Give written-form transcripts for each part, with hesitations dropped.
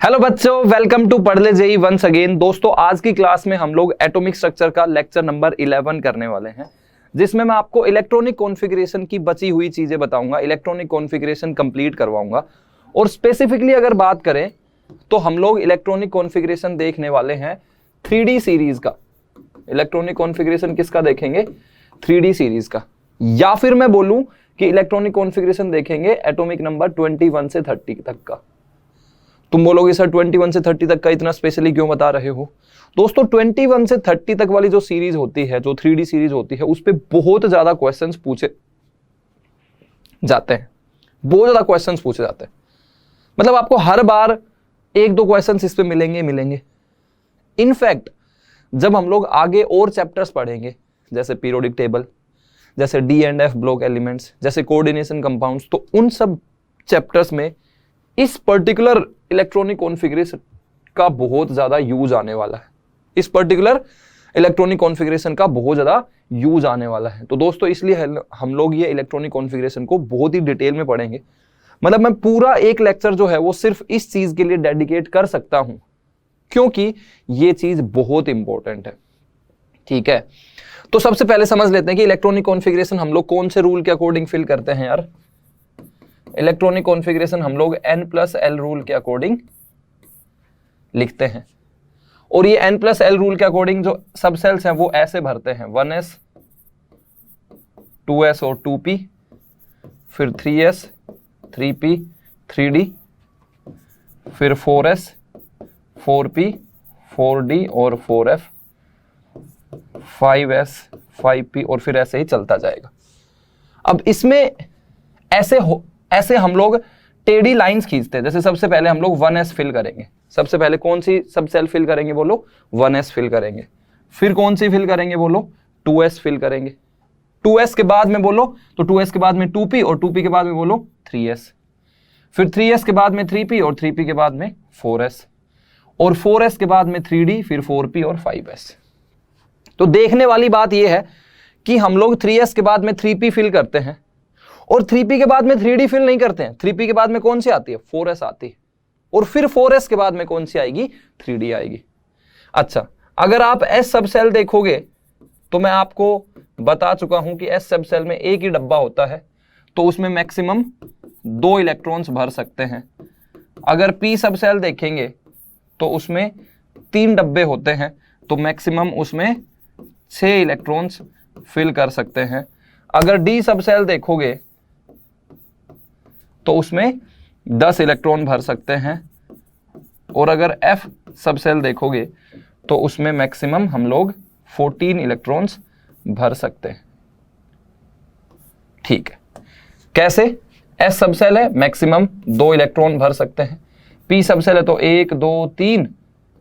Hello बच्चों, welcome to पढ़ ले जेई वंस अगेन। दोस्तों, आज की क्लास में हम लोग एटॉमिक स्ट्रक्चर का लेक्चर नंबर 11 करने वाले हैं, जिसमें मैं आपको इलेक्ट्रॉनिक कॉन्फ़िगरेशन की बची हुई चीजें बताऊंगा, इलेक्ट्रॉनिक कॉन्फ़िगरेशन कंप्लीट करवाऊंगा। और स्पेसिफिकली अगर बात करें तो हम लोग इलेक्ट्रॉनिक कॉन्फ़िगरेशन देखने वाले हैं 3D सीरीज का। इलेक्ट्रॉनिक कॉन्फ़िगरेशन किसका देखेंगे? 3D सीरीज का। या फिर मैं बोलूं कि इलेक्ट्रॉनिक कॉन्फ़िगरेशन देखेंगे एटॉमिक नंबर 21 से 30 तक का। तुम बोलोगे सर 21 से 30 तक का इतना स्पेशली क्यों बता रहे हो? दोस्तों, 21 से 30 तक वाली जो सीरीज होती है, जो 3D सीरीज होती है, उस पे बहुत ज्यादा क्वेश्चंस पूछे जाते हैं। बहुत ज्यादा क्वेश्चंस पूछे जाते हैं। मतलब आपको हर बार एक दो क्वेश्चंस इस पे मिलेंगे। इनफैक्ट जब हम लोग आगे और चैप्टर्स पढ़ेंगे, जैसे पीरियोडिक टेबल, जैसे D and F block elements, जैसे कोऑर्डिनेशन कंपाउंड्स, तो उन सब चैप्टर्स में इस पर्टिकुलर इलेक्ट्रॉनिक कॉन्फ़िगरेशन का बहुत ज्यादा यूज आने वाला है। इस पर्टिकुलर इलेक्ट्रॉनिक कॉन्फ़िगरेशन का बहुत ज्यादा यूज आने वाला है। तो दोस्तों, इसलिए हम लोग ये इलेक्ट्रॉनिक कॉन्फ़िगरेशन को बहुत ही डिटेल में पढ़ेंगे। मतलब मैं पूरा एक लेक्चर जो है वो सिर्फ इस चीज के लिए डेडिकेट कर सकता हूं, क्योंकि ये चीज बहुत इंपॉर्टेंट है। ठीक है, तो सबसे पहले समझ लेते हैं कि इलेक्ट्रॉनिक कॉन्फ़िगरेशन हम लोग कौन से रूल के अकॉर्डिंग फिल करते हैं यार। इलेक्ट्रॉनिक कॉन्फ़िगरेशन हम लोग N+L रूल के अकॉर्डिंग लिखते हैं। और ये N+L रूल के अकॉर्डिंग जो सब सेल्स हैं वो ऐसे भरते हैं: 1s, 2s और 2p, फिर 3s, 3p, 3d, फिर 4s, 4p, 4d और 4f, 5s, 5p और फिर ऐसे ही चलता जाएगा। अब इसमें ऐसे हम लोग टेढ़ी लाइंस खींचते हैं। जैसे सबसे पहले हम लोग 1s फिल करेंगे। सबसे पहले कौन सी सब सेल फिल करेंगे? बोलो 1s फिल करेंगे। फिर कौन सी फिल करेंगे? बोलो 2s फिल करेंगे। 2s के बाद में बोलो तो 2s के बाद में 2p और 2p के बाद में बोलो 3s। फिर 3s के बाद में 3p और 3p के बाद में 4s और 4s के बाद में 3d, फिर 4p और 5s। तो देखने वाली बात यह है कि हम लोग 3s के बाद में 3p फिल करते हैं और 3p के बाद में 3d फिल नहीं करते हैं। 3p के बाद में कौन सी आती है? 4s आती है। और फिर 4s के बाद में कौन सी आएगी? 3d आएगी। अच्छा, अगर आप s सब सेल देखोगे तो मैं आपको बता चुका हूं कि s सब सेल में एक ही डब्बा होता है, तो उसमें मैक्सिमम 2 इलेक्ट्रॉन्स भर सकते हैं। अगर p सब सेल देखेंगे तो उसमें 3 डब्बे होते हैं, तो मैक्सिमम उसमें 6 इलेक्ट्रॉन्स फिल कर सकते हैं। अगर d सब सेल देखोगे तो उसमें 10 इलेक्ट्रॉन भर सकते हैं। और अगर f सब सेल देखोगे तो उसमें मैक्सिमम हम लोग 14 इलेक्ट्रॉन्स भर सकते हैं। ठीक है, कैसे? s सब सेल है, मैक्सिमम 2 इलेक्ट्रॉन भर सकते हैं। p सब सेल है तो 1, 2, 3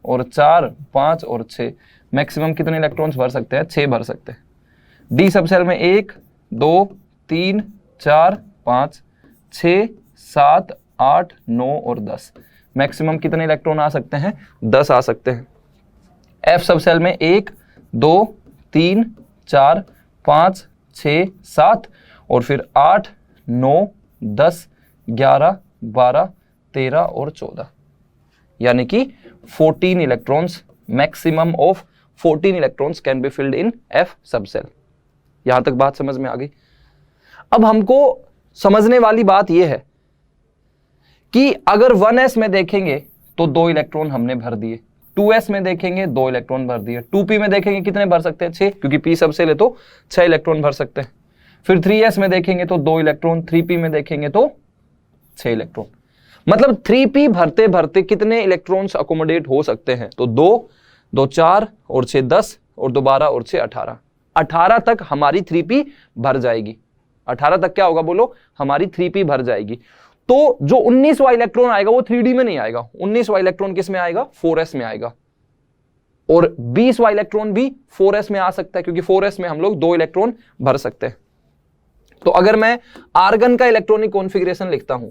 और 4, 5 और 6, मैक्सिमम कितने इलेक्ट्रॉन्स भर सकते हैं? 6 भर सकते हैं। d सब सेल में 1, 2, 3, 4, 5, 6, 7, 8, 9 और 10, मैक्सिमम कितने इलेक्ट्रॉन आ सकते हैं? 10 आ सकते हैं। f सब सेल में 1, 2, 3, 4, 5, 6, 7 और फिर 8, 9, 10, 11, 12, 13 और 14, यानी कि 14 electrons, maximum of 14 electrons can be filled in f सब सेल। यहां तक बात समझ में आ गई? अब हमको समझने वाली बात यह है कि अगर 1s में देखेंगे तो 2 इलेक्ट्रॉन हमने भर दिए, 2s में देखेंगे 2 इलेक्ट्रॉन भर दिए, 2p में देखेंगे कितने भर सकते हैं? 6, क्योंकि p सब सेल है तो 6 इलेक्ट्रॉन भर सकते हैं। फिर 3s में देखेंगे तो 2 इलेक्ट्रॉन, 3p में देखेंगे तो 6 इलेक्ट्रॉन। मतलब 3p भरते भरते कितने इलेक्ट्रॉन्स अकोमोडेट हो सकते हैं? तो 2, 4 और 6 10 और 2 12 और 6 18, 18 तक हमारी 3p भर जाएगी। 18 तक क्या होगा? बोलो, हमारी 3p भर जाएगी। तो जो 19वां इलेक्ट्रॉन आएगा वो 3d में नहीं आएगा। 19वां इलेक्ट्रॉन किस में आएगा? 4s में आएगा। और 20वां इलेक्ट्रॉन भी 4s में आ सकता है, क्योंकि 4s में हम लोग 2 इलेक्ट्रॉन भर सकते हैं। तो अगर मैं आर्गन का इलेक्ट्रॉनिक कॉन्फ़िगरेशन लिखता हूं,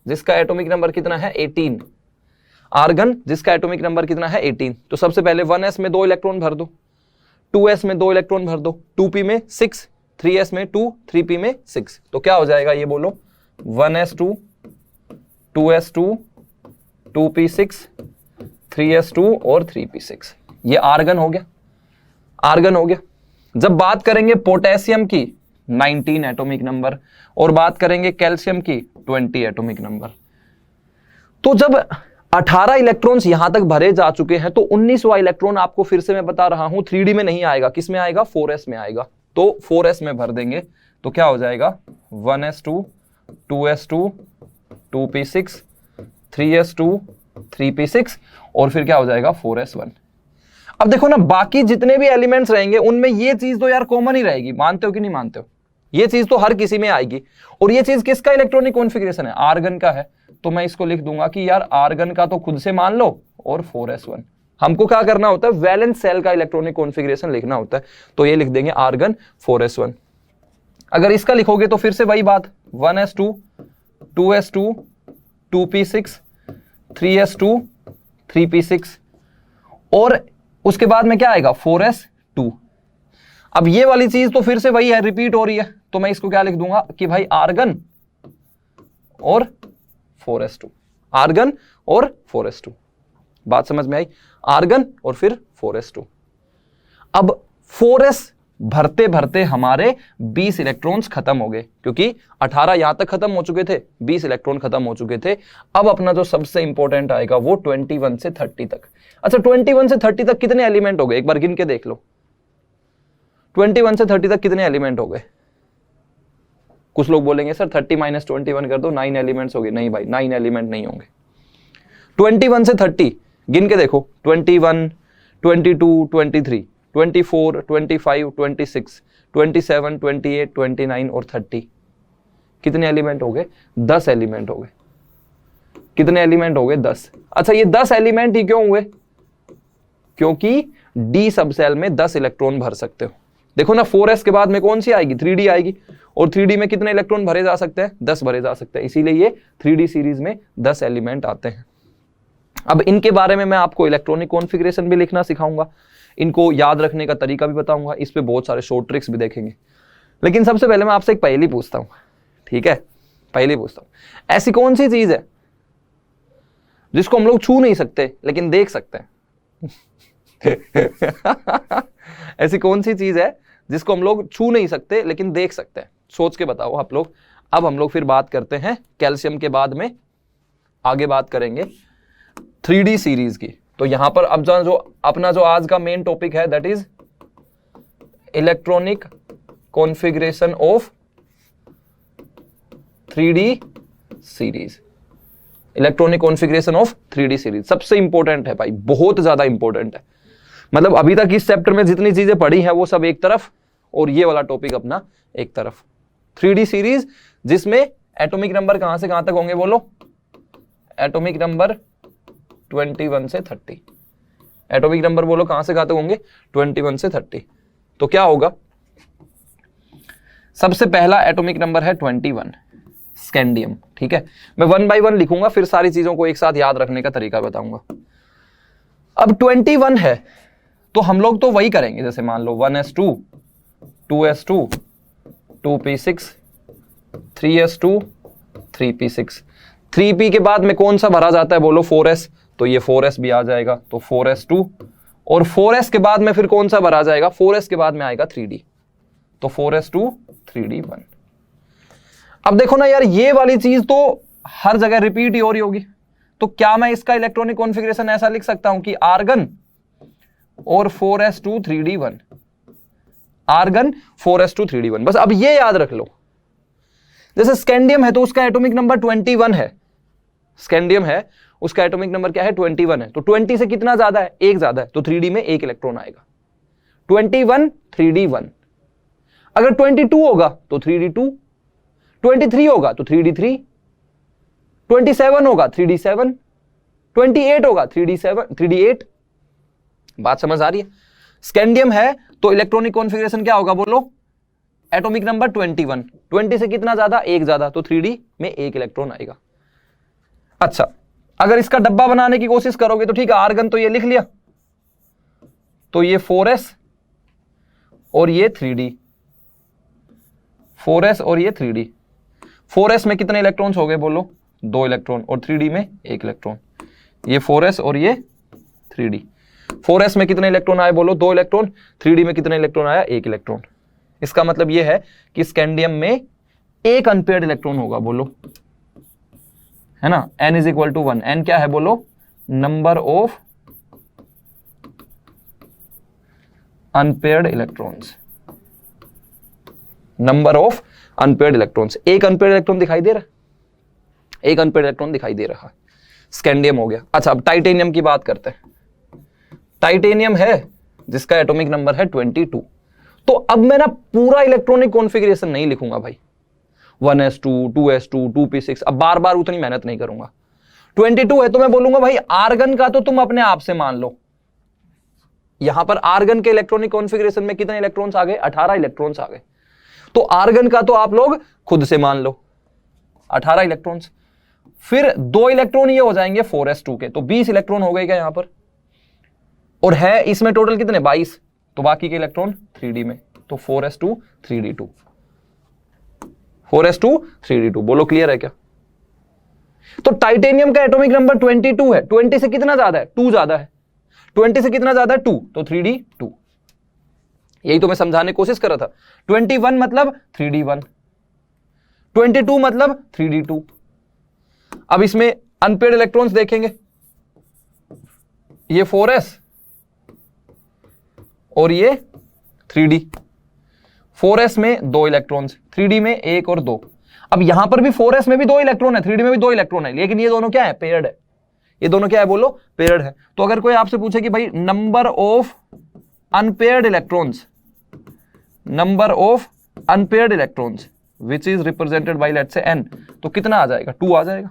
जिसका एटॉमिक नंबर कितना है? 18। आर्गन जिसका एटॉमिक नंबर कितना है? 18। तो सबसे पहले 1s में 2 इलेक्ट्रॉन भर दो, 2s में 2 इलेक्ट्रॉन भर दो, 2p में 6, 3s में 2, 3p में 6। तो क्या हो जाएगा? ये बोलो 1s2, 2s2, 2p6, 3s2 और 3p6। ये आर्गन हो गया, आर्गन हो गया। जब बात करेंगे पोटेशियम की 19 एटॉमिक नंबर और बात करेंगे कैल्शियम की 20 एटॉमिक नंबर। तो जब 18 इलेक्ट्रॉन्स यहां तक भरे जा चुके हैं तो 19वां इलेक्ट्रॉन आपको फिर से मैं बता रहा हूं 3D में नहीं आएगा, किस में आएगा? 4s में आएगा। तो 4s में भर देंगे तो क्या हो जाएगा? 1s2, 2s2, 2p6, 3s2, 3p6 और फिर क्या हो जाएगा? 4s1। अब देखो ना, बाकी जितने भी एलिमेंट्स रहेंगे उनमें ये चीज तो यार कॉमन ही रहेगी, मानते हो कि नहीं मानते हो? ये चीज तो हर किसी में आएगी। और ये चीज किसका इलेक्ट्रॉनिक कॉन्फ़िगरेशन है? आर्गन का है। तो मैं इसको लिख दूंगा कि यार आर्गन का तो खुद से मान लो और 4s1। हमको क्या करना होता है? वैलेंस सेल का इलेक्ट्रॉनिक कॉन्फ़िगरेशन लिखना होता है। तो ये लिख देंगे आर्गन 4s1। अगर इसका लिखोगे तो फिर से वही बात, 1s2, 2s2, 2p6, 3s2, 3p6 और उसके बाद में क्या आएगा? 4s2। अब ये वाली चीज तो फिर से वही है, रिपीट हो रही है। तो मैं इसको क्या लिख दूंगा कि भाई आर्गन और 4s2, आर्गन और 4s2। बात समझ में आई? आर्गन और फिर 4s2। अब 4s भरते भरते हमारे 20 इलेक्ट्रॉन्स खत्म हो गए, क्योंकि 18 यहां तक खत्म हो चुके थे, 20 इलेक्ट्रॉन खत्म हो चुके थे। अब अपना जो सबसे इंपॉर्टेंट आएगा वो 21 से 30 तक। अच्छा, 21 से 30 तक कितने एलिमेंट हो गए? एक बार गिन के देख लो, 21 से 30 तक कितने एलिमेंट हो गए? कुछ लोग बोलेंगे सर 30 - 21 कर दो, 9 एलिमेंट्स हो गए। नहीं भाई, 9 एलिमेंट नहीं होंगे। 21 से 30 गिन के देखो, 21, 22, 23, 24, 25, 26, 27, 28, 29 और 30। कितने एलिमेंट हो गए? 10 एलिमेंट हो गए। कितने एलिमेंट हो गए? 10। अच्छा, ये 10 एलिमेंट ही क्यों हुए? क्योंकि डी सब सेल में 10 इलेक्ट्रॉन भर सकते हो। देखो ना, 4s के बाद में कौन सी आएगी? 3D आएगी। और 3D में कितने इलेक्ट्रॉन भरे जा सकते हैं? 10 भरे जा सकते हैं। इसीलिए ये 3D सीरीज में 10 एलिमेंट आते हैं। अब इनके बारे में मैं आपको इलेक्ट्रॉनिक कॉन्फ़िगरेशन भी लिखना सिखाऊंगा, इनको याद रखने का तरीका भी बताऊंगा, इस पे बहुत सारे शॉर्ट ट्रिक्स भी देखेंगे। लेकिन सबसे पहले मैं आपसे एक पहेली पूछता हूं, ठीक है? पहेली पूछता हूं, ऐसी कौन सी चीज है जिसको हम लोग छू नहीं सकते लेकिन देख सकते हैं? ऐसी कौन सी चीज है जिसको हम लोग छू नहीं सकते लेकिन देख सकते हैं? सोच के बताओ आप लोग। अब हम लोग फिर बात करते हैं कैल्शियम के बाद में, आगे बात करेंगे 3D सीरीज की। तो यहां पर अब जो अपना जो आज का मेन टॉपिक है that is electronic configuration of 3D series. Electronic configuration of 3D series सबसे इंपॉर्टेंट है भाई, बहुत ज्यादा इंपॉर्टेंट है। मतलब अभी तक इस चैप्टर में जितनी चीजें पढ़ी हैं वो सब एक तरफ और ये वाला टॉपिक अपना एक तरफ। 3D सीरीज जिसमें एटॉमिक नंबर कहां से कहां तक होंगे? बोलो। एटॉमिक नंबर 21 से 30। एटॉमिक नंबर बोलो कहां से कहां तक होंगे? 21 से 30। तो क्या होगा? सबसे पहला एटॉमिक नंबर है 21, स्कैंडियम। ठीक है, मैं 1 by 1 लिखूंगा, फिर सारी चीजों को एक साथ याद रखने का तरीका बताऊंगा। अब 21 है तो हम लोग तो वही करेंगे, जैसे मान लो 1s2, 2s2, 2p6, 3s2, 3p6। 3p के बाद में कौन सा भरा जाता है? बोलो 4s। तो ये 4s भी आ जाएगा, तो 4s2। और 4s के बाद में फिर कौन सा भरा जाएगा? 4s के बाद में आएगा 3d, तो 4s2, 3d1। अब देखो ना यार, ये वाली चीज तो हर जगह रिपीट ही हो रही होगी। तो क्या मैं इसका इलेक्ट्रॉनिक कॉन्फ़िगरेशन ऐसा लिख सकता हूं कि आर्गन और 4s2, 3d1, argon 4s2, 3d1। बस अब ये याद रख लो, जैसे स्कैंडियम है तो उसका एटॉमिक नंबर 21 है। स्कैंडियम है, उसका एटॉमिक नंबर क्या है? 21 है। तो 20 से कितना ज्यादा है? 1 ज्यादा है, तो 3d में 1 इलेक्ट्रॉन आएगा। 21, 3d1। अगर 22 होगा तो 3d2, 23 होगा तो 3d3, 27 होगा 3d7, 28 होगा 3d8। बात समझ आ रही है? स्कैंडियम है तो इलेक्ट्रॉनिक कॉन्फ़िगरेशन क्या होगा? बोलो। एटॉमिक नंबर 21, 20 से कितना ज्यादा? 1 ज्यादा, तो 3d में 1 इलेक्ट्रॉन आएगा। अच्छा, अगर इसका डब्बा बनाने की कोशिश करोगे तो ठीक है, आर्गन तो ये लिख लिया, तो ये 4s और ये 3d, 4s और ये 3d। 4s में कितने इलेक्ट्रॉन्स हो गए? बोलो 2 इलेक्ट्रॉन, और 3d में 1 इलेक्ट्रॉन। ये 4s और ये 3d। 4s में कितने इलेक्ट्रॉन आए बोलो? 2 इलेक्ट्रॉन। 3d में कितने इलेक्ट्रॉन आया? 1 इलेक्ट्रॉन। इसका मतलब ये है कि स्कैंडियम में एक अनपेयर्ड इलेक्ट्रॉन होगा, बोलो, है ना। n is equal to 1। n क्या है बोलो? Number of unpaired electrons. Number of unpaired electrons. एक अनपेयर्ड इलेक्ट्रॉन दिखाई दे रहा है, एक अनपेयर्ड इलेक्ट्रॉन दिखाई दे रहा है। स्कैंडियम हो गया। अच्छा, अब टाइटेनियम की बात करते हैं। टाइटेनियम है जिसका एटॉमिक नंबर है 22। तो अब मैं ना पूरा इलेक्ट्रॉनिक कॉन्फ़िगरेशन नहीं लिखूंगा भाई, 1s2 2s2 2p6। अब बार बार उतनी मेहनत नहीं करूंगा। 22 है तो मैं बोलूंगा भाई आर्गन का तो तुम अपने आप से मान लो। यहां पर आर्गन के इलेक्ट्रॉनिक कॉन्फ़िगरेशन में कितने इलेक्ट्रॉन्स आ गए? 18 इलेक्ट्रॉन्स आ गए। तो आर्गन का तो आप लोग खुद से मान लो 18 इलेक्ट्रॉन्स। फिर 2 इलेक्ट्रॉन ये हो जाएंगे 4s2 के, तो 20 इलेक्ट्रॉन हो गए क्या यहां पर? और है इसमें टोटल कितने? 22। तो बाकी के इलेक्ट्रॉन 3d में, तो 4s2 3d2। 4s2 3d2। बोलो क्लियर है क्या? तो टाइटेनियम का एटॉमिक नंबर 22 है। 20 से कितना ज्यादा है? 2 ज्यादा है। 20 से कितना ज्यादा है? 2, तो 3d2। यही तो मैं समझाने की कोशिश कर रहा था। 21 मतलब 3d1, 22 मतलब 3d2। अब इसमें अनपेयर्ड इलेक्ट्रॉन्स देखेंगे, ये 4s और ये 3d। 4s में 2 इलेक्ट्रॉन्स, 3d में 1 और 2। अब यहां पर भी 4s में भी 2 इलेक्ट्रॉन है, 3d में भी 2 इलेक्ट्रॉन है, लेकिन ये दोनों क्या है? पेयर्ड है। ये दोनों क्या है बोलो? पेयर्ड है। तो अगर कोई आपसे पूछे कि भाई number of unpaired electrons, number of unpaired electrons which is represented by let's say n, तो कितना आ जाएगा? 2 आ जाएगा।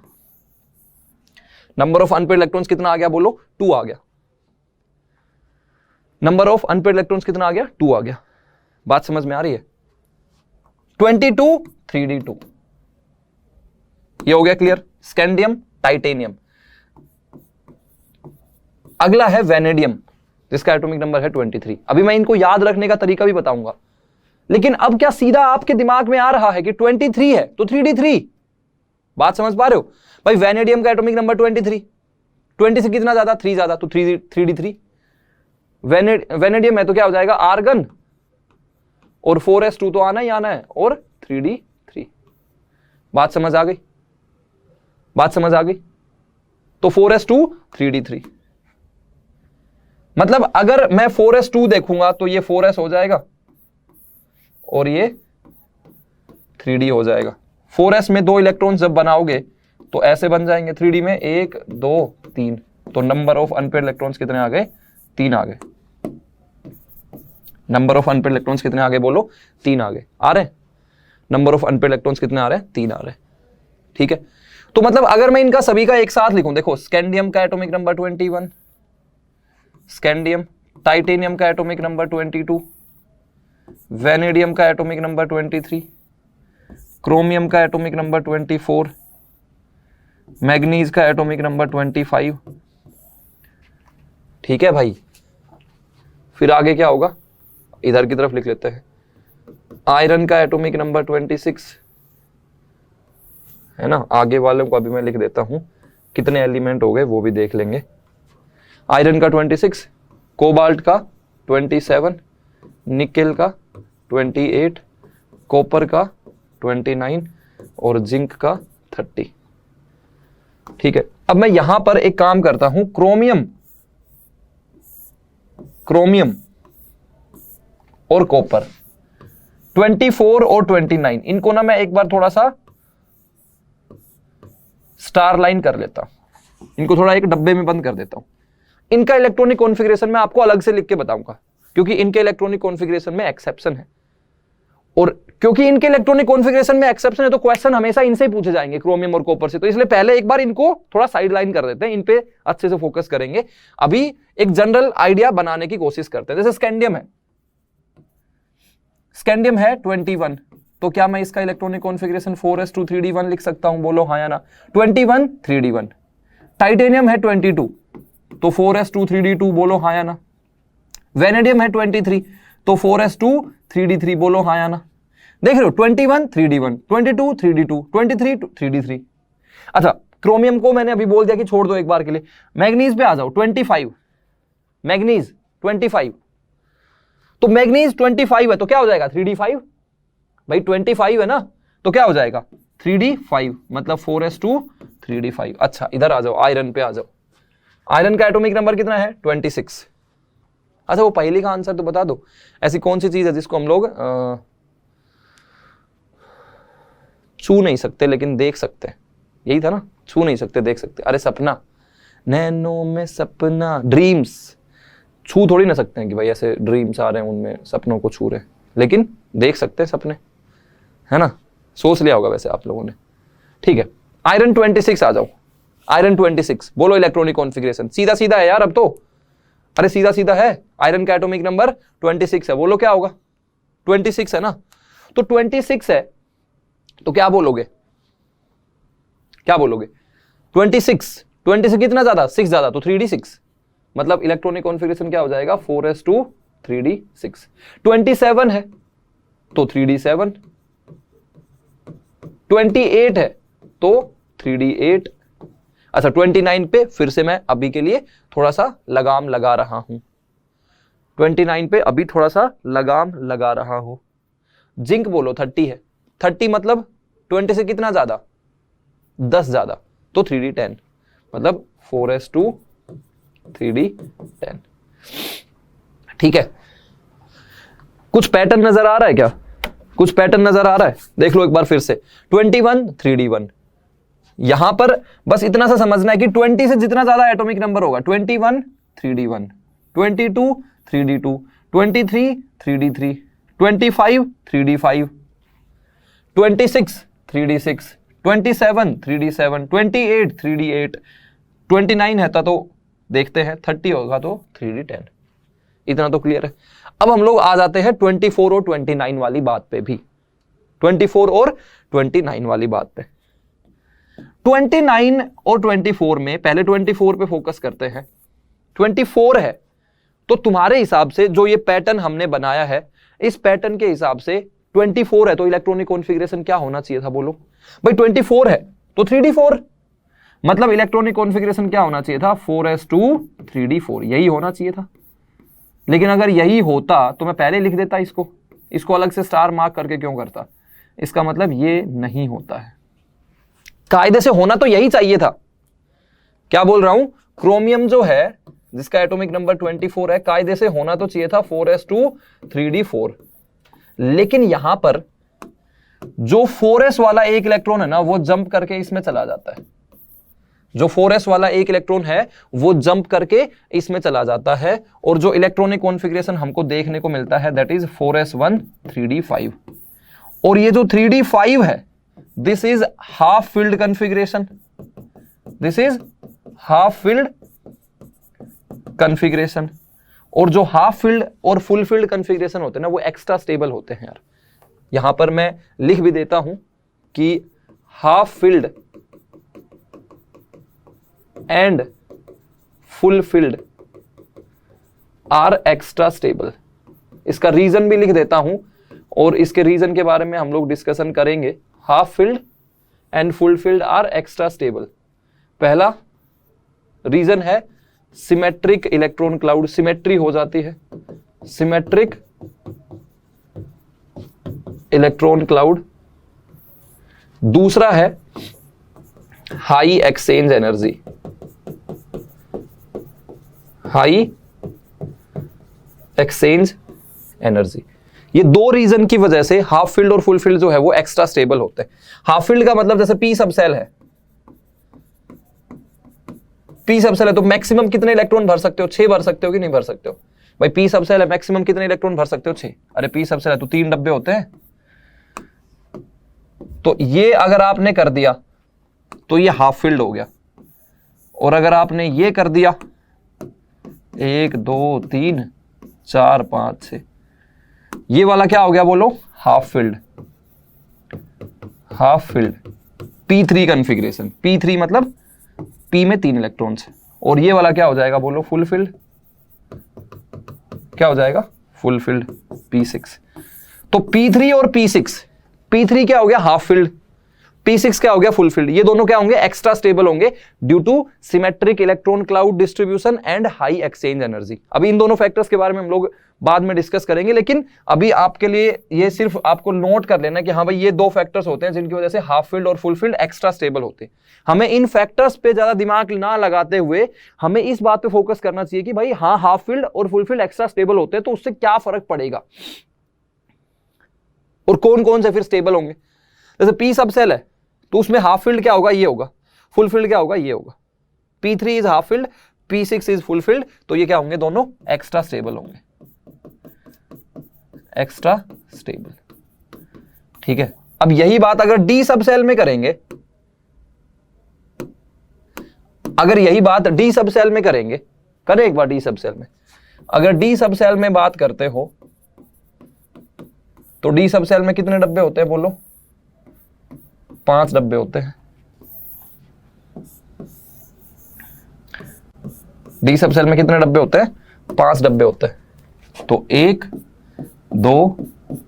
नंबर ऑफ अनपेयर्ड इलेक्ट्रॉन्स कितना आ गया बोलो? 2 आ गया। नंबर ऑफ अनपेयर्ड इलेक्ट्रॉन्स कितना आ गया? 2 आ गया। बात समझ में आ रही है? 22 3d2। ये हो गया क्लियर? Scandium, titanium. अगला है वेनेडियम जिसका एटॉमिक नंबर है 23। अभी मैं इनको याद रखने का तरीका भी बताऊंगा, लेकिन अब क्या सीधा आपके दिमाग में आ रहा है कि 23 है तो 3d3। बात समझ पा रहे हो भाई? वेनेडियम का एटॉमिक नंबर 23, 20 से कितना ज्यादा? 3 ज्यादा, तो 3d3। वेनेडियम है तो क्या हो जाएगा? आर्गन, और 4s2 तो आना ही आना है, और 3d3। बात समझ आ गई? बात समझ आ गई? तो 4s2 3d3। मतलब अगर मैं 4s2 देखूंगा तो ये 4s हो जाएगा और ये 3d हो जाएगा। 4s में 2 इलेक्ट्रॉन जब बनाओगे तो ऐसे बन जाएंगे, 3d में 1 2 3। तो नंबर ऑफ अनपेयर्ड इलेक्ट्रॉन्स कितने आ गए? 3 आ गए। नंबर ऑफ अनपेयर्ड इलेक्ट्रॉन्स कितने आ गए बोलो? 3 आ गए। आ रहे? नंबर ऑफ अनपेयर्ड इलेक्ट्रॉन्स कितने आ रहे हैं? 3 आ रहे हैं। ठीक है, तो मतलब अगर मैं इनका सभी का एक साथ लिखूं, देखो स्कैंडियम का एटॉमिक नंबर 21, स्कैंडियम, टाइटेनियम का एटॉमिक नंबर 22, वेनेडियम का एटॉमिक नंबर 23, क्रोमियम का एटॉमिक नंबर 24, मैग्नीज का एटॉमिक नंबर 25। ठीक है भाई, फिर आगे क्या होगा? इधर की तरफ लिख लेते हैं। आयरन का एटॉमिक नंबर 26 है ना। आगे वालों को अभी मैं लिख देता हूं, कितने एलिमेंट हो गए वो भी देख लेंगे। आयरन का 26, कोबाल्ट का 27, निकेल का 28, कॉपर का 29 और जिंक का 30। ठीक है, अब मैं यहां पर एक काम करता हूं, क्रोमियम और कॉपर 24 और 29, इनको ना मैं एक बार थोड़ा सा स्टार लाइन कर लेता हूं, इनको थोड़ा एक डब्बे में बंद कर देता हूं। इनका इलेक्ट्रॉनिक कॉन्फ़िगरेशन मैं आपको अलग से लिख के बताऊंगा, क्योंकि इनके इलेक्ट्रॉनिक कॉन्फ़िगरेशन में एक्सेप्शन है। और क्योंकि इनके इलेक्ट्रॉनिक कॉन्फ़िगरेशन में एक्सेप्शन है तो क्वेश्चन हमेशा इनसे ही पूछे जाएंगे, क्रोमियम और कॉपर से। तो इसलिए पहले एक बार इनको थोड़ा साइड लाइन कर देते हैं, इन पे अच्छे से फोकस करेंगे। अभी एक जनरल आइडिया बनाने की कोशिश करते हैं। जैसे स्कैंडियम है 21, तो क्या मैं इसका इलेक्ट्रॉनिक कॉन्फ़िगरेशन 4s2 3d1 लिख सकता हूं? बोलो हाँ या ना। 21 3d1। टाइटेनियम है 22, तो 4s2 3d2, बोलो हाँ या ना। वेनेडियम है 23, तो 4s2 3d3, बोलो हाँ या ना। देख रहे हो, 21 3d1, 22 3d2, 23 3d3। अच्छा, क्रोमियम को मैंने अभी बोल दिया कि छोड़ दो एक बार के लिए। मैग्नीज पे आ जाओ, 25, मैग्नीज 25, तो मैग्नीज 25 है तो क्या हो जाएगा 3d5, भाई 25 है ना तो क्या हो जाएगा 3d5, मतलब 4s2 3d5। अच्छा इधर आ जाओ, आयरन पे आ जाओ। आयरन का एटॉमिक नंबर कितना है 26। अच्छा वो पहले का आंसर तो बता दो, ऐसी कौन सी चीज है जिसको हम लोग छू नहीं सकते लेकिन देख सकते हैं, यही था ना, छू नहीं सकते देख सकते। अरे सपना, नैनो में सपना, ड्रीम्स, छू थोड़ी ना सकते हैं कि भाई ऐसे ड्रीम्स आ रहे हैं उनमें सपनों को छू रहे हैं, लेकिन देख सकते हैं सपने, है ना, सोच लिया होगा वैसे आप लोगों ने। ठीक है, आयरन 26 आ जाओ, आयरन 26 बोलो इलेक्ट्रॉनिक कॉन्फ़िगरेशन। सीधा सीधा है यार अब तो, अरे सीधा सीधा है। आयरन का एटॉमिक नंबर 26 है, बोलो क्या होगा 26 है ना, तो 26 है तो क्या बोलोगे, क्या बोलोगे 26 कितना ज्यादा 6 ज्यादा, तो 3d6, मतलब इलेक्ट्रॉनिक कॉन्फ़िगरेशन क्या हो जाएगा 4s2 3d6। 27 है तो 3d7, 28 है तो 3d8। अच्छा 29 पे फिर से मैं अभी के लिए थोड़ा सा लगाम लगा रहा हूं, 29 पे अभी थोड़ा सा लगाम लगा रहा हूं। जिंक बोलो 30 है, 30 मतलब 20 से कितना ज्यादा 10 ज्यादा, तो 3d10, मतलब 4s2 3d10। ठीक है, कुछ पैटर्न नजर आ रहा है क्या, कुछ पैटर्न नजर आ रहा है, देख लो एक बार फिर से। 21 3d1, यहां पर बस इतना सा समझना है कि 20 से जितना ज्यादा एटॉमिक नंबर होगा 21 3d1, 22 3d2, 23 3d3, 25 3d5, 26 3d6, 27 3d7, 28 3d8, 29 है तो देखते हैं 30 होगा तो 3d10। इतना तो क्लियर है। अब हम लोग आ जाते हैं 24 और 29 वाली बात पे भी, 24 और 29 वाली बात पे। 29 और 24 में पहले 24 पे फोकस करते हैं। 24 है तो तुम्हारे हिसाब से जो ये पैटर्न हमने बनाया है, इस पैटर्न के हिसाब से 24 है तो इलेक्ट्रॉनिक कॉन्फ़िगरेशन क्या होना चाहिए था, बोलो भाई 24 है तो 3d4, मतलब इलेक्ट्रॉनिक कॉन्फ़िगरेशन क्या होना चाहिए था 4s2 3d4, यही होना चाहिए था। लेकिन अगर यही होता तो मैं पहले लिख देता इसको, इसको अलग से स्टार मार्क करके क्यों करता, इसका मतलब ये नहीं होता है। कायदे से होना तो यही चाहिए था। क्या बोल रहा हूं, क्रोमियम जो है जिसका एटॉमिक नंबर 24 है, कायदे से होना तो चाहिए था 4s2 3d4, लेकिन यहां पर जो 4s वाला एक इलेक्ट्रॉन है ना वो जंप करके इसमें चला जाता है, जो 4s वाला एक इलेक्ट्रॉन है वो जंप करके इसमें चला जाता है, और जो इलेक्ट्रॉनिक कॉन्फ़िगरेशन हमको देखने को मिलता है दैट इज 4s1 3d5। और ये जो 3d5 है this is half filled configuration, this is half filled configuration. और जो हाफ फील्ड और फुल फील्ड कॉन्फ़िगरेशन होते हैं ना वो एक्स्ट्रा स्टेबल होते हैं यार। यहां पर मैं लिख भी देता हूं कि half filled and full filled are extra stable. इसका रीजन भी लिख देता हूं और इसके रीजन के बारे में हम लोग डिस्कशन करेंगे। Half filled and full filled are extra stable. पहला रीजन है सिमेट्रिक इलेक्ट्रॉन क्लाउड, सिमेट्री हो जाती है, सिमेट्रिक इलेक्ट्रॉन क्लाउड। दूसरा है high exchange energy, high exchange energy. ये दो रीजन की वजह से हाफ फील्ड और फुल फील्ड जो है वो एक्स्ट्रा स्टेबल होते हैं। हाफ फील्ड का मतलब जैसे पी सबसेल है, पी सबसेल है तो मैक्सिमम कितने इलेक्ट्रॉन भर सकते हो, 6 भर सकते हो कि नहीं भर सकते हो भाई। पी सबसेल है मैक्सिमम कितने इलेक्ट्रॉन भर सकते हो 6। अरे पी सबसेल है तो 3 डब्बे होते हैं, तो ये अगर आपने कर दिया तो ये हाफ फील्ड हो गया, और अगर आपने ये कर दिया 1 2 3 4 5 6, ये वाला क्या हो गया बोलो half field, half field P3 configuration. P3 मतलब P में 3 इलेक्ट्रॉन्स, और ये वाला क्या हो जाएगा बोलो फुल फील्ड, क्या हो जाएगा फुल फील्ड P6। तो P3 और P6, P3 क्या हो गया हाफ फील्ड, P6 क्या हो गया, फुलफिल्ड। ये दोनों क्या होंगे, एक्स्ट्रा स्टेबल होंगे due to symmetric electron cloud distribution and high exchange energy. अभी इन दोनों फैक्टर्स के बारे में हम लोग बाद में डिस्कस करेंगे, लेकिन अभी आपके लिए ये सिर्फ आपको नोट कर लेना कि हाँ भाई ये दो फैक्टर्स होते हैं जिनकी वजह से हाफ फील्ड और फुल फील्ड एक्स्ट्रा स्टेबल होते हैं। हमें इन फैक्टर्स पे ज्यादा दिमाग ना लगाते हुए हमें इस बात पे फोकस करना चाहिए कि भाई हाँ हाफ फील्ड और फुल फील्ड एक्स्ट्रा स्टेबल होते हैं तो उससे क्या फर्क पड़ेगा और कौन कौन से फिर स्टेबल होंगे। जैसे P सब सेल है तो उसमें हाफ फील्ड क्या होगा, ये होगा, फुल फील्ड क्या होगा, ये होगा। P3 is half field, P6 is full field, तो ये क्या होंगे, दोनों एक्स्ट्रा स्टेबल होंगे, एक्स्ट्रा स्टेबल। ठीक है, अब यही बात अगर D सब सेल में करेंगे, अगर यही बात D सब सेल में करेंगे, करें एक बार D सब सेल में, अगर D सब सेल में बात करते हो तो D सब सेल में कितने डब्बे होते हैं, बोलो, 5 डब्बे होते हैं। डी सब सेल में कितने डब्बे होते हैं, 5 डब्बे होते हैं। तो 1 2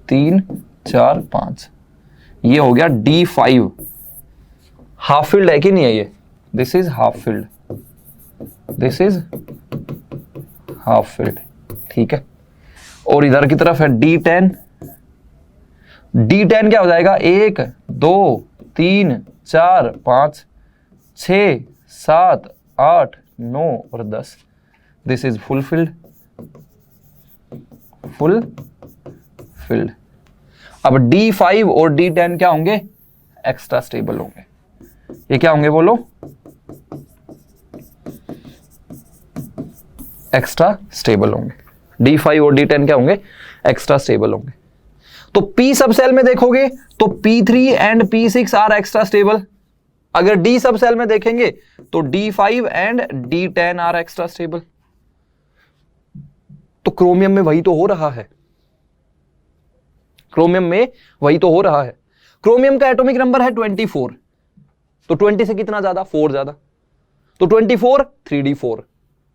3 4 5, ये हो गया D5। हाफ फील्ड है कि नहीं है ये, this is half field, this is half field. ठीक है, और इधर की तरफ है D10। D10 क्या हो जाएगा, 1 2 3 4 5 6 7 8 9 और 10, this is full field, full field. अब D5 और D10 क्या होंगे, एक्स्ट्रा स्टेबल होंगे। ये क्या होंगे, बोलो, एक्स्ट्रा स्टेबल होंगे। D5 और D10 क्या होंगे, एक्स्ट्रा स्टेबल होंगे। तो P सब सेल में देखोगे तो P3 and P6 are extra stable. अगर D सब सेल में देखेंगे तो D5 and D10 are extra stable. तो क्रोमियम में वही तो हो रहा है, क्रोमियम में वही तो हो रहा है। क्रोमियम का एटॉमिक नंबर है 24, तो 20 से कितना ज्यादा, 4 ज्यादा, तो 24 3d4,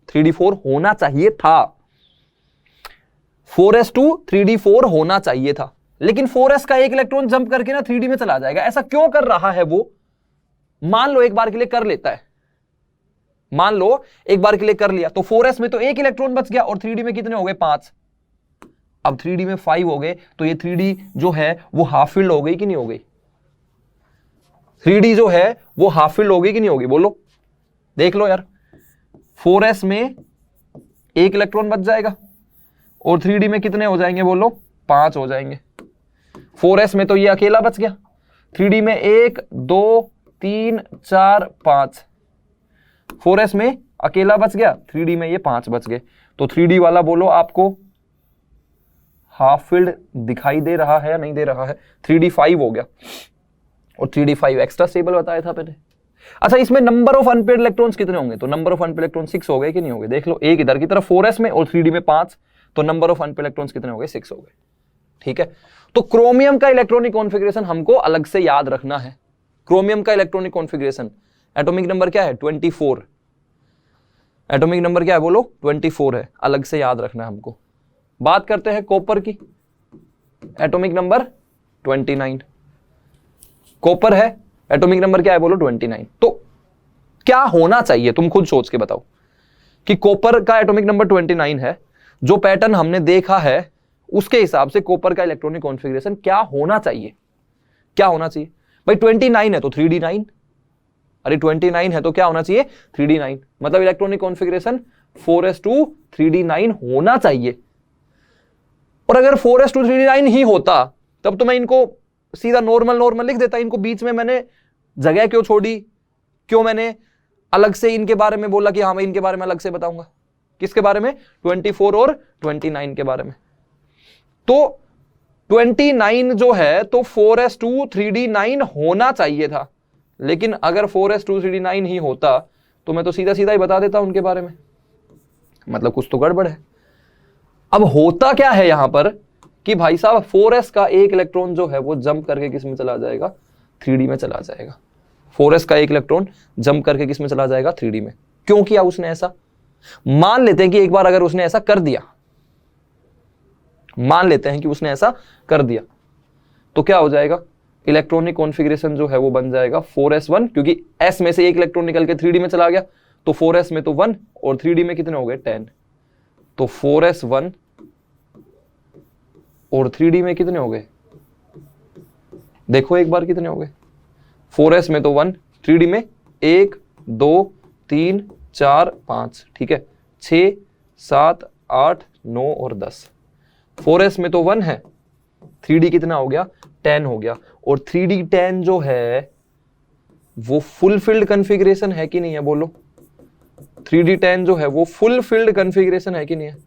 3d4 होना चाहिए था, 4s2 3d4 होना चाहिए था। लेकिन 4s का एक इलेक्ट्रॉन जंप करके ना 3d में चला जाएगा। ऐसा क्यों कर रहा है वो, मान लो एक बार के लिए कर लेता है, मान लो एक बार के लिए कर लिया, तो 4s में तो एक इलेक्ट्रॉन बच गया और 3d में कितने हो गए, 5। अब 3d में 5 हो गए तो ये 3d जो है वो हाफ फील्ड हो गई कि नहीं हो गई, 3d जो है वो हाफ फील्ड हो गई कि नहीं होगी, बोलो, देख लो यार। 4s में एक इलेक्ट्रॉन बच जाएगा और 3d में कितने हो जाएंगे, बोलो, 5 हो जाएंगे। 4s में तो ये अकेला बच गया, 3d में 1 2 3 4 5, 4s में अकेला बच गया, 3d में ये 5 बच गए। तो 3d वाला बोलो आपको हाफ फील्ड दिखाई दे रहा है या नहीं दे रहा है, 3d 5 हो गया और 3d 5 एक्स्ट्रा स्टेबल बताया था मैंने। अच्छा, इसमें नंबर ऑफ अनपेयर्ड इलेक्ट्रॉन्स कितने होंगे, तो नंबर ऑफ अनपेयर्ड इलेक्ट्रॉन 6 हो गए कि नहीं हो गए, देख लो, एक इधर की तरफ 4s में और 3d में 5, तो नंबर ऑफ अनपेयर्ड इलेक्ट्रॉन्स कितने हो गए, 6 हो गए। ठीक है, तो क्रोमियम का इलेक्ट्रॉनिक कॉन्फ़िगरेशन हमको अलग से याद रखना है। क्रोमियम का इलेक्ट्रॉनिक कॉन्फ़िगरेशन, एटॉमिक नंबर क्या है, 24, एटॉमिक नंबर क्या है, बोलो, 24 है, अलग से याद रखना है हमको। बात करते हैं कॉपर की, एटॉमिक नंबर 29, कॉपर है, एटॉमिक नंबर क्या है, बोलो, 29। तो क्या होना चाहिए, तुम खुद सोच के बताओ कि कॉपर का एटॉमिक नंबर 29 है, जो पैटर्न हमने देखा है उसके हिसाब से कॉपर का इलेक्ट्रॉनिक कॉन्फ़िगरेशन क्या होना चाहिए, क्या होना चाहिए भाई, 29 है तो 3d9, अरे 29 है तो क्या होना चाहिए, 3d9, मतलब इलेक्ट्रॉनिक कॉन्फ़िगरेशन 4s2 3d9 होना चाहिए। और अगर 4s2 3d9 ही होता तब तो मैं इनको सीधा नॉर्मल लिख देता, इनको बीच में मैंने जगह क्यों छोड़ी, क्यों मैंने अलग से इनके बारे में बोला कि हाँ मैं इनके बारे में अलग से बताऊंगा, किसके बारे में, 24 और 29 के बारे में। तो 29 जो है तो 4s2 3d9 होना चाहिए था, लेकिन अगर 4s2 3d9 ही होता तो मैं तो सीधा सीधा ही बता देता उनके बारे में, मतलब कुछ तो गड़बड़ है। अब होता क्या है यहां पर कि भाई साहब 4s का एक इलेक्ट्रॉन जो है वो जंप करके किस में चला जाएगा, 3d में चला जाएगा। 4s का एक इलेक्ट्रॉन जंप करके किस में चला जाएगा, 3d में। क्यों किया उसने ऐसा, मान लेते हैं कि एक बार अगर उसने ऐसा कर दिया, मान लेते हैं कि उसने ऐसा कर दिया, तो क्या हो जाएगा, इलेक्ट्रॉनिक कॉन्फ़िगरेशन जो है वो बन जाएगा 4s1, क्योंकि s में से एक इलेक्ट्रॉन निकल के 3d में चला गया, तो 4s में तो 1 और 3d में कितने हो गए 10, तो 4s1 और 3d में कितने हो गए, देखो एक बार कितने हो गए, 4s में तो 1, 3d में 1 2 3 4 5, ठीक है, 6 7 8 9 और 10, 4s में तो 1 है, 3d कितना हो गया 10 हो गया, और 3d 10 जो है वो फुलफिल्ड कॉन्फ़िगरेशन है कि नहीं है, बोलो 3d 10 जो है वो फुलफिल्ड कॉन्फ़िगरेशन है कि नहीं है,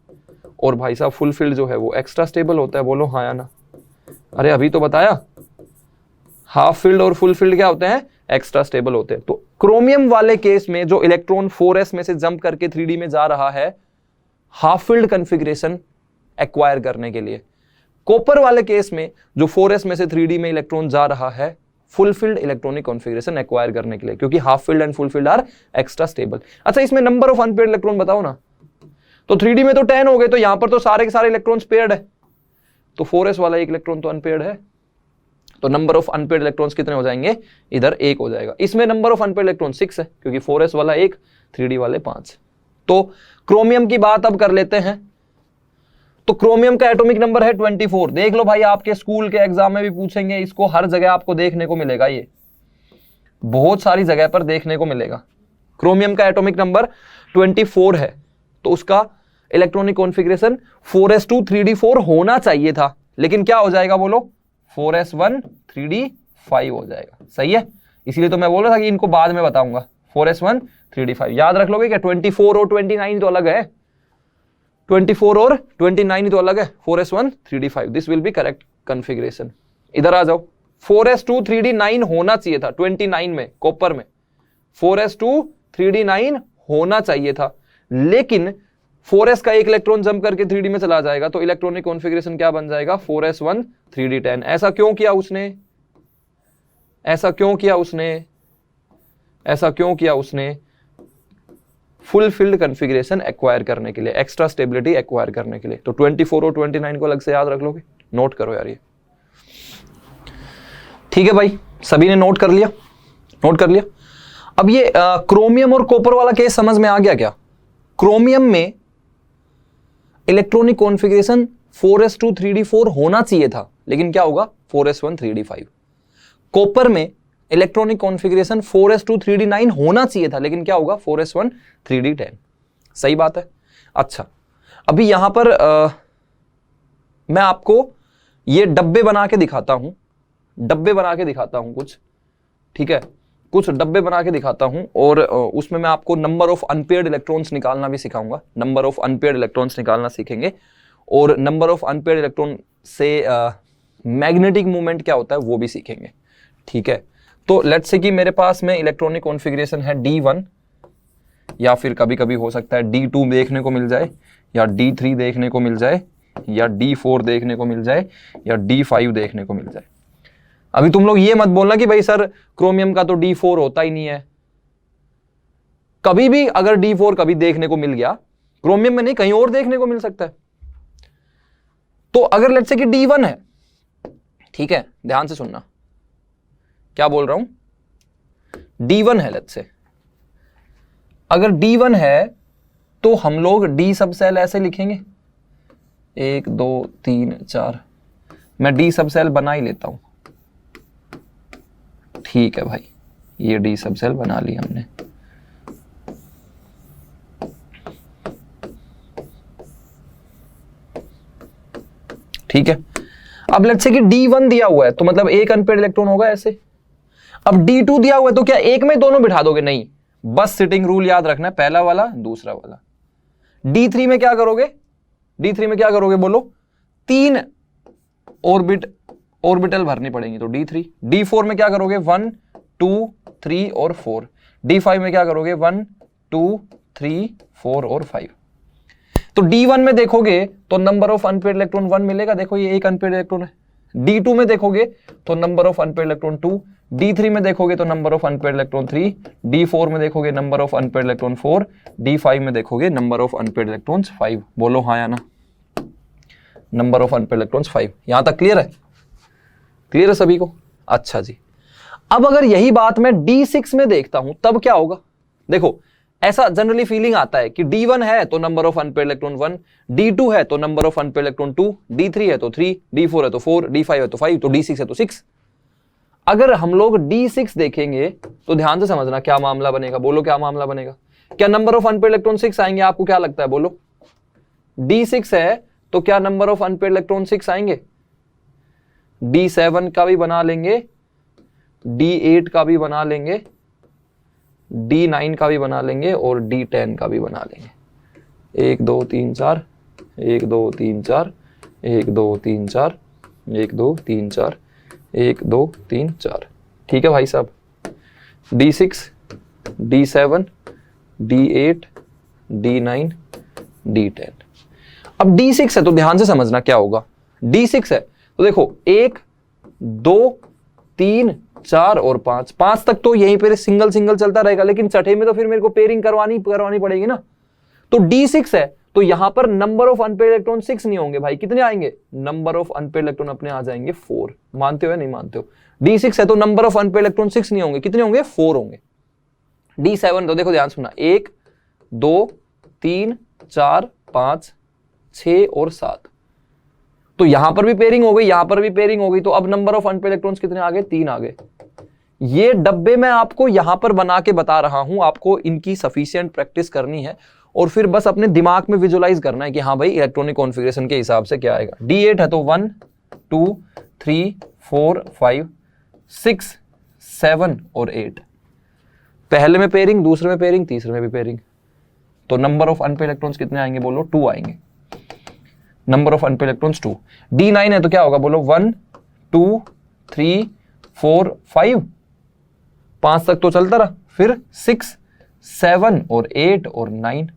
और भाई साहब फुलफिल्ड जो है वो एक्स्ट्रा स्टेबल होता है, बोलो हाँ या ना, अरे अभी तो बताया, हाफ फिल्ड और फुल फिल्ड क्या होते हैं, एक्स्ट्रा स्टेबल होते हैं। तो क्रोमियम वाले केस में जो इलेक्ट्रॉन 4s में से जंप करके 3d में जा रहा है हाफ फिल्ड कॉन्फ़िगरेशन एक्वायर करने के लिए, कॉपर वाले केस में जो 4s में से 3d में इलेक्ट्रॉन जा रहा है फुलफिल्ड इलेक्ट्रॉनिक कॉन्फ़िगरेशन एक्वायर करने के लिए, क्योंकि half filled and full filled are extra stable. अच्छा, इसमें नंबर ऑफ अनपेयर्ड इलेक्ट्रॉन बताओ ना, तो 3d में तो 10 हो गए, तो यहां पर तो सारे के सारे इलेक्ट्रॉन्स पेयर्ड है, तो 4s वाला एक इलेक्ट्रॉन तो अनपेयर्ड है, तो नंबर ऑफ अनपेयर्ड इलेक्ट्रॉन्स कितने हो जाएंगे, इधर 1 हो जाएगा। इसमें नंबर ऑफ अनपेयर्ड इलेक्ट्रॉन 6 है, क्योंकि 4s वाला 1 3d वाले 5। तो क्रोमियम की बात अब कर लेते हैं, तो क्रोमियम का एटॉमिक नंबर है 24। देख लो भाई, आपके स्कूल के एग्जाम में भी पूछेंगे इसको, हर जगह आपको देखने को मिलेगा, ये बहुत सारी जगह पर देखने को मिलेगा। क्रोमियम का एटॉमिक नंबर 24 है, तो उसका इलेक्ट्रॉनिक कॉन्फ़िगरेशन 4s2 3d4 होना चाहिए था, लेकिन क्या हो जाएगा बोलो, 4s1 3d5 हो जाएगा। सही है, इसीलिए तो मैं बोल रहा था कि इनको बाद में बताऊंगा। 4s1 3d5 याद रख लोगे क्या, 24 और 29 तो अलग है, 24 और 29 तो अलग है, 4s1 3d5 this will be correct configuration. इधर आ जाओ, 4s2 3d9 होना चाहिए था 29 में, कॉपर में 4s2 3d9 होना चाहिए था, लेकिन 4s का एक इलेक्ट्रॉन जंप करके 3d में चला जाएगा, तो इलेक्ट्रॉनिक कॉन्फ़िगरेशन क्या बन जाएगा, 4s1 3d10। ऐसा क्यों किया उसने, ऐसा क्यों किया उसने, ऐसा क्यों किया उसने, फुलफिल्ड कॉन्फ़िगरेशन एक्वायर करने के लिए, एक्स्ट्रा स्टेबिलिटी एक्वायर करने के लिए। तो 24 और 29 को अलग से याद रख लोगे, नोट करो यार ये, ठीक है भाई, सभी ने नोट कर लिया, नोट कर लिया। अब ये क्रोमियम और कॉपर वाला केस समझ में आ गया क्या। क्रोमियम में इलेक्ट्रॉनिक कॉन्फ़िगरेशन 4s2 3d4 होना चाहिए था, लेकिन क्या होगा 4s1 3d5। कॉपर में इलेक्ट्रॉनिक कॉन्फ़िगरेशन 4s2 3d9 होना चाहिए था, लेकिन क्या होगा 4s1 3d10। सही बात है। अच्छा, अभी यहां पर मैं आपको ये डब्बे बना के दिखाता हूं, डब्बे बना के दिखाता हूं कुछ, ठीक है, कुछ डब्बे बना के दिखाता हूं, और उसमें मैं आपको नंबर ऑफ अनपेयर्ड इलेक्ट्रॉन्स निकालना भी सिखाऊंगा। नंबर ऑफ अनपेयर्ड इलेक्ट्रॉन्स निकालना सीखेंगे, और नंबर ऑफ अनपेयर्ड इलेक्ट्रॉन से मैग्नेटिक मूवमेंट क्या होता है वो भी सीखेंगे, ठीक है। तो लेट्स से कि मेरे पास में इलेक्ट्रॉनिक कॉन्फ़िगरेशन है D1, या फिर कभी कभी हो सकता है D2 देखने को मिल जाए, या D3 देखने को मिल जाए, या D4 देखने को मिल जाए, या D5 देखने को मिल जाए। अभी तुम लोग ये मत बोलना कि भाई सर क्रोमियम का तो D4 होता ही नहीं है। कभी भी अगर D4 कभी देखने को मिल गया, क्रोमियम में नहीं कहीं और देखने को मिल सकता है। तो अगर लेट्स से कि D1 है, ठीक है, ध्यान से सुनना क्या बोल रहा हूं, D1 है, लेट्स से अगर D1 है तो हम लोग D सब सेल ऐसे लिखेंगे, 1 2 3 4, मैं D सब सेल बना ही लेता हूं, ठीक है भाई, ये D सब सेल बना ली हमने। ठीक है, अब लेट्स से कि D1 दिया हुआ है, तो मतलब एक अनपेयर्ड इलेक्ट्रॉन होगा ऐसे। अब D2 दिया हुआ है, तो क्या एक में दोनों बिठा दोगे, नहीं, बस सिटिंग रूल याद रखना है, पहला वाला दूसरा वाला। D3 में क्या करोगे, D3 में क्या करोगे बोलो, 3 ऑर्बिटल भरनी पड़ेंगी, तो D3। D4 में क्या करोगे, 1 2 3 और 4। D5 में क्या करोगे, 1 2 3 4 और 5। तो D1 में देखोगे तो नंबर ऑफ अनपेयर्ड इलेक्ट्रॉन 1 मिलेगा, देखो ये एक अनपेयर्ड इलेक्ट्रॉन है। D2 में देखोगे तो number of unpaired electron 2, D3 में देखोगे तो number of unpaired electron 3, D4 में देखोगे number of unpaired electron 4, D5 में देखोगे नंबर ऑफ अनपेयर्ड इलेक्ट्रॉन्स 5। बोलो हाँ या ना, नंबर ऑफ अनपेयर्ड इलेक्ट्रॉन्स 5। यहां तक क्लियर है, क्लियर है सभी को। अच्छा जी, अब अगर यही बात मैं D6 में देखता हूं तब क्या होगा? देखो ऐसा जनरली फीलिंग आता है कि D1 है तो number of unpaired electron 1, D2 है तो number of unpaired electron 2, D3 है तो 3, D4 है तो 4, D5 है तो 5, तो D6 है तो 6। अगर हम लोग D6 देखेंगे तो ध्यान से समझना क्या मामला बनेगा, बोलो क्या मामला बनेगा? क्या नंबर ऑफ अनपेयर्ड इलेक्ट्रॉन 6 आएंगे? आपको क्या लगता है, बोलो? D6 है तो क्या नंबर ऑफ अनपेयर्ड इलेक्ट्रॉन 6 आएंगे? D7 का भी बना लेंगे, D8 का भी बना लेंगे, D9 का भी बना लेंगे और D10 का भी बना लेंगे। 1 2 3 4, 1 2 3 4, 1 2 3 4, 1 2 3 4, 1 2 3 4। ठीक है भाई साहब, D6, D7, D8, D9, D10। अब D6 है तो ध्यान से समझना क्या होगा। D6 है तो देखो 1 2 3 4 और 5 तक तो यहीं पे सिंगल सिंगल चलता रहेगा, लेकिन छठे में तो फिर मेरे को पेयरिंग करवानी पड़ेगी ना। तो D6 है तो यहां पर नंबर ऑफ अनपेयर्ड इलेक्ट्रॉन 6 नहीं होंगे भाई, कितने आएंगे? नंबर ऑफ अनपेयर्ड इलेक्ट्रॉन अपने आ जाएंगे 4। मानते हो या नहीं मानते हो? D6 है तो नंबर ऑफ अनपेयर्ड इलेक्ट्रॉन 6 नहीं होंगे, कितने होंगे? 4 होंगे। D7 तो देखो ध्यान सुनना, 1 2 3 4 5 6 और 7, तो यहां पर भी पेयरिंग हो गई, यहां पर भी पेयरिंग हो गई, तो अब नंबर ऑफ अनपेयर्ड इलेक्ट्रॉन्स कितने आ गए? 3 आ गए। ये डब्बे मैं आपको यहां पर बना के बता रहा हूं, आपको इनकी सफिशिएंट प्रैक्टिस करनी है और फिर बस अपने दिमाग में विजुअलाइज करना है कि हाँ भाई इलेक्ट्रॉनिक कॉन्फ़िगरेशन के हिसाब से क्या आएगा। D8 है तो 1 2 3 4 5 6 7 और 8, पहले में पेयरिंग, दूसरे में पेयरिंग, तीसरे में भी पेयरिंग, तो नंबर ऑफ अनपेयर्ड इलेक्ट्रॉन्स कितने आएंगे? बोलो 2 आएंगे। Number of unpaired electrons 2। D9 है तो क्या होगा? बोलो 1 2 3 4 5, 5 तक तो चलता रहा, फिर 6 7 और 8 और 9,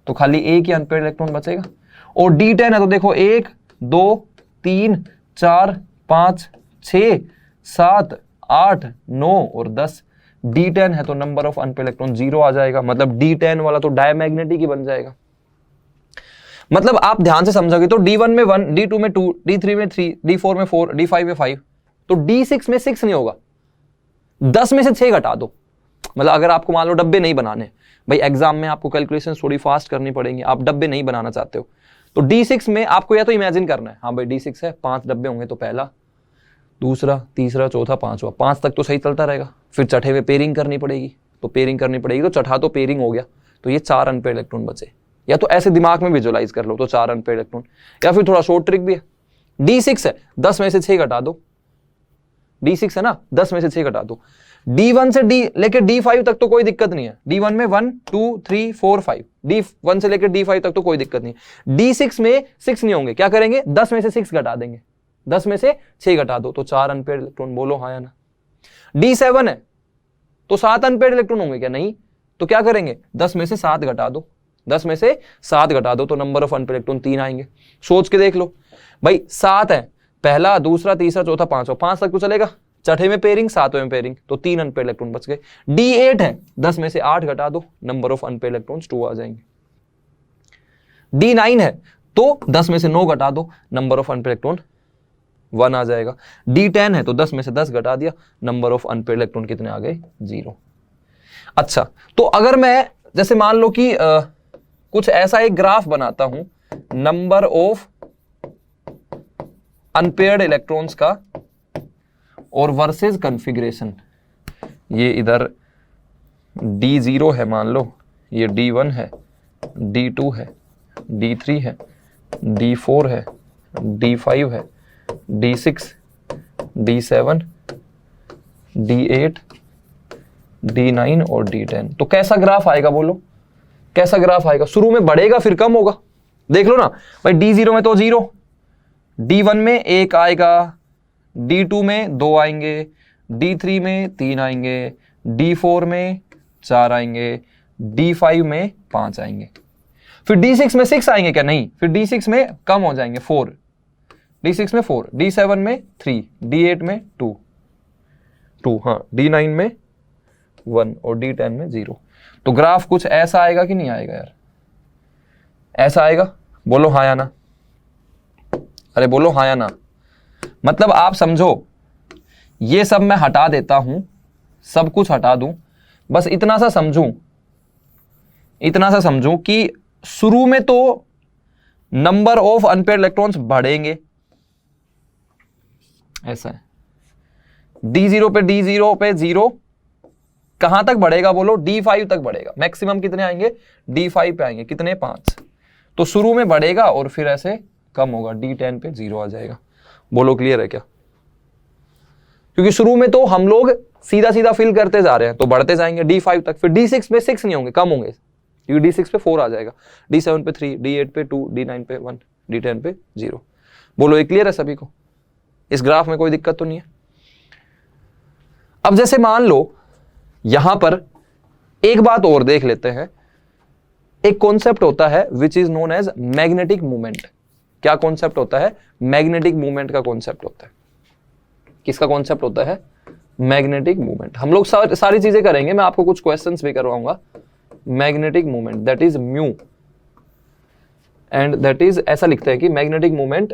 तो खाली एक ही अनपेयर्ड इलेक्ट्रॉन बचेगा। और D10 है तो देखो 1 2 3 4 5 6 7 8 9 और 10, D10 है तो नंबर ऑफ अनपेयर्ड इलेक्ट्रॉन 0 आ जाएगा, मतलब D10 वाला तो डायमैग्नेटिक ही बन जाएगा। मतलब आप ध्यान से समझोगे तो D1 में 1, D2 में 2, D3 में 3, D4 में 4, D5 में 5, तो D6 में 6 नहीं होगा। 10 में से 6 घटा दो, मतलब अगर आपको मान लो डब्बे नहीं बनाने भाई, एग्जाम में आपको कैलकुलेशन थोड़ी फास्ट करनी पड़ेंगी, आप डब्बे नहीं बनाना चाहते हो, तो D6 में आपको या तो इमेजिन करना है, हाँ भाई D6 है, 5 डब्बे होंगे, तो पहला दूसरा तीसरा चौथा पांचवा, 5 तक तो सही चलता रहेगा, फिर छठे में पेयरिंग करनी पड़ेगी, तो पेयरिंग करनी पड़ेगी, तो छठा तो पेयरिंग हो गया, तो ये 4 अनपेयर्ड इलेक्ट्रॉन बचे। या तो ऐसे दिमाग में विजुअलाइज कर लो तो 4 अनपेयर्ड इलेक्ट्रॉन, या फिर थोड़ा शॉर्ट ट्रिक भी है, D6 है 10 में से 6 घटा दो, D6 है ना, 10 में से 6 घटा दो, D1 से D लेके D5 तक तो कोई दिक्कत नहीं है, D1 में 1 2 3 4 5, D1 से लेकर D5 तक तो कोई दिक्कत नहीं है। D6 में 6 नहीं होंगे, क्या करेंगे? 10 में से 6 घटा देंगे, 10 में से 6 घटा दो तो 4 अनपेयर्ड इलेक्ट्रॉन, बोलो हाँ या ना। D7 है तो 7 अनपेयर्ड इलेक्ट्रॉन होंगे क्या? नहीं, तो क्या करेंगे? 10 में से 7 घटा दो, 10 में से 7 घटा दो तो नंबर ऑफ अनपेयर्ड इलेक्ट्रॉन 3 आएंगे। सोच के देख लो भाई, 7 है, पहला दूसरा तीसरा चौथा पांचवा, 5 तक तो चलेगा, छठे में पेयरिंग, सातवें में पेयरिंग, तो 3 अनपेयर्ड इलेक्ट्रॉन बच गए। D8 है, 10 में से 8 घटा दो, नंबर ऑफ अनपेयर्ड इलेक्ट्रॉन्स 2 आ जाएंगे। D9 है तो 10 में से 9 घटा दो, नंबर ऑफ अनपेयर्ड इलेक्ट्रॉन 1 आ जाएगा। D10 है तो 10 में से 10 घटा दिया, नंबर ऑफ अनपेयर्ड इलेक्ट्रॉन कितने आ गए? 0। अच्छा, तो अगर मैं जैसे मान लो कि कुछ ऐसा एक ग्राफ बनाता हूं, नंबर ऑफ अनपेयर्ड इलेक्ट्रॉन्स का और वर्सेस कॉन्फ़िगरेशन, ये इधर D0 है मान लो, ये D1 है, D2 है, D3 है, D4 है, D5 है, D6, D7, D8, D9 और D10, तो कैसा ग्राफ आएगा? बोलो कैसा ग्राफ आएगा? शुरू में बढ़ेगा फिर कम होगा, देख लो ना भाई। D0 में तो 0, D1 में 1 आएगा, D2 में 2 आएंगे, D3 में 3 आएंगे, D4 में 4 आएंगे, D5 में 5 आएंगे, फिर D6 में 6 आएंगे क्या? नहीं, फिर D6 में कम हो जाएंगे 4, D6 में 4, D7 में 3, D8 में 2, हाँ, D9 में 1 और D10 में 0। तो ग्राफ कुछ ऐसा आएगा कि नहीं आएगा यार? ऐसा आएगा, बोलो हाँ या ना, अरे बोलो हाँ या ना। मतलब आप समझो ये सब मैं हटा देता हूं, सब कुछ हटा दूं, बस इतना सा समझूं कि शुरू में तो नंबर ऑफ अनपेयर्ड इलेक्ट्रॉन्स बढ़ेंगे, ऐसा है। D0 पे 0 कहां तक बढ़ेगा बोलो? D5 तक बढ़ेगा। मैक्सिमम कितने आएंगे? D5 पे आएंगे, कितने? 5। तो शुरू में बढ़ेगा और फिर ऐसे कम होगा, D10 पे 0 आ जाएगा। बोलो क्लियर है क्या? क्योंकि शुरू में तो हम लोग सीधा सीधा फिल करते जा रहे हैं, तो बढ़ते जाएंगे D5 तक, फिर D6 पे 6 नहीं होंगे, कम होंगे, क्योंकि D6 पे 4 आ जाएगा, D7 पे 3, D8 पे 2, D9 पे 1, D10 पे 0। बोलो ये क्लियर है सभी को? इस ग्राफ में कोई दिक्कत तो नहीं है? अब जैसे मान लो यहां पर एक बात और देख लेते हैं। एक कॉन्सेप्ट होता है which is known as magnetic movement. क्या कॉन्सेप्ट होता है? मैग्नेटिक मूवमेंट का कॉन्सेप्ट होता है। किसका कॉन्सेप्ट होता है? Magnetic movement. हम लोग सारी चीजें करेंगे, मैं आपको कुछ क्वेश्चंस भी करवाऊंगा। Magnetic movement that is mu, and that is, ऐसा लिखते हैं कि magnetic movement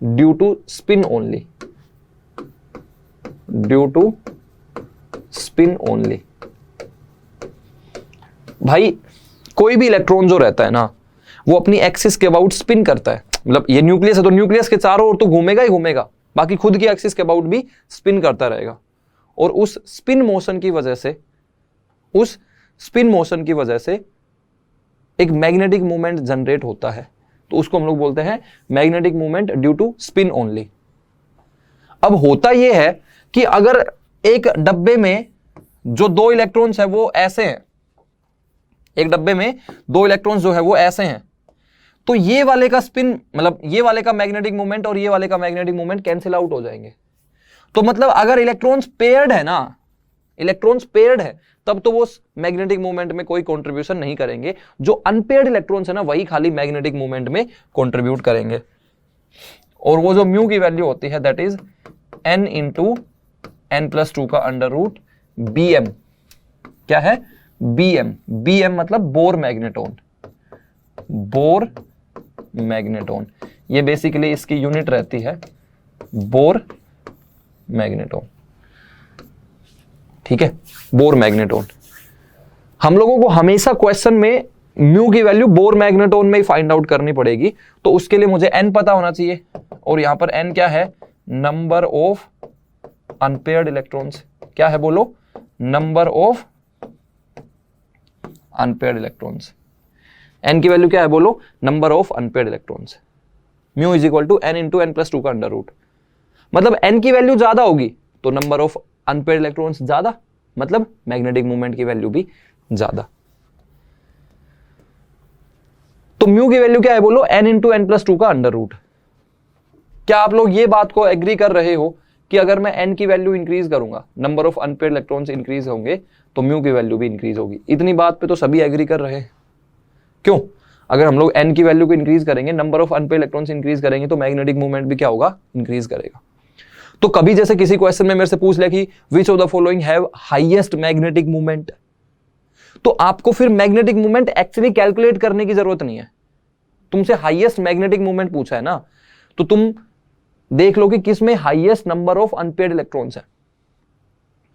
due to spin only, due to spin only. भाई कोई भी इलेक्ट्रॉन जो रहता है ना, वो अपनी एक्सिस के अबाउट स्पिन करता है। मतलब ये न्यूक्लियस है तो न्यूक्लियस के चारों ओर तो घूमेगा ही घूमेगा, बाकी खुद की एक्सिस के अबाउट भी स्पिन करता रहेगा। और उस स्पिन मोशन की वजह से एक मैग्नेटिक मूवमेंट जनरेट होता है, तो उसको हम लोग बोलते हैं magnetic movement due to spin only. अब होता यह है कि अगर एक डब्बे में जो 2 इलेक्ट्रॉन्स है वो ऐसे हैं, एक डब्बे में 2 इलेक्ट्रॉन्स जो है वो ऐसे हैं, तो ये वाले का स्पिन, मतलब ये वाले का मैग्नेटिक मूवमेंट और ये वाले का मैग्नेटिक मूवमेंट कैंसिल आउट हो जाएंगे। तो मतलब अगर इलेक्ट्रॉन्स पेयर्ड है ना, इलेक्ट्रॉन्स पेयर्ड है, तब तो वो मैग्नेटिक मूवमेंट में कोई कंट्रीब्यूशन नहीं करेंगे। जो अनपेयर्ड इलेक्ट्रॉन्स है ना, वही खाली मैग्नेटिक मूवमेंट में कंट्रीब्यूट करेंगे। और वो जो म्यू की वैल्यू होती है that is n into n+2 का अंडर रूट bm। क्या है? bm। bm मतलब बोर मैग्नेटोन, बोर मैग्नेटोन। ये बेसिकली इसकी यूनिट रहती है बोर मैग्नेटोन, ठीक है, बोर मैग्नेटोन। हम लोगों को हमेशा क्वेश्चन में म्यू की वैल्यू बोर मैग्नेटोन में ही फाइंड आउट करनी पड़ेगी, तो उसके लिए मुझे n पता होना चाहिए। और यहां पर n क्या है? Number of unpaired electrons. क्या है बोलो? Number of unpaired electrons. n की वैल्यू क्या है बोलो? Number of unpaired electrons. Mu is equal to n into n+2 का अंडर रूट। मतलब n की वैल्यू ज्यादा होगी तो नंबर ऑफ अनपेयर्ड इलेक्ट्रॉन्स ज्यादा, मतलब मैग्नेटिक मूवमेंट की वैल्यू भी ज्यादा। तो म्यू की वैल्यू क्या है बोलो? n इंटू n+2 का अंडर रूट। क्या आप लोग ये बात को एग्री कर रहे हो कि अगर मैं n की वैल्यू इंक्रीज करूंगा, number of unpaired electrons increase होंगे, तो म्यू की वैल्यू भी इंक्रीज होगी? इतनी बात पे तो सभी एग्री कर रहे हैं। क्यों? अगर हम लोग n की वैल्यू को इंक्रीज करेंगे, number of unpaired electrons increase करेंगे, तो मैग्नेटिक मूवमेंट भी क्या होगा? इंक्रीज करेगा। तो कभी जैसे किसी क्वेश्चन में मेरे से पूछ लिया कि which of the following have highest magnetic movement, तो आपको फिर मैग्नेटिक मूवमेंट एक्चुअली कैलकुलेट करने की जरूरत नहीं है। तुमसे हाईएस्ट मैग्नेटिक मूवमेंट पूछा है ना, तो तुम देख लो कि किसमें highest number of unpaired electrons है,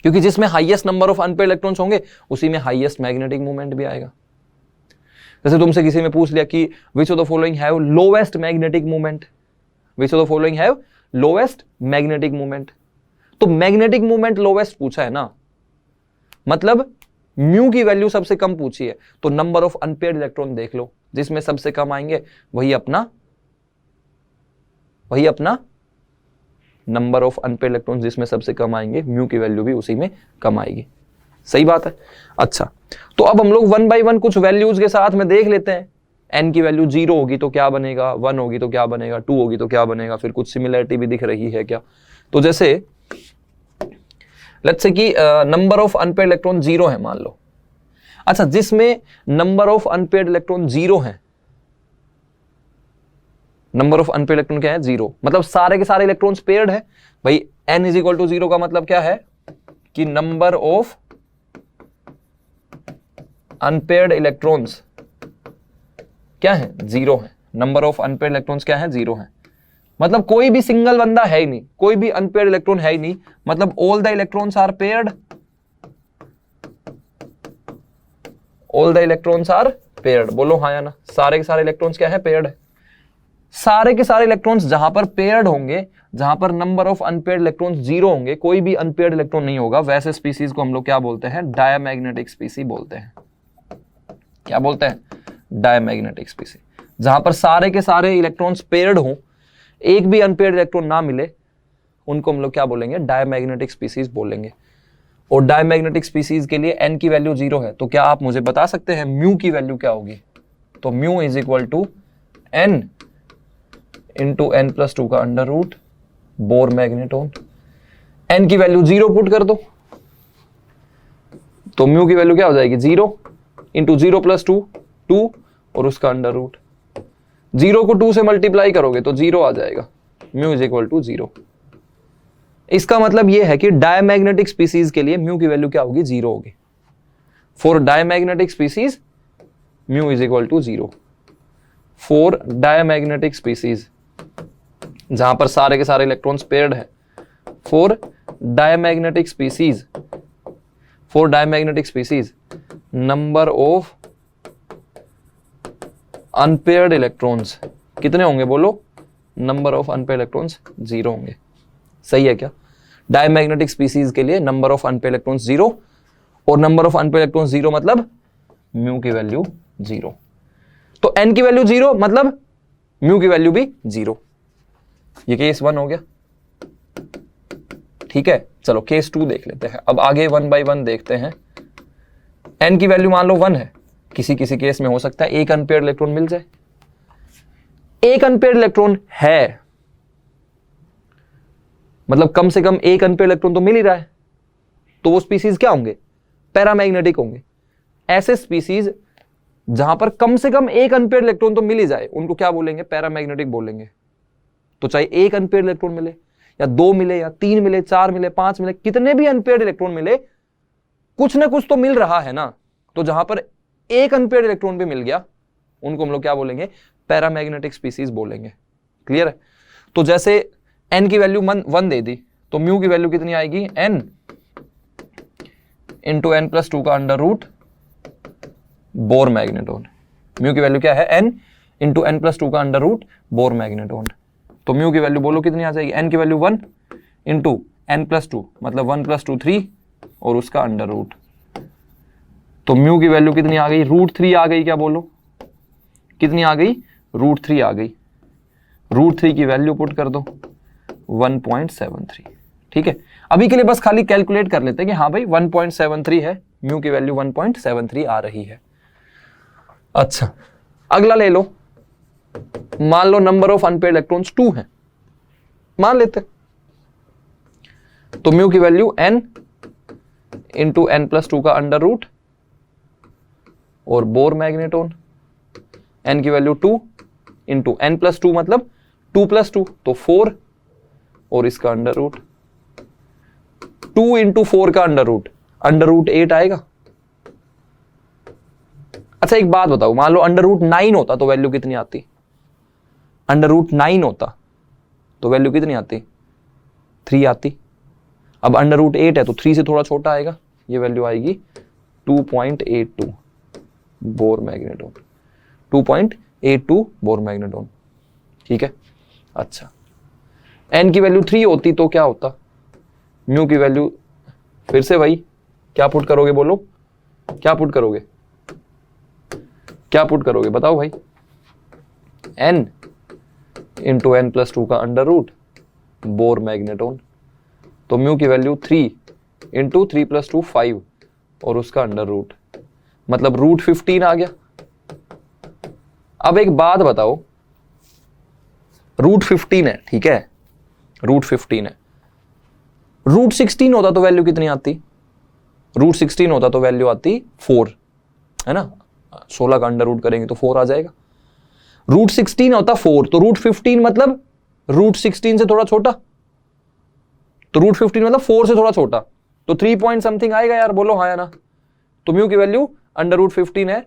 क्योंकि जिसमें highest number of unpaired electrons होंगे उसी में हाईएस्ट मैग्नेटिक मूवमेंट भी आएगा। जैसे तुमसे किसी में पूछ लिया कि which of the following have lowest magnetic movement, which of the following have lowest magnetic movement, तो मैग्नेटिक मूवमेंट लोएस्ट पूछा है ना, मतलब म्यू की वैल्यू सबसे कम पूछी है, तो नंबर ऑफ अनपेयर्ड इलेक्ट्रॉन देख लो, जिसमें सबसे कम आएंगे वही अपना नंबर ऑफ अनपेयर्ड इलेक्ट्रॉन्स जिसमें सबसे कम आएंगे, म्यू की वैल्यू भी उसी में कम आएगी। सही बात है। अच्छा, तो अब हम लोग 1 by 1 कुछ वैल्यूज के साथ में देख लेते हैं। n की वैल्यू 0 होगी तो क्या बनेगा, 1 होगी तो क्या बनेगा, 2 होगी तो क्या बनेगा, फिर कुछ सिमिलरिटी भी दिख रही है क्या। तो जैसे लेट्स से कि नंबर ऑफ अनपेयर्ड इलेक्ट्रॉन 0 है मान लो। अच्छा, जिसमें नंबर ऑफ अनपेयर्ड इलेक्ट्रॉन 0 है, नंबर ऑफ अनपेयर्ड इलेक्ट्रॉन क्या है? 0, मतलब सारे के सारे इलेक्ट्रॉन्स पेयर्ड है। भाई n इज इक्वल टू 0 का मतलब क्या है कि नंबर ऑफ अनपेयर्ड इलेक्ट्रॉन्स क्या है? 0 है। नंबर ऑफ अनपेयर्ड इलेक्ट्रॉन्स क्या है? 0 है। मतलब कोई भी सिंगल बंदा है ही नहीं, कोई भी अनपेयर्ड इलेक्ट्रॉन है ही नहीं, मतलब all the electrons are paired, all the electrons are paired. बोलो हाँ या ना, सारे के सारे इलेक्ट्रॉन्स क्या है, पेयर्ड है। सारे के सारे इलेक्ट्रॉन्स जहां पर पेयर्ड होंगे, जहां पर number of unpaired electrons zero होंगे, कोई भी अनपेयर्ड इलेक्ट्रॉन नहीं होगा, वैसे स्पीसीज को हम लोग क्या बोलते हैं, डायमैग्नेटिक स्पीसी बोलते हैं। क्या बोलते हैं, डायमैग्नेटिक स्पीसी। जहां पर सारे के सारे इलेक्ट्रॉन्स पेयर्ड हों, एक भी अनपेयर्ड इलेक्ट्रॉन ना मिले, उनको हम लोग क्या बोलेंगे, डायमैग्नेटिक स्पीसीज बोलेंगे। और डायमैग्नेटिक स्पीसीज के लिए n की वैल्यू 0 है, तो क्या आप मुझे बता सकते हैं म्यू की वैल्यू क्या होगी? तो mu is equal to n into n plus 2 का under root Bohr magneton. n की वैल्यू 0 पुट कर दो, तो म्यू की वैल्यू क्या हो जाएगी, 0 इंटू 0 प्लस 2 2 और उसका अंडर रूट। 0 को 2 से मल्टीप्लाई करोगे तो 0 आ जाएगा, म्यू इज इक्वल टू 0। इसका मतलब यह है कि डायमैग्नेटिक स्पीसीज के लिए म्यू की वैल्यू क्या होगी, 0 होगी। For diamagnetic species mu is equal to 0। For diamagnetic species जहां पर सारे के सारे इलेक्ट्रॉन्स पेयर्ड है, for diamagnetic species, for diamagnetic species number of unpaired electrons कितने होंगे, बोलो, नंबर ऑफ अनपेयर्ड इलेक्ट्रॉन्स 0 होंगे। सही है क्या? डायमैग्नेटिक स्पीसीज के लिए नंबर ऑफ अनपेयर्ड इलेक्ट्रॉन्स 0, और नंबर ऑफ अनपेयर्ड इलेक्ट्रॉन्स 0 मतलब म्यू की वैल्यू 0। तो n की वैल्यू 0 मतलब म्यू की वैल्यू भी 0। ये केस 1 हो गया, ठीक है। चलो केस 2 देख लेते हैं। अब आगे 1 बाय 1 देखते हैं। n की वैल्यू मान लो 1 है, किसी किसी केस में हो सकता है एक अनपेयर्ड इलेक्ट्रॉन मिल जाए। एक अनपेयर्ड इलेक्ट्रॉन है मतलब कम से कम एक अनपेयर्ड इलेक्ट्रॉन तो मिल ही रहा है, तो वो स्पीसीज क्या होंगे, पैरामैग्नेटिक होंगे। ऐसे स्पीसीज जहां पर कम से कम एक अनपेयर्ड इलेक्ट्रॉन तो मिल ही जाए, उनको क्या बोलेंगे, पैरामैग्नेटिक बोलेंगे। तो चाहे एक अनपेयर्ड इलेक्ट्रॉन मिले या 2 मिले या 3 मिले, 4 मिले, 5 मिले, कितने भी अनपेयर्ड इलेक्ट्रॉन मिले, कुछ ना कुछ तो मिल रहा है ना। तो जहां पर एक अनपेयर्ड इलेक्ट्रॉन भी मिल गया, उनको हम लोग क्या बोलेंगे, पैरामैग्नेटिक स्पीसीज बोलेंगे। क्लियर है? तो जैसे n की वैल्यू 1 दे दी, तो म्यू की वैल्यू कितनी आएगी, n इंटू n प्लस 2 का under root Bohr magneton. Mu की वैल्यू क्या है, n इंटू n प्लस 2 का अंडर रूट बोर मैग्नेटोन। तो म्यू की वैल्यू बोलो कितनी आ जाएगी, n की वैल्यू 1 इंटू n प्लस 2 मतलब 1 प्लस 2 3 और उसका अंडर रूट। तो म्यू की वैल्यू कितनी आ गई, √3 आ गई। क्या बोलो, कितनी आ गई, √3 आ गई। √3 की वैल्यू पुट कर दो 1.73। ठीक है, अभी के लिए बस खाली कैलकुलेट कर लेते हैं कि हाँ भाई 1.73 है, म्यू की वैल्यू 1.73 आ रही है। अच्छा, अगला ले लो। मान लो नंबर ऑफ अनपेयर्ड इलेक्ट्रॉन्स 2 है, मान लेते। तो म्यू की value n into n plus 2 का अंडर रूट और बोर मैग्नेटोन। n की वैल्यू 2 इंटू n प्लस 2 मतलब 2 प्लस 2 तो 4 और इसका अंडर रूट। 2 इंटू 4 का अंडर रूट 8 आएगा। अच्छा एक बात बताओ, मान लो अंडर रूट 9 होता तो वैल्यू कितनी आती, अंडर रूट 9 होता तो वैल्यू कितनी आती, 3 आती। अब अंडर रूट 8 है तो 3 से थोड़ा छोटा आएगा, ये वैल्यू आएगी 2.82 बोर मैग्नेटोन। 2.82 bore magneton. ठीक है। अच्छा, n की वैल्यू 3 होती तो क्या होता, म्यू की वैल्यू फिर से वही, क्या पुट करोगे, बोलो क्या पुट करोगे, क्या पुट करोगे बताओ भाई, n इंटू n प्लस 2 का अंडर रूट बोर मैग्नेटोन। तो म्यू की वैल्यू 3 इंटू 3 प्लस 2 5 और उसका अंडर रूट मतलब √15 आ गया। अब एक बात बताओ, √15 है, ठीक है, √15 है। √16 होता तो वैल्यू कितनी आती, √16 होता तो वैल्यू आती 4, है ना। 16 का अंडर रूट करेंगे तो 4 आ जाएगा। √16 होता 4, तो √15 मतलब √16 से थोड़ा छोटा, तो √15 मतलब 4 से थोड़ा छोटा, तो 3 पॉइंट समथिंग आएगा यार, बोलो हाँ या ना। तो म्यू की वैल्यू अंडर √15 है,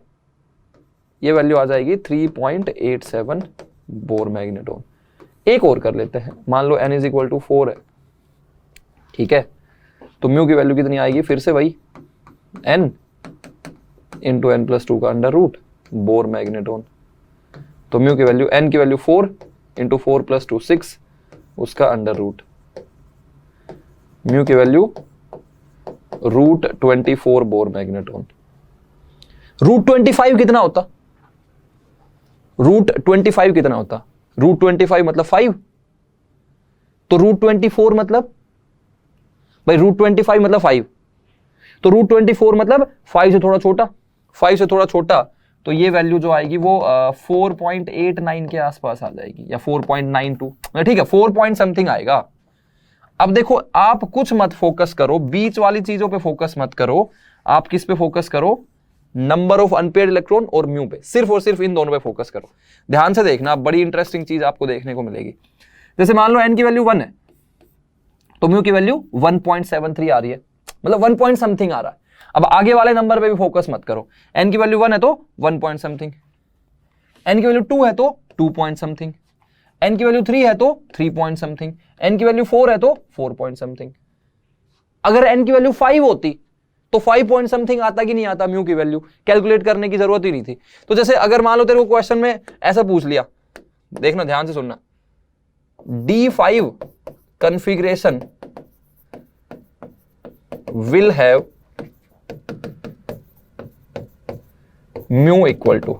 ये वैल्यू आ जाएगी 3.87 बोर मैग्नेटोन। एक और कर लेते हैं, मान लो n इज इक्वल टू 4 है, ठीक है, तो म्यू की वैल्यू कितनी आएगी, फिर से वही n इंटू n प्लस 2 का अंडर रूट बोर मैग्नेटोन। तो म्यू की वैल्यू, n की वैल्यू 4 इंटू 4 प्लस 2 6, उसका अंडर रूट, म्यू की value root 24 bore magneton. Root 25 कितना होता, रूट 25 कितना होता, रूट 25 मतलब 5, तो रूट 24 मतलब, भाई रूट 25 मतलब 5, तो रूट 24 मतलब 5 से थोड़ा छोटा, 5 से थोड़ा छोटा, तो ये वैल्यू जो आएगी वो 4.89 के आसपास आ जाएगी, या 4.92, ठीक है, 4 पॉइंट समथिंग आएगा। अब देखो, आप कुछ मत फोकस करो, बीच वाली चीजों पे फोकस मत करो, आप किस पे फोकस करो, नंबर ऑफ अनपेयर्ड इलेक्ट्रॉन और म्यू पे, सिर्फ और सिर्फ इन दोनों पे फोकस करो। ध्यान से देखना, बड़ी इंटरेस्टिंग चीज आपको देखने को मिलेगी। जैसे मान लो n की वैल्यू 1 है, तो म्यू की वैल्यू 1.73 आ रही है, मतलब 1 पॉइंट समथिंग आ रहा है। अब आगे वाले नंबर पे भी फोकस मत करो, n की वैल्यू 1 है तो 1 पॉइंट समथिंग, n की वैल्यू 2 है तो 2 पॉइंट समथिंग, n की वैल्यू 3 है तो 3 पॉइंट समथिंग, n की वैल्यू 4 है तो 4 पॉइंट समथिंग। अगर n की वैल्यू 5 होती तो 5 पॉइंट समथिंग आता कि नहीं आता, म्यू की वैल्यू कैलकुलेट करने की जरूरत ही नहीं थी। तो जैसे अगर मान लो तेरे को क्वेश्चन में ऐसा पूछ लिया, देखना ध्यान से सुनना, D5 configuration will have mu equal to,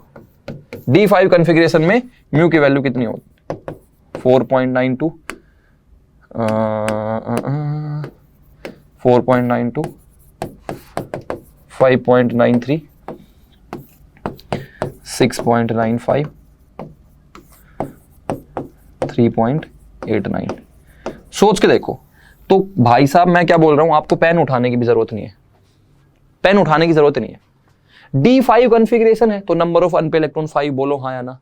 D5 configuration में म्यू की वैल्यू कितनी होती, 4.92, 4.92, 5.93, 6.95, 3.89। सोच के देखो। तो भाई साहब मैं क्या बोल रहा हूं, आपको पेन उठाने की भी जरूरत नहीं है, पेन उठाने की जरूरत नहीं है। D5 कॉन्फ़िगरेशन है तो नंबर ऑफ अनपेयर्ड इलेक्ट्रॉन 5, बोलो हाँ या ना।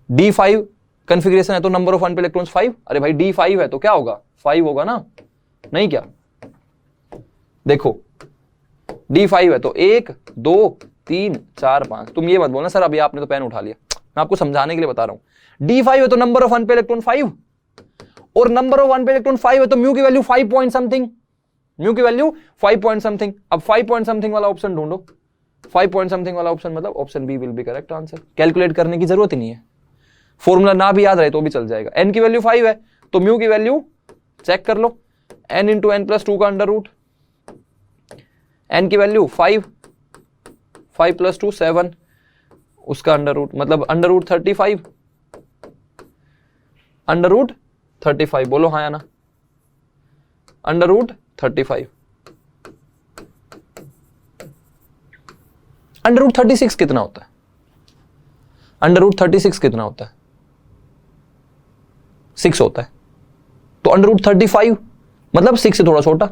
D5 कॉन्फ़िगरेशन है तो नंबर ऑफ अनपेयर्ड इलेक्ट्रॉन्स 5, अरे भाई D5 है तो क्या होगा, 5 होगा ना, नहीं क्या? देखो D5 है तो 1 2 3 4 5, तुम ये मत बोलना सर अभी आपने तो पेन उठा लिया, मैं आपको समझाने के लिए बता रहा हूं। D5 है तो नंबर ऑफ अनपेयर्ड इलेक्ट्रॉन 5, और नंबर ऑफ अनपेयर्ड इलेक्ट्रॉन 5 है तो म्यू की वैल्यू 5 पॉइंट समथिंग, म्यू की वैल्यू 5 पॉइंट समथिंग। अब 5 पॉइंट समथिंग वाला ऑप्शन ढूंढो, 5 पॉइंट समथिंग वाला ऑप्शन मतलब option B will be correct answer. Calculate करने की जरूरत ही नहीं है, फॉर्मूला ना भी याद रहे तो भी चल जाएगा। n की वैल्यू 5 है तो म्यू की वैल्यू चेक कर लो, n इंटू n प्लस 2 का अंडर रूट, n की वैल्यू 5, 5 प्लस 2 7, उसका अंडर रूट मतलब अंडर रूट 35, अंडर रूट 35, बोलो हाँ या ना, अंडर रूट 35। अंडर रूट 36 कितना होता है, अंडर रूट 36 कितना होता है, 6 होता है। तो अंडर रूट 35 मतलब 6 से थोड़ा छोटा,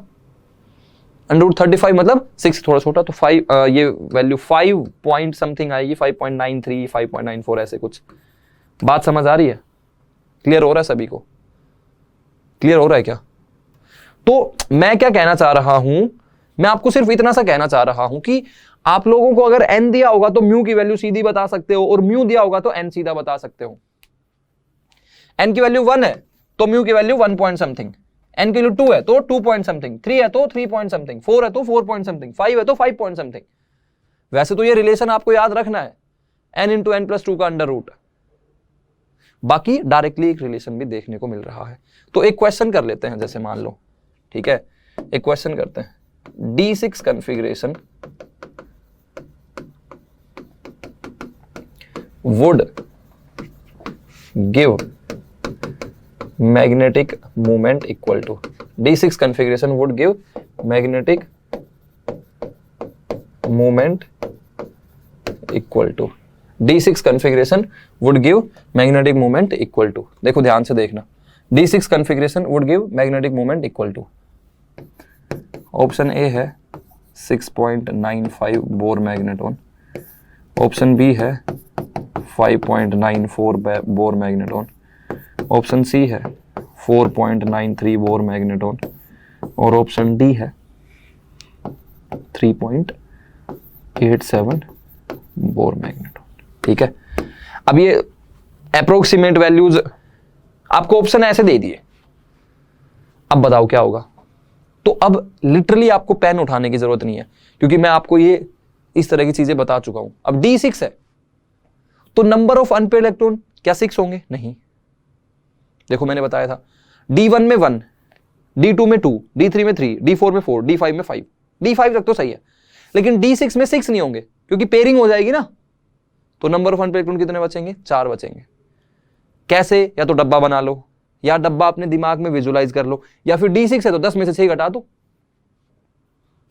अंडर रूट 35 मतलब 6 से थोड़ा छोटा, तो 5 ये वैल्यू 5 पॉइंट समथिंग आएगी, 5.93 5.94 ऐसे कुछ। बात समझ आ रही है, क्लियर हो रहा है सभी को, क्लियर हो रहा है क्या? तो मैं क्या कहना चाह रहा हूं, मैं आपको सिर्फ इतना सा कहना चाह रहा हूं कि आप लोगों को अगर n दिया होगा तो म्यू की वैल्यू सीधी बता सकते हो, और म्यू दिया होगा तो n सीधा बता सकते हो। n की वैल्यू 1 है तो म्यू की वैल्यू 1 पॉइंट समथिंग, n की वैल्यू 2 है तो 2 पॉइंट समथिंग, 3 है तो 3 पॉइंट समथिंग, 4 है तो 4 पॉइंट समथिंग, 5 है तो 5 पॉइंट समथिंग। वैसे तो ये रिलेशन आपको याद रखना है, n इंटू n प्लस 2 का अंडर रूट। बाकी डायरेक्टली एक रिलेशन भी देखने को मिल रहा है। तो एक क्वेश्चन कर लेते हैं, जैसे मान लो, ठीक है, एक क्वेश्चन करते हैं, D6 configuration would give magnetic moment equal to, D6 configuration would give magnetic moment equal to, D6 configuration would give magnetic moment equal to। देखो ध्यान से देखना, D6 configuration would give magnetic moment equal to, option A है 6.95 bore magneton, option B है 5.94 bore magneton, option C है 4.93 bore magneton, और option D है 3.87 bore magneton. ठीक है, अब ये अप्रोक्सीमेट वैल्यूज आपको ऑप्शन ऐसे दे दिए, अब बताओ क्या होगा। तो अब लिटरली आपको पेन उठाने की जरूरत नहीं है, क्योंकि मैं आपको ये इस तरह की चीजें बता चुका हूं। अब D6 है तो नंबर ऑफ अनपेड इलेक्ट्रॉन क्या 6 होंगे? नहीं। देखो मैंने बताया था D1 में 1, D2 में 2, D3 में 3, D4 में 4, D5 में 5, D5 तक तो सही है, लेकिन D6 में 6 नहीं होंगे क्योंकि पेयरिंग हो जाएगी ना। तो नंबर ऑफ अनपेड इलेक्ट्रॉन कितने बचेंगे? 4 बचेंगे। कैसे? या तो डब्बा बना लो, या डब्बा अपने दिमाग में विजुलाइज कर लो, या फिर D6 है तो 10 में से 6 घटा दो,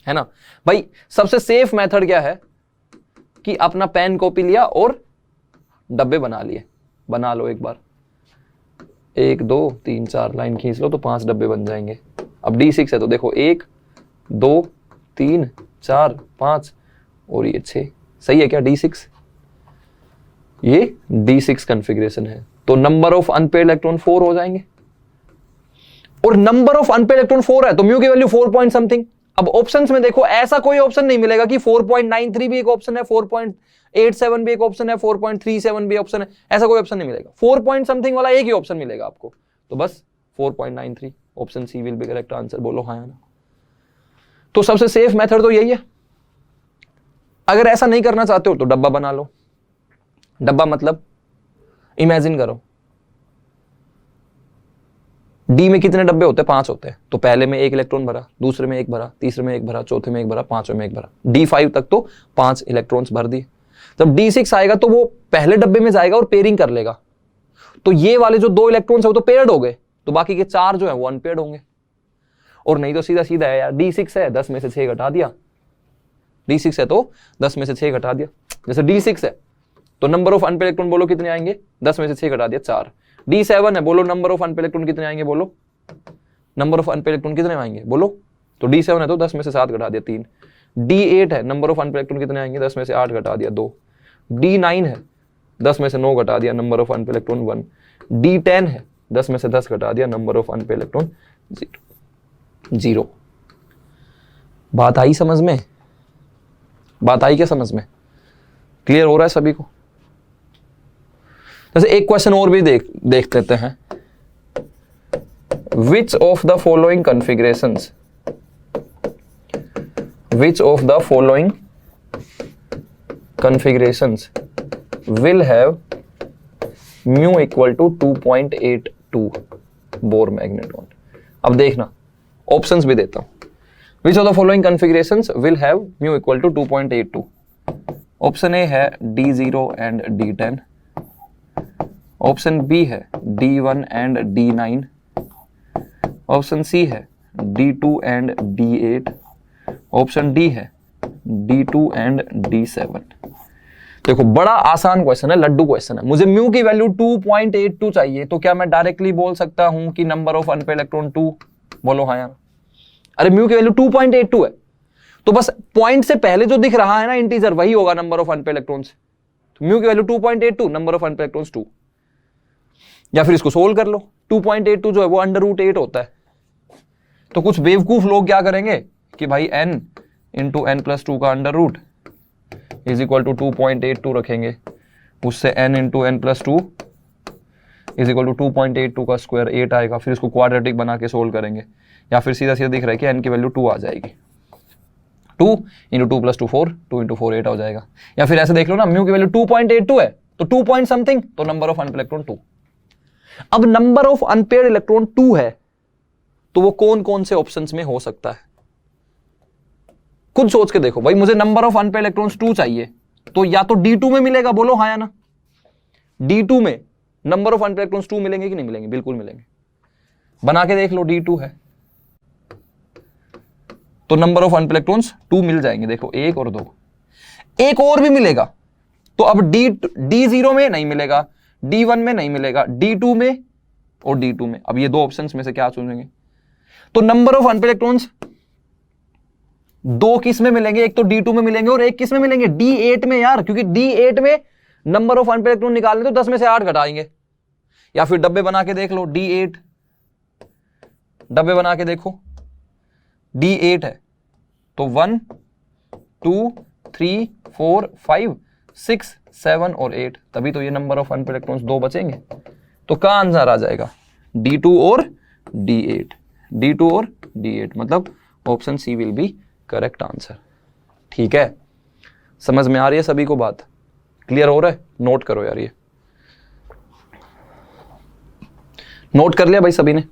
है ना भाई। सबसे सेफ मेथड क्या है कि अपना पेन कॉपी लिया और डब्बे बना लिए। बना लो एक बार, 1 2 3 4 लाइन खींच लो तो 5 डब्बे बन जाएंगे। अब D6 है तो देखो 1 2 3 4 5 और ये 6, सही है क्या? D6, ये D6 कॉन्फ़िगरेशन है। तो नंबर ऑफ अनपेड इलेक्ट्रॉन 4 हो जाएंगे, और नंबर ऑफ अनपेड इलेक्ट्रॉन 4 है तो म्यू की वैल्यू 4 पॉइंट समथिंग। अब ऑप्शंस में देखो ऐसा कोई ऑप्शन नहीं मिलेगा कि 4.93 भी एक ऑप्शन है, 4.87 भी एक ऑप्शन है, 4.37 भी ऑप्शन है, ऐसा कोई ऑप्शन नहीं मिलेगा। 4 पॉइंट समथिंग वाला एक ही ऑप्शन मिलेगा आपको, तो बस 4.93, option C will be correct answer. बोलो हाँ या ना। तो सबसे सेफ मेथड तो यही है। अगर ऐसा नहीं करना चाहते हो तो डब्बा बना लो। डब्बा मतलब इमेजिन करो, डी में कितने डब्बे होते हैं? 5 होते हैं। तो पहले में 1 इलेक्ट्रॉन भरा, दूसरे में 1 भरा, तीसरे में 1 भरा, चौथे में 1 भरा, पांचवें में 1 भरा, D5 तक तो 5 इलेक्ट्रॉन्स भर दिए। जब D6 आएगा तो वो पहले डब्बे में जाएगा और पेयरिंग कर लेगा। तो ये वाले जो 2 इलेक्ट्रॉन्स है वो तो पेयर्ड हो गए, तो बाकी के 4 जो है वो अनपेयर्ड होंगे। और नहीं तो सीधा सीधा है यार, D6 है 10 में से 6 घटा दिया, D6 है तो 10 में से 6 घटा दिया। जैसे D6 है तो नंबर ऑफ अनपेयर्ड इलेक्ट्रॉन बोलो कितने आएंगे? 10 में से 6 घटा दिया 4। D7 है, बोलो नंबर ऑफ अनपेयर्ड इलेक्ट्रॉन कितने आएंगे? बोलो नंबर ऑफ अनपेयर्ड इलेक्ट्रॉन कितने आएंगे? बोलो। तो D7 है तो 10 में से 7 घटा दिया 3। D8 है, नंबर ऑफ अनपेयर्ड इलेक्ट्रॉन कितने आएंगे? 10 में से 8 घटा दिया 2। D9 है, 10 में से 9 घटा दिया, number of unpaired electron 1। D10 है, 10 में से 10 घटा दिया, नंबर ऑफ अनपेयर्ड इलेक्ट्रॉन 0। बात आई समझ में? बात आई क्या समझ में? क्लियर हो रहा है सभी को? जैसे एक क्वेश्चन और भी देख लेते हैं। Which of the following configurations will have mu equal to 2.82 bore magnetron? अब देखना, ऑप्शंस भी देता हूं। Which of the following configurations will have mu equal to 2.82? Option A है D0 and D10, option B है D1 and D9, option C है D2 and D8, option D है D2 and D7। देखो बड़ा आसान क्वेश्चन है, Laddu question है। मुझे म्यू की वैल्यू 2.82 चाहिए, तो क्या मैं डायरेक्टली बोल सकता हूं कि नंबर ऑफ अनपेयर्ड इलेक्ट्रॉन 2? बोलो हाँ यार। अरे म्यू की वैल्यू 2.82 है तो बस पॉइंट से पहले जो दिख रहा है ना इंटीजर, वही होगा नंबर ऑफ अनपेयर्ड इलेक्ट्रॉन्स। तो म्यू की value 2.82, number of unpaired electrons 2। या फिर इसको सोल्व कर लो, 2.82 जो है वो अंडर रूट 8 होता है। तो कुछ बेवकूफ लोग क्या करेंगे कि भाई n इंटू n प्लस 2 का under root is equal to 2.82 रखेंगे, उससे n into n plus 2 is equal to 2.82 का स्क्वायर 8 आएगा। फिर इसको क्वाड्रेटिक बना के सोल्व करेंगे, या फिर सीधा सीधा दिख रहा है कि n की वैल्यू 2 आ जाएगी। 2 इंटू 2 प्लस 2 4, 2 इंटू 4 8 हो जाएगा। या फिर ऐसे देख लो ना, म्यू की वैल्यू 2.82 है तो 2 पॉइंट समथिंग, तो नंबर ऑफ अनपेयर्ड इलेक्ट्रॉन 2। अब नंबर ऑफ अनपेयर्ड इलेक्ट्रॉन 2 है तो वो कौन कौन से ऑप्शंस में हो सकता है? खुद सोच के देखो भाई, मुझे नंबर ऑफ अनपेयर्ड इलेक्ट्रॉन्स 2 चाहिए, तो या तो D2 में मिलेगा, बोलो हाँ या ना। D2 में नंबर ऑफ अनपेयर्ड इलेक्ट्रॉन्स 2 मिलेंगे कि नहीं मिलेंगे? बिल्कुल मिलेंगे। बना के देख लो, D2 है तो नंबर ऑफ अनपेयर्ड इलेक्ट्रॉन्स 2 मिल जाएंगे। देखो 1 और 2, एक और भी मिलेगा। तो अब D0 में नहीं मिलेगा, D1 में नहीं मिलेगा, D2 में और D2 में। अब ये 2 ऑप्शंस में से क्या चुनेंगे? तो नंबर ऑफ अनपेयर्ड इलेक्ट्रॉन्स 2 किस में मिलेंगे? एक तो D2 में मिलेंगे और एक किस में मिलेंगे? D8 में यार, क्योंकि D8 में नंबर ऑफ अनपेयर्ड इलेक्ट्रॉन निकालने तो 10 में से 8 घटाएंगे। या फिर डब्बे बना के देख लो, D8 डब्बे बना के देखो, D8 है तो 1 2 3 4 5 6 7 और 8, तभी तो ये नंबर ऑफ अनपेयर्ड इलेक्ट्रॉन्स 2 बचेंगे। तो क्या आंसर आ जाएगा? D2 और D8, D2 और D8, मतलब option C will be correct answer. ठीक है, समझ में आ रही है सभी को बात? क्लियर हो रहा है? नोट करो यार, ये नोट कर लिया भाई सभी ने?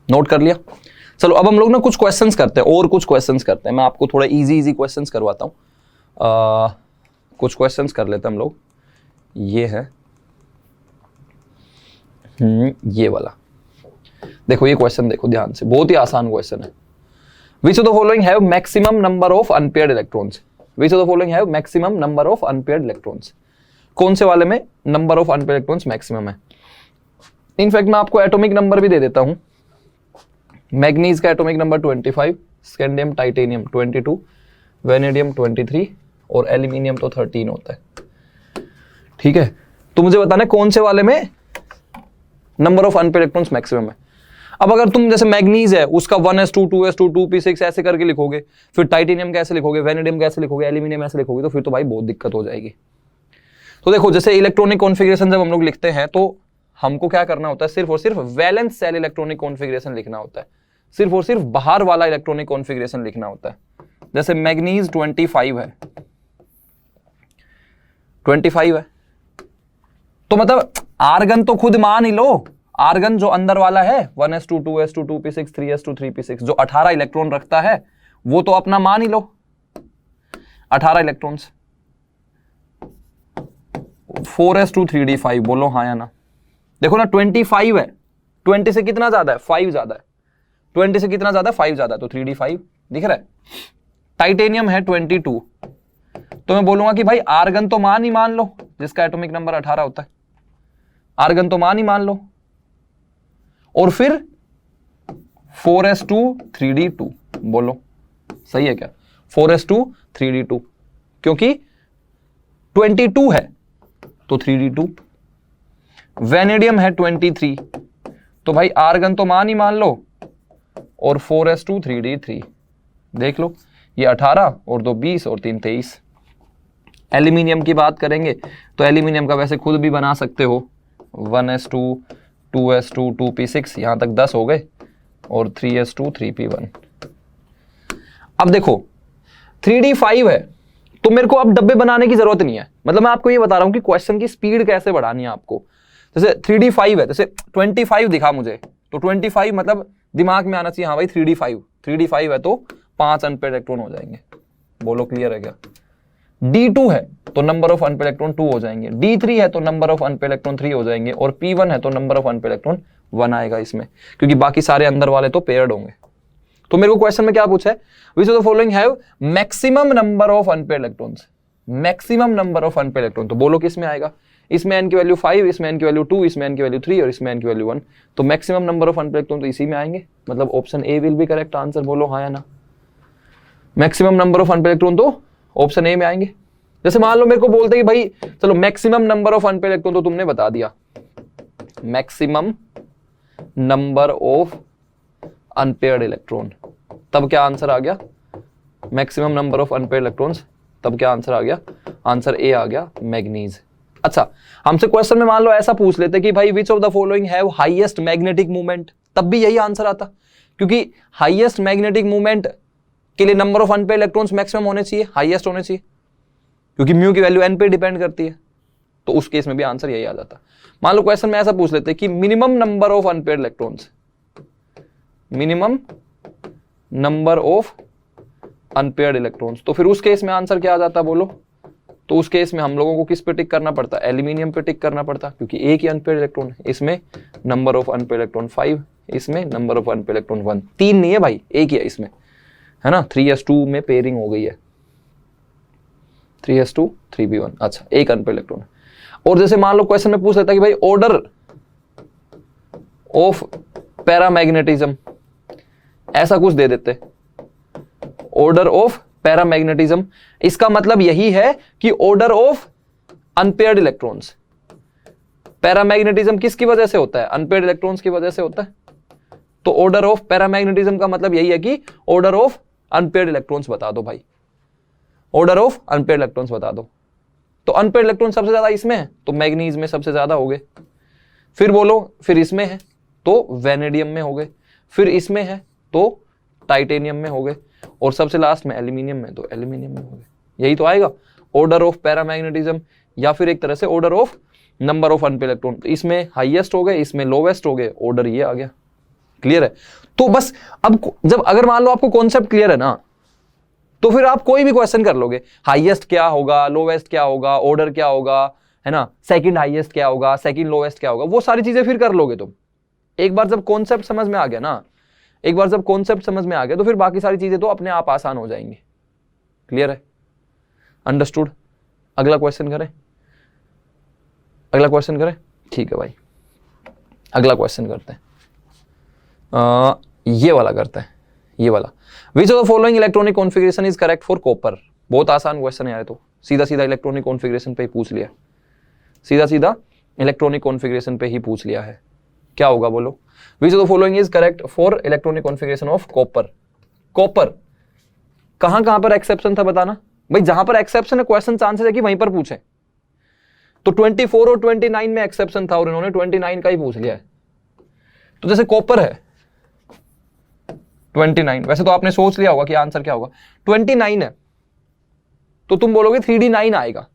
नोट कर लिया? चलो अब हम लोग ना कुछ क्वेश्चंस करते हैं, और कुछ क्वेश्चंस करते हैं। मैं आपको थोड़ा इजी क्वेश्चंस करवाता हूं। कुछ क्वेश्चंस कर लेते हैं हम लोग। ये है ये वाला, देखो ये क्वेश्चन देखो ध्यान से, बहुत ही आसान क्वेश्चन है। Which of the following have maximum number of unpaired electrons? Which of the following have maximum number of unpaired electrons? कौन से वाले में number of unpaired electrons maximum है? इनफैक्ट मैं आपको एटॉमिक नंबर भी दे देता हूं। मैग्नीज का atomic number 25, scandium titanium 22, vanadium 23 और एल्यूमिनियम तो 13 होता है। ठीक है, तो मुझे बताना है कौन से वाले में number of unpaired electrons maximum है। अब अगर तुम जैसे मैग्नीज है उसका 1s2 2s2 2p6 ऐसे करके लिखोगे, फिर टाइटेनियम कैसे लिखोगे, वेनेडियम कैसे लिखोगे, एल्यूमिनियम ऐसे लिखोगे, तो फिर तो भाई बहुत दिक्कत हो जाएगी। तो देखो जैसे इलेक्ट्रॉनिक कॉन्फ़िगरेशन जब हम लोग लिखते हैं तो हमको क्या करना होता है, सिर्फ और सिर्फ वैलेंस सेल इलेक्ट्रॉनिक कॉन्फ़िगरेशन लिखना होता है, सिर्फ और सिर्फ बाहर वाला इलेक्ट्रॉनिक कॉन्फ़िगरेशन लिखना होता है। जैसे मैग्नीज 25 है, 25 है, तो मतलब आर्गन तो खुद मान ही लो, आर्गन जो अंदर वाला है 1s2 2s2 2p6 3s2 3p6 जो 18 इलेक्ट्रॉन रखता है वो तो अपना मान ही लो 18 इलेक्ट्रॉन्स। 4s2 3d5 बोलो हाँ या ना? देखो ना 25 है, 20 से कितना ज्यादा है? 5 ज्यादा है। 20 से कितना ज्यादा है? 5 ज्यादा है, तो 3d5 दिख रहा है। टाइटेनियम है 22, तो मैं बोलूंगा कि भाई आर्गन तो मान ही मान लो जिसका एटॉमिक नंबर 18 होता है, आर्गन तो मान ही मान लो। और फिर 4s2 3d2 बोलो, सही है क्या? 4s2 3d2 क्योंकि 22 है तो 3d2। वेनेडियम है 23, तो भाई आर्गन तो मान ही मान लो, और 4s2 3d3 देख लो, ये 18 और 2 20 और 3 23। एल्यूमिनियम की बात करेंगे तो एल्यूमिनियम का वैसे खुद भी बना सकते हो, 1s2 2s2 2p6 यहां तक 10 हो गए, और 3s2 3p1। अब देखो 3d5 है तो मेरे को अब डब्बे बनाने की जरूरत नहीं है, मतलब मैं आपको ये बता रहा हूं कि क्वेश्चन की स्पीड कैसे बढ़ानी है आपको। जैसे 3d5 है, जैसे 25 दिखा मुझे, तो 25 मतलब दिमाग में आना चाहिए हाँ भाई 3d5 है तो 5 अनपेयर्ड इलेक्ट्रॉन हो जाएंगे। बोलो क्लियर है क्या? D2 है तो नंबर ऑफ अनपेयर्ड इलेक्ट्रॉन 2 हो जाएंगे, D3 है तो नंबर ऑफ अनपेयर्ड इलेक्ट्रॉन 3 हो जाएंगे, और P1 है तो नंबर ऑफ अनपेयर्ड इलेक्ट्रॉन 1 आएगा इसमें, क्योंकि बाकी सारे अंदर वाले तो पेयर्ड होंगे। तो मेरे को क्वेश्चन में क्या पूछा है? Which of the following have maximum number of unpaired electrons, maximum number of unpaired electron, तो बोलो किस में आएगा? इसमें n की वैल्यू 5, इसमें n की वैल्यू 2, इसमें n की वैल्यू 3 और इसमें n की वैल्यू 1, तो maximum number of unpaired electron तो इसी में आएंगे, मतलब option A will be correct answer. बोलो हाँ या ना? Maximum number of unpaired electron तो ऑप्शन ए में आएंगे। जैसे मान लो मेरे को बोलते हैं कि भाई चलो maximum number of unpaired electron तो तुमने बता दिया, maximum number of unpaired electron, तब क्या आंसर आ गया? Maximum number of unpaired electrons, तब क्या आंसर आ गया? आंसर ए आ गया, मैग्नीज। अच्छा, हमसे क्वेश्चन में मान लो ऐसा पूछ लेते कि भाई which of the following have highest magnetic movement, तब भी यही आंसर आता, क्योंकि हाईएस्ट मैग्नेटिक मूवमेंट के लिए number of unpaired electrons maximum होने चाहिए, हाईएस्ट होने चाहिए, क्योंकि म्यू की वैल्यू एन पे डिपेंड करती है, तो उस केस में भी आंसर यही आ जाता। मान लो क्वेश्चन में ऐसा पूछ लेते कि minimum number of unpaired electrons, minimum number of unpaired electrons, तो फिर उस केस में आंसर क्या आ जाता बोलो? तो उस केस में हम लोगों को किस पे टिक करना पड़ता? एल्यूमिनियम पे टिक करना पड़ता, क्योंकि एक ही अनपेयर्ड इलेक्ट्रॉन है, इसमें नंबर ऑफ अनपेयर्ड इलेक्ट्रॉन 5, इसमें नंबर ऑफ अनपेयर्ड इलेक्ट्रॉन 1, 3 नहीं है भाई, एक ही है इसमें, है ना? 3s2 में पेयरिंग हो गई है, 3s2 3p1, अच्छा एक अनपेयर्ड इलेक्ट्रॉन। और जैसे मान लो क्वेश्चन में पूछ लेता कि भाई ऑर्डर ऑफ पैरामैग्नेटिज्म, ऐसा कुछ दे देते, ऑर्डर ऑफ पैरामैग्नेटिज्म, इसका मतलब यही है कि order of unpaired electrons. Paramagnetism किसकी वजह से होता है? अनपेयर्ड इलेक्ट्रॉन्स की वजह से होता है, तो ऑर्डर ऑफ पैरामैग्नेटिज्म का मतलब यही है कि ऑर्डर ऑफ अनपेयर्ड इलेक्ट्रॉन्स बता दो भाई, ऑर्डर ऑफ अनपेयर्ड इलेक्ट्रॉन्स बता दो। तो अनपेयर्ड इलेक्ट्रॉन सबसे ज्यादा इसमें है, तो मैग्नीज में सबसे ज्यादा हो गए। फिर बोलो फिर इसमें है, तो वेनेडियम में हो गए, फिर इसमें है तो टाइटेनियम में हो गए, और सबसे लास्ट में एल्यूमिनियम में तो एल्यूमिनियम में हो गए। यही तो आएगा ऑर्डर ऑफ पैरामैग्नेटिज्म, या फिर एक तरह से order of number of unpaired electron. तो इसमें हाईएस्ट हो गए, इसमें लोवेस्ट हो गए, ऑर्डर ये आ गया। क्लियर है? तो बस अब जब अगर मान लो आपको कॉन्सेप्ट क्लियर है ना, तो फिर आप कोई भी क्वेश्चन कर लोगे, हाईएस्ट क्या होगा, लोवेस्ट क्या होगा, ऑर्डर क्या होगा, है ना, सेकंड हाईएस्ट क्या होगा, सेकंड लोवेस्ट क्या होगा, वो सारी चीजें फिर कर लोगे तुम। एक बार जब कॉन्सेप्ट समझ में आ गया ना, एक बार जब कॉन्सेप्ट समझ में आ गया तो फिर बाकी सारी चीजें तो अपने आप आसान हो जाएंगी। क्लियर है? अंडरस्टूड? अगला क्वेश्चन करें, अगला क्वेश्चन करें। ठीक है भाई, अगला क्वेश्चन करते हैं, ये वाला करते हैं, ये वाला। Which of the following electronic configuration is correct for copper? बहुत आसान क्वेश्चन है यार, तो सीधा सीधा इलेक्ट्रॉनिक कॉन्फ़िगरेशन पे ही पूछ लिया, सीधा सीधा इलेक्ट्रॉनिक कॉन्फ़िगरेशन पे ही पूछ लिया है। क्या होगा बोलो? Which of the following is correct for electronic configuration of copper? Copper कहां कहां पर एक्सेप्शन था बताना भाई। जहां पर एक्सेप्शन है क्वेश्चन चांसेस है कि वहीं पर पूछे। तो 24 और 29 में एक्सेप्शन था और इन्होंने 29 का ही पूछ लिया है। तो जैसे कॉपर है 29, वैसे तो आपने सोच लिया होगा कि आंसर क्या होगा। 29 है तो तुम बोलोगे 3D9 आएगा,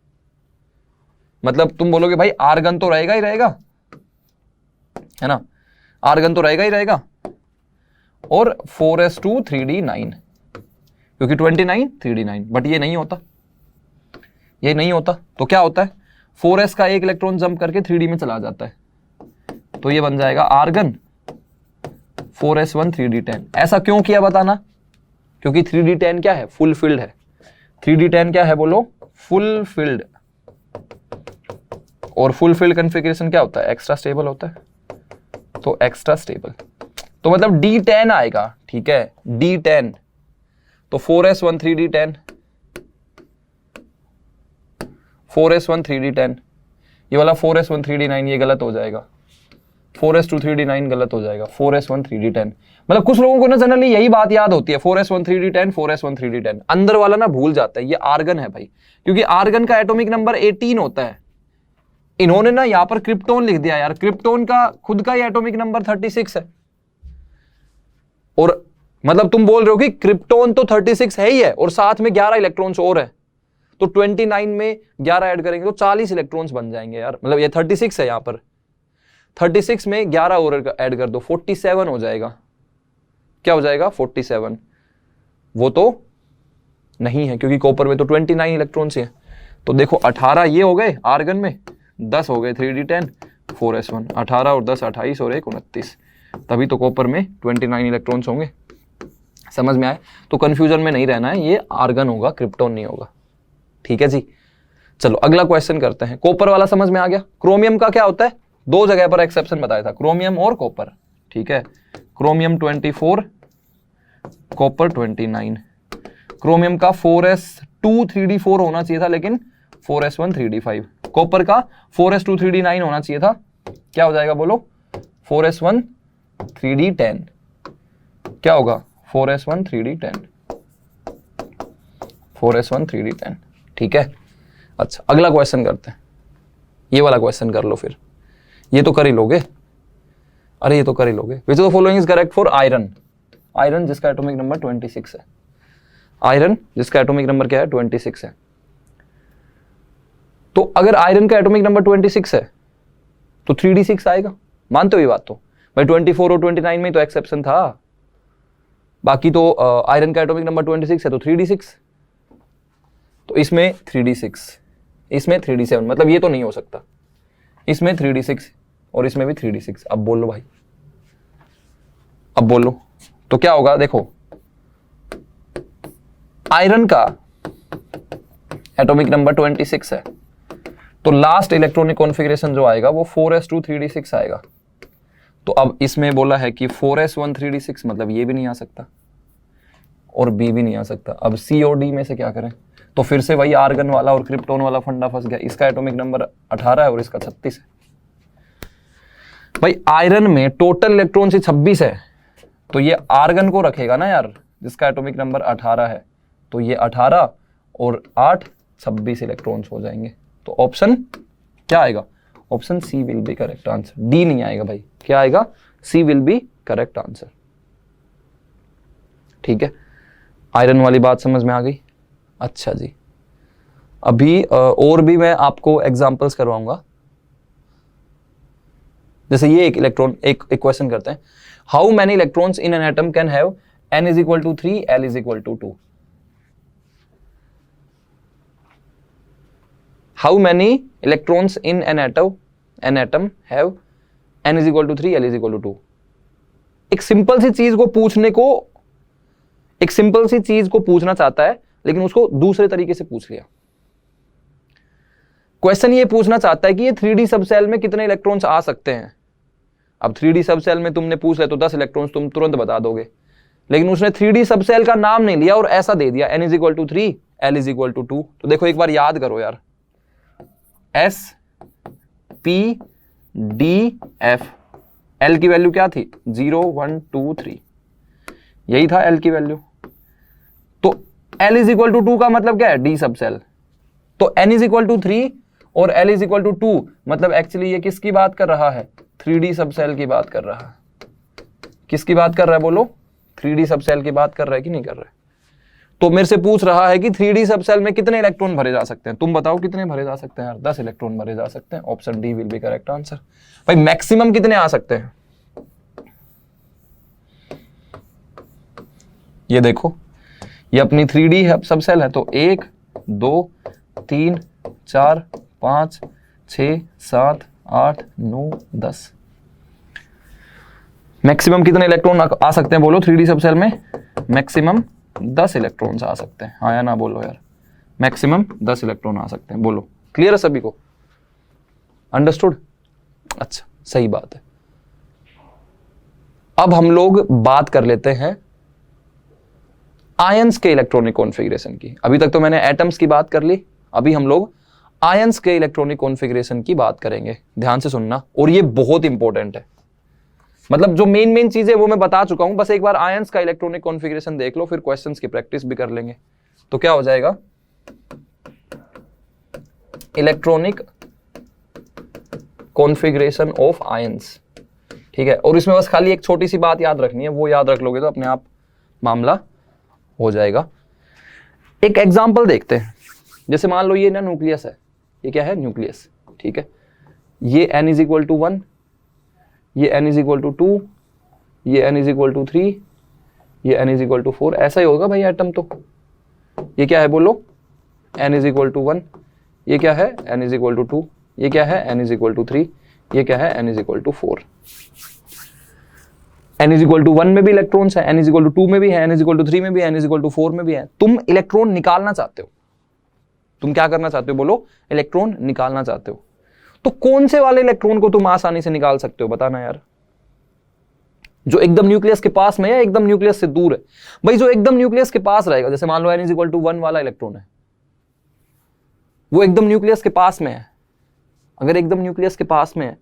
मतलब तुम बोलोगे भाई आर्गन तो रहेगा ही रहेगा, है ना, आर्गन तो रहेगा ही रहेगा, और 4s2 3D9, क्योंकि 29 3D9। बट ये नहीं होता, ये नहीं होता। तो क्या होता है, 4s का एक इलेक्ट्रॉन जंप करके 3D में चला जाता है, तो ये बन जाएगा आर्गन 4s1 3D10। ऐसा क्यों किया बताना? क्योंकि 3D10 क्या है, फुल फिल्ड है। 3D10 क्या है बोलो, फुल फिल्ड। और फुल फिल्ड कॉन्फ़िगरेशन क्या होता है, एक्स्ट्रा स्टेबल होता है, तो एक्स्ट्रा स्टेबल। तो मतलब D10 आएगा, ठीक है, D10। तो 4s1 3D10, 4s1 3D10, ये वाला 4s1 3D9 ये गलत हो जाएगा, 4s2 3D9 गलत हो जाएगा, 4s1 3D10। मतलब कुछ लोगों को ना जनरली यही बात याद होती है, 4s1 3D10, 4s1 3D10, अंदर वाला ना भूल जाता है। ये आर्गन है भाई, क्योंकि आर्गन का एटॉमिक नंबर 18 होता है। इन्होंने ना यहां पर क्रिप्टोन लिख दिया यार, क्रिप्टोन का खुद का ही एटॉमिक नंबर 36 है। और मतलब तुम बोल रहे हो कि क्रिप्टोन तो 36 है ही है और साथ में 11 इलेक्ट्रॉन्स और है, तो 29 में 11 ऐड करेंगे तो 40 इलेक्ट्रॉन्स बन जाएंगे यार। मतलब ये 36 है, यहां पर 36 में 11 और ऐड कर दो, 47 हो जाएगा। क्या हो जाएगा, 47। वो तो नहीं है क्योंकि कॉपर में तो 29 इलेक्ट्रॉन्स हैं। तो देखो 18 ये हो गए आर्गन में, 10 हो गए 3D10, 4s1, 18 और 10 28 और 1 29, तभी तो कॉपर में 29 इलेक्ट्रॉन्स होंगे। समझ में आए? तो कंफ्यूजन में नहीं रहना है, ये आर्गन होगा, क्रिप्टोन नहीं होगा। ठीक है जी, चलो अगला क्वेश्चन करते हैं। कॉपर वाला समझ में आ गया। क्रोमियम का क्या होता है, दो जगह पर एक्सेप्शन बताया था, क्रोमियम और कॉपर। ठीक है, क्रोमियम 24, कॉपर 29। क्रोमियम का 4s2 3D4 होना चाहिए था, लेकिन 4s1 3D5। कॉपर का 4s2 3D9 होना चाहिए था। क्या हो जाएगा बोलो, 4s1 3D10। क्या होगा, 4s1 3D10, 4s1 3D10। ठीक है, अच्छा अगला क्वेश्चन करते हैं। ये वाला क्वेश्चन कर लो फिर, ये तो कर ही लोगे, अरे ये तो कर ही लोगे। Which of the following is correct for iron? Iron जिसका एटॉमिक नंबर 26 है, आयरन जिसका एटॉमिक नंबर क्या है, 26 है। तो अगर आयरन का एटॉमिक नंबर 26 है तो 3D6 आएगा। मानते हो ये बात? तो भाई 24 और 29 में तो एक्सेप्शन था, बाकी तो आयरन का एटॉमिक नंबर 26 है तो 3D6। तो इसमें 3D6, इसमें 3D7, मतलब ये तो नहीं हो सकता। इसमें 3D6 और इसमें भी 3D6। अब बोलो भाई, अब बोलो तो क्या होगा। देखो आयरन का एटॉमिक नंबर 26 है, तो लास्ट इलेक्ट्रॉनिक कॉन्फ़िगरेशन जो आएगा वो 4s2 3D6 आएगा। तो अब इसमें बोला है कि 4s1 3D6, मतलब ये भी नहीं आ सकता और बी भी नहीं आ सकता। अब सी और डी में से क्या करें? तो फिर से वही आर्गन वाला और क्रिप्टोन वाला फंडा फंस गया। इसका एटॉमिक नंबर 18 है और इसका 36 है। भाई आयरन में टोटल इलेक्ट्रॉन से 26 है, तो ये आर्गन को रखेगा ना यार, जिसका एटॉमिक नंबर 18 है। तो ये 18 और 8 26 इलेक्ट्रॉन्स हो जाएंगे। तो ऑप्शन क्या आएगा? Option C will be correct answer. D नहीं आएगा भाई, क्या आएगा? C will be correct answer. ठीक है, आयरन वाली बात समझ में आ गई। अच्छा जी, अभी और भी मैं आपको एग्जांपल्स करवाऊंगा। जैसे ये एक इलेक्ट्रॉन, एक क्वेश्चन करते हैं, how many electrons in an atom can have n is equal to 3 l is equal to 2। How many electrons in an atom have n is equal to 3 l is equal to 2। एक simple सी चीज को पूछना चाहता है, लेकिन उसको दूसरे तरीके से पूछ लिया। क्वेश्चन ये पूछना चाहता है कि ये 3D सब सेल में कितने इलेक्ट्रॉन्स आ सकते हैं। अब 3D सब सेल में तुमने पूछ लिया तो 10 इलेक्ट्रॉन्स तुम तुरंत बता दोगे, लेकिन उसने 3D सब सेल का नाम नहीं लिया और ऐसा दे दिया n is equal to 3 l is equal to 2। तो देखो एक बार याद करो यार, S P D F, L की वैल्यू क्या थी 0 1 2 3, यही था L की वैल्यू। तो L इज इक्वल टू 2 का मतलब क्या है, D सब सेल। तो n इज इक्वल टू 3 और L इज इक्वल टू 2, मतलब एक्चुअली ये किसकी बात कर रहा है, 3D सब सेल की बात कर रहा है। किसकी बात कर रहा है बोलो, 3D सब सेल की बात कर रहा है कि नहीं कर रहा है। तो मेरे से पूछ रहा है कि 3D सब सेल में कितने इलेक्ट्रॉन भरे जा सकते हैं, तुम बताओ कितने भरे जा सकते हैं यार। 10 इलेक्ट्रॉन भरे जा सकते हैं, option D will be correct answer. भाई मैक्सिमम कितने आ सकते हैं, ये देखो, ये अपनी 3D सब सेल है, तो 1 2 3 4 5 6 7 8 9 10। मैक्सिमम कितने इलेक्ट्रॉन आ सकते हैं बोलो 3D सब सेल में, मैक्सिमम 10 इलेक्ट्रॉन्स आ सकते हैं। हाँ या ना बोलो यार, मैक्सिमम 10 इलेक्ट्रॉन आ सकते हैं। बोलो क्लियर है सभी को, अंडरस्टूड। अच्छा सही बात है। अब हम लोग बात कर लेते हैं आयंस के इलेक्ट्रॉनिक कॉन्फ़िगरेशन की। अभी तक तो मैंने एटम्स की बात कर ली, अभी हम लोग आयंस के इलेक्ट्रॉनिक कॉन्फ़िगरेशन की बात करेंगे। ध्यान से सुनना, और ये बहुत इंपॉर्टेंट है। मतलब जो मेन चीजें वो मैं बता चुका हूं, बस एक बार आयंस का इलेक्ट्रॉनिक कॉन्फ़िगरेशन देख लो, फिर क्वेश्चंस की प्रैक्टिस भी कर लेंगे। तो क्या हो जाएगा, इलेक्ट्रॉनिक कॉन्फ़िगरेशन ऑफ आयंस। ठीक है, और इसमें बस खाली एक छोटी सी बात याद रखनी है, वो याद रख लोगे तो अपने आप मामला हो जाएगा। एक एग्जाम्पल देखते हैं, जैसे मान लो ये ना न्यूक्लियस है, ये क्या है न्यूक्लियस। ठीक है, ये n इज इक्वल टू 1, ये n इज इक्वल टू 2, ये n इज इक्वल टू 3, ये n इज इक्वल टू 4। ऐसा ही होगा भाई एटम तो। ये क्या है बोलो, n इज इक्वल टू 1, ये क्या है n इज इक्वल टू 2, ये क्या है n इज इक्वल टू 3, ये क्या है n is equal to 4। n is equal to 1 में भी इलेक्ट्रॉन्स है, n इज इक्वल टू 2 में भी है, n इज इक्वल टू 3 में भी है, n इज इक्वल टू 4 में भी है। तुम इलेक्ट्रॉन निकालना चाहते हो, तुम क्या करना चाहते हो बोलो, इलेक्ट्रॉन निकालना चाहते हो। तो कौन से वाले इलेक्ट्रॉन को तुम आसानी से निकाल सकते हो बताना यार, जो एकदम न्यूक्लियस के पास में है, एकदम न्यूक्लियस से दूर है। भाई जो एकदम न्यूक्लियस के पास रहेगा, जैसे मान लो n इज इक्वल टू 1 वाला इलेक्ट्रॉन है, वो एकदम न्यूक्लियस के पास में है। अगर एकदम न्यूक्लियस के पास में है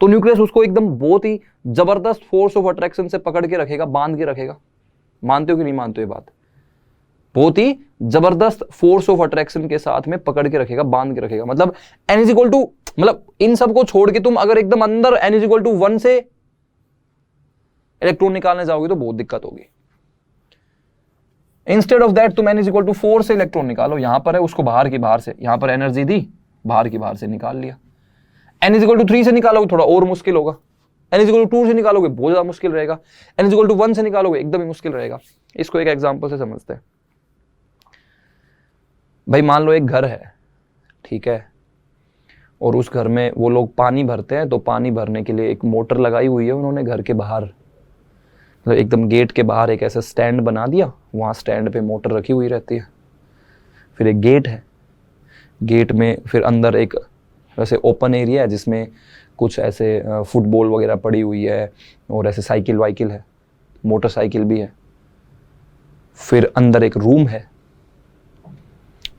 तो न्यूक्लियस उसको एकदम बहुत ही जबरदस्त फोर्स ऑफ अट्रैक्शन से पकड़ के रखेगा, बांध के रखेगा। मानते हो कि नहीं मानते हो ये बात, बहुत ही जबरदस्त फोर्स ऑफ अट्रैक्शन के साथ में पकड़ के रखेगा, बांध के रखेगा। मतलब n इज इक्वल टू, मतलब इन सब को छोड़ के तुम अगर एकदम अंदर n इज इक्वल टू 1 से इलेक्ट्रॉन निकालने जाओगे तो बहुत दिक्कत होगी। इंस्टेड ऑफ दैट तुम n इज इक्वल टू 4 से इलेक्ट्रॉन निकालो, यहां पर है उसको बाहर की बाहर से, यहां पर एनर्जी दी, बाहर की बाहर से निकाल लिया। n इज इक्वल टू 3 से निकालोगे थोड़ा और मुश्किल होगा, n इज इक्वल टू 2 से निकालोगे बहुत ज्यादा मुश्किल रहेगा, n इज इक्वल टू 1 से निकालोगे एकदम ही मुश्किल रहेगा। इसको एक एग्जांपल से समझते हैं। भाई मान लो एक घर है, ठीक है, और उस घर में वो लोग पानी भरते हैं, तो पानी भरने के लिए एक मोटर लगाई हुई है उन्होंने घर के बाहर, मतलब एकदम गेट के बाहर एक ऐसा स्टैंड बना दिया, वहाँ स्टैंड पे मोटर रखी हुई रहती है। फिर एक गेट है, गेट में फिर अंदर एक वैसे ओपन एरिया है जिसमें कुछ ऐसे फुटबॉल वगैरह पड़ी हुई है, और ऐसे साइकिल वाइकिल है, मोटरसाइकिल भी है। फिर अंदर एक रूम है,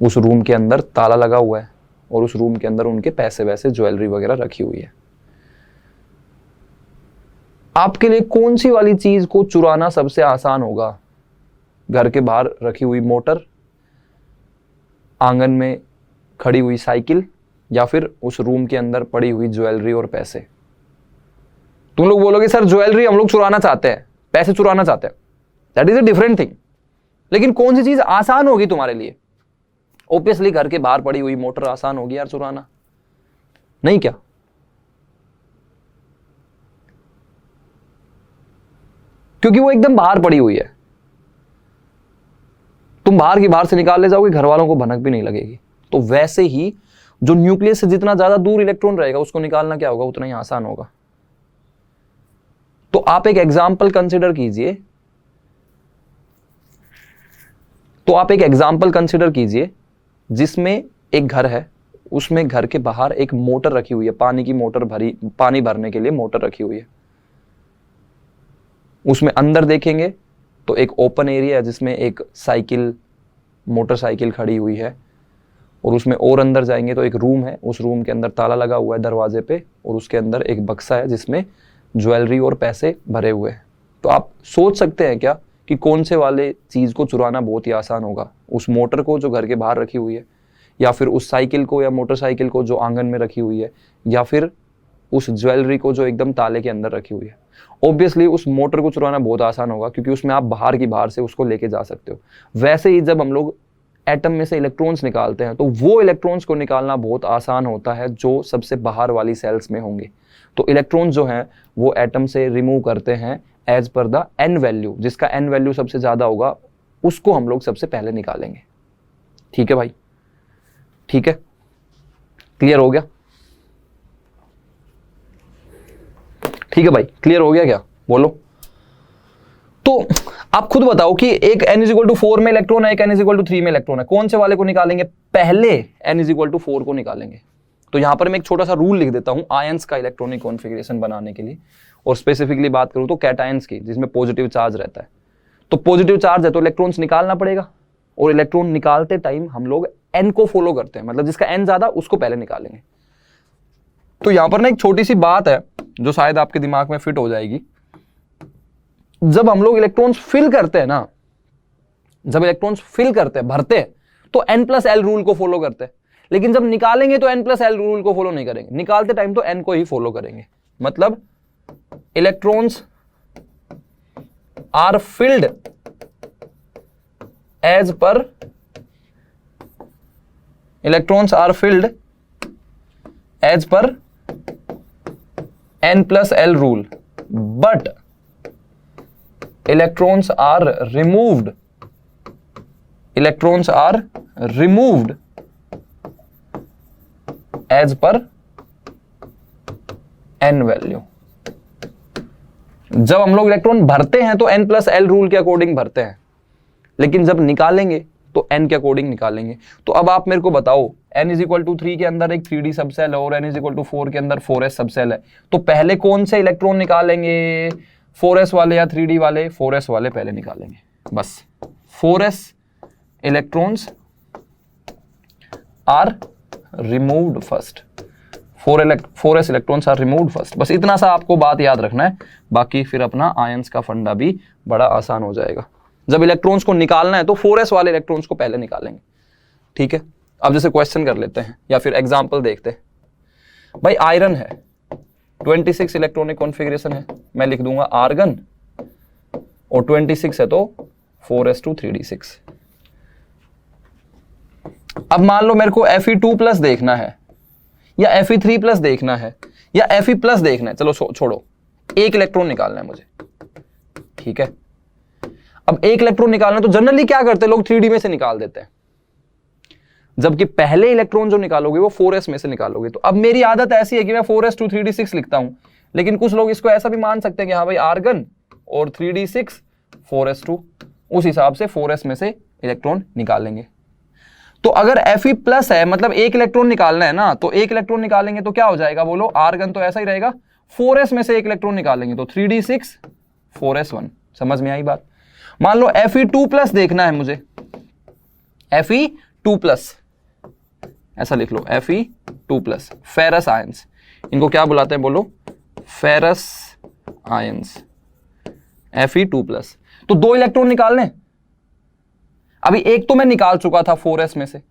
उस रूम के अंदर ताला लगा हुआ है, और उस रूम के अंदर उनके पैसे वैसे ज्वेलरी वगैरह रखी हुई है। आपके लिए कौन सी वाली चीज को चुराना सबसे आसान होगा, घर के बाहर रखी हुई मोटर, आंगन में खड़ी हुई साइकिल, या फिर उस रूम के अंदर पड़ी हुई ज्वेलरी और पैसे? तुम लोग बोलोगे सर ज्वेलरी हम लोग चुराना चाहते हैं, पैसे चुराना चाहते हैं, that is a different thing. लेकिन कौन सी चीज आसान होगी तुम्हारे लिए? ऑब्वियसली घर के बाहर पड़ी हुई मोटर आसान होगी यार चुराना, नहीं क्या? क्योंकि वो एकदम बाहर पड़ी हुई है, तुम बाहर की बाहर से निकाल ले जाओगे, घर वालों को भनक भी नहीं लगेगी। तो वैसे ही जो न्यूक्लियस से जितना ज्यादा दूर इलेक्ट्रॉन रहेगा उसको निकालना क्या होगा, उतना ही आसान होगा। तो आप एक एग्जाम्पल कंसिडर कीजिए, जिसमें एक घर है, उसमें घर के बाहर एक मोटर रखी हुई है, पानी की मोटर पानी भरने के लिए मोटर रखी हुई है। उसमें अंदर देखेंगे तो एक ओपन एरिया है जिसमें एक साइकिल, मोटरसाइकिल खड़ी हुई है, और उसमें और अंदर जाएंगे तो एक रूम है, उस रूम के अंदर ताला लगा हुआ है दरवाजे पे, और उसके अंदर एक बक्सा है जिसमें ज्वेलरी और पैसे भरे हुए हैं। तो आप सोच सकते हैं क्या कि कौन से वाले चीज को चुराना बहुत ही आसान होगा? उस मोटर को जो घर के बाहर रखी हुई है, या फिर उस साइकिल को या मोटरसाइकिल को जो आंगन में रखी हुई है, या फिर उस ज्वेलरी को जो एकदम ताले के अंदर रखी हुई है? ऑब्वियसली उस मोटर को चुराना बहुत आसान होगा, क्योंकि उसमें आप बाहर की बाहर से उसको लेके जा सकते हो। वैसे ही जब हम लोग एटम में से इलेक्ट्रॉन्स निकालते हैं तो वो इलेक्ट्रॉन्स को निकालना बहुत आसान होता है जो सबसे बाहर वाली सेल्स में होंगे। तो इलेक्ट्रॉन्स जो हैं वो एटम से रिमूव करते हैं as per the n value, जिसका एन वैल्यू सबसे ज्यादा होगा उसको हम लोग सबसे पहले निकालेंगे। ठीक है भाई, ठीक है, क्लियर हो गया? ठीक है भाई, क्लियर हो गया क्या? बोलो। तो आप खुद बताओ कि एक n=4 में इलेक्ट्रॉन है, एक n=3 में इलेक्ट्रॉन है, कौन से वाले को निकालेंगे? पहले n=4 को निकालेंगे। तो यहां पर मैं एक छोटा सा रूल लिख देता हूं आयंस का इलेक्ट्रॉनिक कॉन्फ़िगरेशन बनाने के लिए, और स्पेसिफिकली बात करूं तो कैटायंस की, जिसमें पॉजिटिव चार्ज रहता है। तो पॉजिटिव चार्ज है तो इलेक्ट्रॉन्स निकालना पड़ेगा, और इलेक्ट्रॉन निकालते टाइम हम लोग n को फॉलो करते हैं, मतलब जिसका n ज्यादा उसको पहले निकालेंगे। तो यहां पर ना एक छोटी सी बात है जो शायद आपके दिमाग में फिट हो जाएगी। जब हम लोग इलेक्ट्रॉन्स फिल करते हैं ना, जब इलेक्ट्रॉन्स फिल करते हैं, भरते हैं, तो n+l रूल को फॉलो करते हैं। लेकिन जब निकालेंगे तो n+l रूल को फॉलो नहीं करेंगे, निकालते टाइम तो n को ही फॉलो करेंगे। मतलब electrons are filled as per n+l rule, but electrons are removed as per n value. जब हम लोग इलेक्ट्रॉन भरते हैं तो n+l रूल के अकॉर्डिंग भरते हैं, लेकिन जब निकालेंगे तो n के अकॉर्डिंग निकालेंगे। तो अब आप मेरे को बताओ, n=3 के अंदर एक 3d सबसेल है और n=4 के अंदर 4s सबसेल है, तो पहले कौन से इलेक्ट्रॉन निकालेंगे? 4s वाले या 3d वाले? 4s वाले पहले निकालेंगे, बस। 4s electrons are removed first, 4s electrons are removed first. बस इतना सा आपको बात याद रखना है, बाकी फिर अपना आयंस का फंडा भी बड़ा आसान हो जाएगा। जब इलेक्ट्रॉन्स को निकालना है तो 4s वाले इलेक्ट्रॉन्स को पहले निकालेंगे। ठीक है, अब जैसे क्वेश्चन कर लेते हैं या फिर एग्जांपल देखते हैं। भाई आयरन है, 26 इलेक्ट्रॉनिक कॉन्फ़िगरेशन है, मैं लिख दूंगा आर्गन, और 26 है तो 4s2 3d6। अब मान लो मेरे को Fe2+ देखना है, या Fe3+ देखना है, या Fe+ देखना है, चलो छोड़ो, एक इलेक्ट्रॉन निकालना है मुझे। ठीक है, अब एक इलेक्ट्रॉन निकालना तो जनरली क्या करते हैं लोग, 3d में से निकाल देते हैं, जबकि पहले इलेक्ट्रॉन जो निकालोगे वो 4s में से निकालोगे। तो अब मेरी आदत ऐसी है कि मैं 4s2 3d6 लिखता हूं, लेकिन कुछ लोग इसको ऐसा भी मान सकते हैं कि हाँ भाई आर्गन और 3d6 4s2, उस हिसाब से 4s में से इलेक्ट्रॉन निकालेंगे। तो अगर Fe+ है, मतलब एक इलेक्ट्रॉन निकालना है ना, तो एक इलेक्ट्रॉन निकालेंगे तो क्या हो जाएगा बोलो? आर्गन तो ऐसा ही रहेगा, 4s में से एक इलेक्ट्रॉन निकालेंगे तो 3d6 4s1। समझ में आई बात? मान लो Fe2+ देखना है मुझे, Fe2+, ऐसा लिख लो, Fe2+, फेरस आयंस, इनको क्या बुलाते हैं बोलो? Ferrous ions, Fe2+। तो 2 इलेक्ट्रॉन निकालने, अभी एक तो मैं निकाल चुका था 4s में से,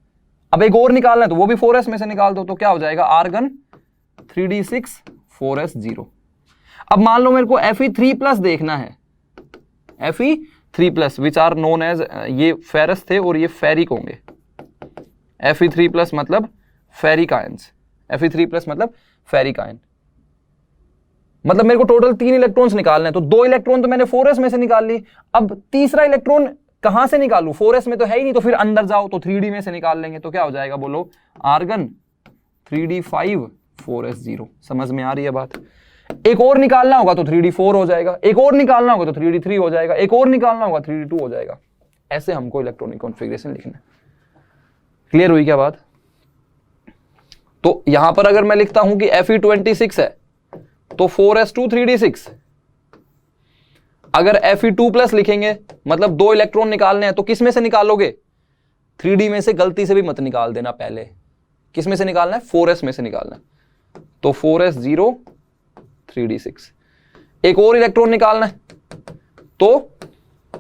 अब एक और निकालना है तो वो भी 4s में से निकाल दो, तो क्या हो जाएगा? Argon 3d6 4s0। अब मान लो मेरे को Fe3+ देखना है, Fe3+ which are known as, ये फेरस थे और ये फेरिक होंगे। Fe3+ मतलब फेरिक आयंस, Fe3+ मतलब फेरिक आयन। मतलब मेरे को टोटल 3 इलेक्ट्रॉन्स निकालने हैं, तो 2 इलेक्ट्रॉन तो मैंने 4s में से निकाल ली। अब तीसरा इलेक्ट्रॉन कहां से निकालूं, 4s में तो है ही नहीं, तो फिर अंदर जाओ तो 3d में से निकाल लेंगे। तो क्या हो जाएगा बोलो, आर्गन 3d5 4s0। समझ में आ रही है बात? एक और निकालना होगा तो 3d4 हो जाएगा, एक और निकालना होगा तो 3d3 हो जाएगा, एक और निकालना होगा 3d2 हो जाएगा। ऐसे हमको इलेक्ट्रॉनिक कॉन्फ़िगरेशन लिखना है। क्लियर हुई क्या बात? तो यहां पर अगर मैं लिखता हूं कि Fe26 है तो 4s2 3d6। अगर Fe2+ लिखेंगे मतलब 2 इलेक्ट्रॉन निकालने हैं, तो किस में से निकालोगे, 3d में से गलती से भी मत निकाल देना। पहले किस में से निकालना है, 4s में से निकालना है। तो 4s0 3d6। एक और इलेक्ट्रॉन निकालना है तो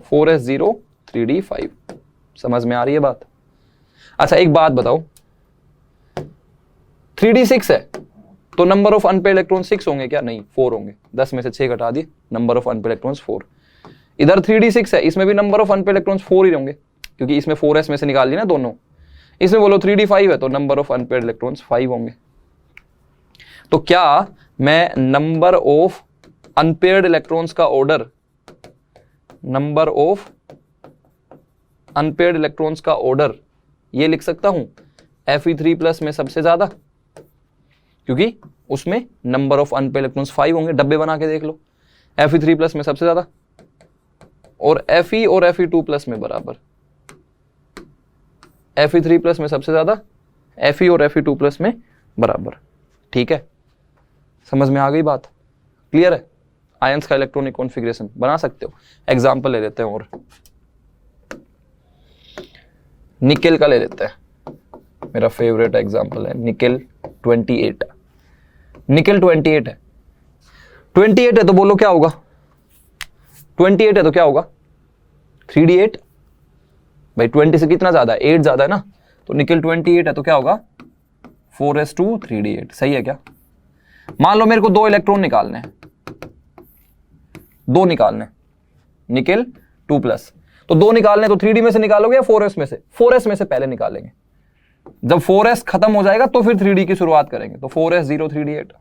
4s0 3d5। समझ में आ रही है बात? अच्छा एक बात बताओ, 3d6 है तो नंबर ऑफ अनपेयर्ड इलेक्ट्रॉन 6 होंगे क्या? नहीं, 4 होंगे। 10 में से 6 घटा दिए, नंबर ऑफ अनपेयर्ड इलेक्ट्रॉन्स 4। इधर 3d6 है, इसमें भी नंबर ऑफ अनपेयर्ड इलेक्ट्रॉन्स 4 ही होंगे, क्योंकि इसमें 4s में से निकाल ली ना दोनों। इसमें बोलो 3d5 है तो नंबर ऑफ अनपेयर्ड इलेक्ट्रॉन्स 5 होंगे। तो क्या मैं नंबर ऑफ अनपेयर्ड इलेक्ट्रॉन्स का order, number of unpaired electrons का ऑर्डर ये लिख सकता हूं Fe3+ में सबसे ज्यादा, क्योंकि उसमें नंबर ऑफ अनपेयर्ड इलेक्ट्रॉन्स 5 होंगे। डब्बे बना के देख लो, Fe3+ में सबसे ज्यादा और Fe और Fe2+ में बराबर। Fe3+ में सबसे ज्यादा, Fe और Fe2+ में बराबर। ठीक है, समझ में आ गई बात? क्लियर है? आयंस का इलेक्ट्रॉनिक कॉन्फ़िगरेशन बना सकते हो। एग्जांपल ले लेते हैं और निकेल का ले लेते हैं। मेरा फेवरेट एग्जांपल है निकेल 28। निकेल 28 है, 28 है तो बोलो क्या होगा, 28 है तो क्या होगा 3d8। भाई 20 से कितना ज्यादा है, 8 ज्यादा है ना, तो निकेल 28 है तो क्या होगा 4s2 3d8। सही है क्या? मान लो मेरे को 2 इलेक्ट्रॉन निकालने हैं, 2 निकालने, निकेल 2+। तो 2 निकालने तो 3d में से निकालोगे या 4s में से? 4s में से पहले निकालेंगे। जब 4s खत्म हो जाएगा तो फिर 3d की शुरुआत करेंगे। तो 4s0 3d8।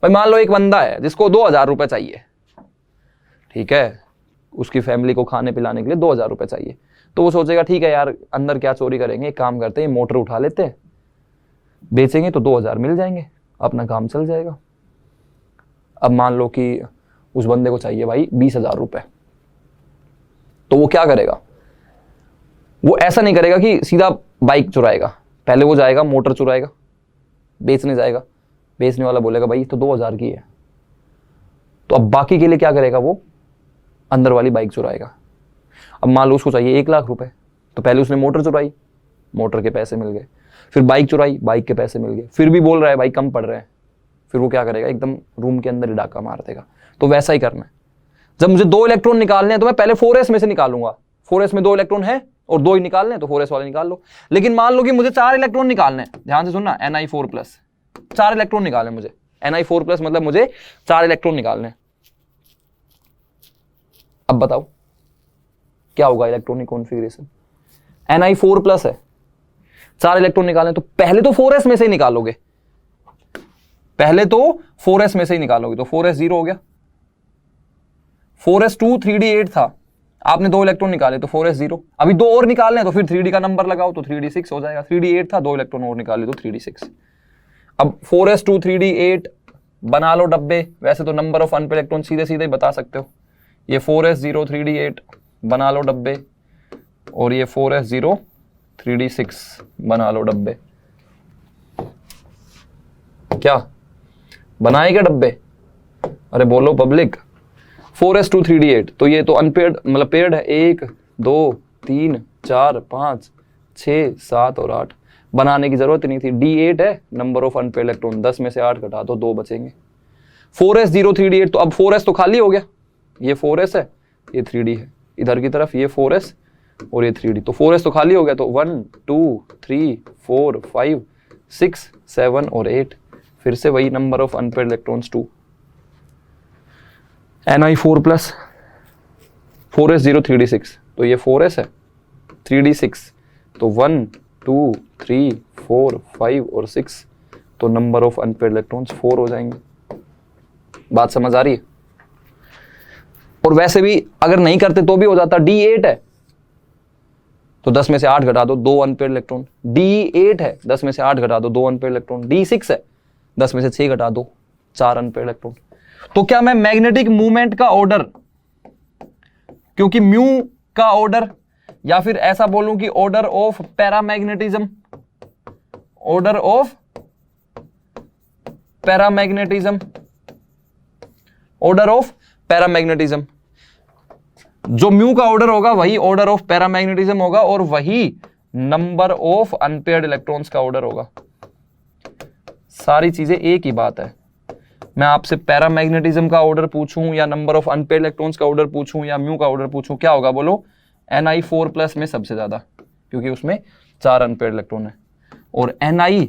भाई मान लो एक बंदा है जिसको 2000 रुपए चाहिए, ठीक है, उसकी फैमिली को खाने पिलाने के लिए 2000 रुपए चाहिए। तो वो सोचेगा ठीक है यार, अंदर क्या चोरी करेंगे, एक काम करते हैं मोटर उठा लेते हैं, बेचेंगे तो 2000 मिल जाएंगे, अपना काम चल जाएगा। अब मान लो कि उस बंदे को चाहिए भाई 20,000 रुपए, तो वो क्या करेगा, वो ऐसा नहीं करेगा कि सीधा बाइक चुराएगा, पहले वो जाएगा मोटर चुराएगा, बेचने जाएगा, बेचने वाला बोलेगा भाई तो 2000 की है, तो अब बाकी के लिए क्या करेगा, वो अंदर वाली बाइक चुराएगा। अब मान लो उसको चाहिए 1 लाख रुपए, तो पहले उसने मोटर चुराई, मोटर के पैसे मिल गए, फिर बाइक चुराई, बाइक के पैसे मिल गए, फिर भी बोल रहा है भाई कम पड़ रहे हैं, फिर वो क्या करेगा, एकदम रूम के अंदर ही डाका मार देगा। तो वैसा ही करना है, जब मुझे 2 इलेक्ट्रॉन निकालने हैं तो मैं पहले 4s में से निकालूंगा। 4s में 2 इलेक्ट्रॉन है और 2 ही निकालने हैं तो 4s वाले निकाल लो। लेकिन मान लो कि मुझे 4 इलेक्ट्रॉन निकालने हैं, ध्यान से सुनना, Ni4+, 4 इलेक्ट्रॉन निकालने मुझे, Ni4+ मतलब मुझे 4 इलेक्ट्रॉन निकालने हैं। अब बताओ क्या होगा इलेक्ट्रॉनिक कॉन्फ़िगरेशन? Ni4+ है, 4 इलेक्ट्रॉन निकालने, तो पहले तो 4s में से ही निकालोगे, पहले तो 4s में से ही निकालोगे, तो 4s0 हो गया। 4s2 3d8 था, आपने 2 इलेक्ट्रॉन निकाले तो 4s0। अभी 2 और निकालने हैं तो फिर 3d का नंबर लगाओ तो 3d6 हो जाएगा। 3d8 था, 2 इलेक्ट्रॉन और निकाले तो 3d6। अब 4s2 3d8 बना लो डब्बे। वैसे तो नंबर ऑफ अनपेयर्ड इलेक्ट्रॉन सीधे सीधे बता सकते हो। ये 4s0 3d8 बना लो डब्बे, और ये 4s0 3d6 बना लो डब्बे। क्या बनाए क्या डब्बे? अरे बोलो पब्लिक। 4s2 3d8, तो ये तो अनपेयर्ड मतलब पेयर्ड है। 1 2 3 4 5 6 7 और 8 बनाने की जरूरत नहीं थी। d8 है, नंबर ऑफ अनपेयर्ड इलेक्ट्रॉन, 10 में से 8 घटा दो, 2 बचेंगे। 4s0 3d8, तो अब 4s तो खाली हो गया, ये 4s है, ये 3d है, इधर की तरफ ये 4s और ये 3d, तो 4s तो खाली हो गया। तो 1 2 3 4 5 6 7 और 8, फिर से वही number of unpaired electrons 2। Ni4 plus 4s0 3d6, तो ये 4s है 3d6, तो 1 2 3 4 5 और 6, तो नंबर ऑफ अनपेयर्ड इलेक्ट्रॉन्स 4 हो जाएंगे। बात समझ आ रही है? और वैसे भी अगर नहीं करते तो भी हो जाता। D8 है तो 10 में से 8 घटा दो, 2 अनपेयर्ड इलेक्ट्रॉन। D8 है, 10 में से 8 घटा दो, 2 अनपेयर्ड इलेक्ट्रॉन। D6 है, 10 में से 6 घटा दो, 4 अनपेयर्ड इलेक्ट्रॉन। तो क्या मैं मैग्नेटिक मूवमेंट का ऑर्डर, क्योंकि म्यू का ऑर्डर, या फिर ऐसा बोलूं कि order of paramagnetism, order of paramagnetism, order of paramagnetism, जो म्यू का ऑर्डर होगा वही ऑर्डर ऑफ पैरामैग्नेटिज्म होगा, और वही नंबर ऑफ अनपेयर्ड इलेक्ट्रॉन्स का ऑर्डर होगा। सारी चीजें एक ही बात है। मैं आपसे पैरामैग्नेटिज्म का ऑर्डर पूछूं या नंबर ऑफ अनपेयर्ड इलेक्ट्रॉन्स का ऑर्डर पूछूं या म्यू का ऑर्डर पूछूं, क्या होगा बोलो? Ni4 प्लस में सबसे ज्यादा, क्योंकि उसमें 4 अनपेयर्ड इलेक्ट्रॉन है, और Ni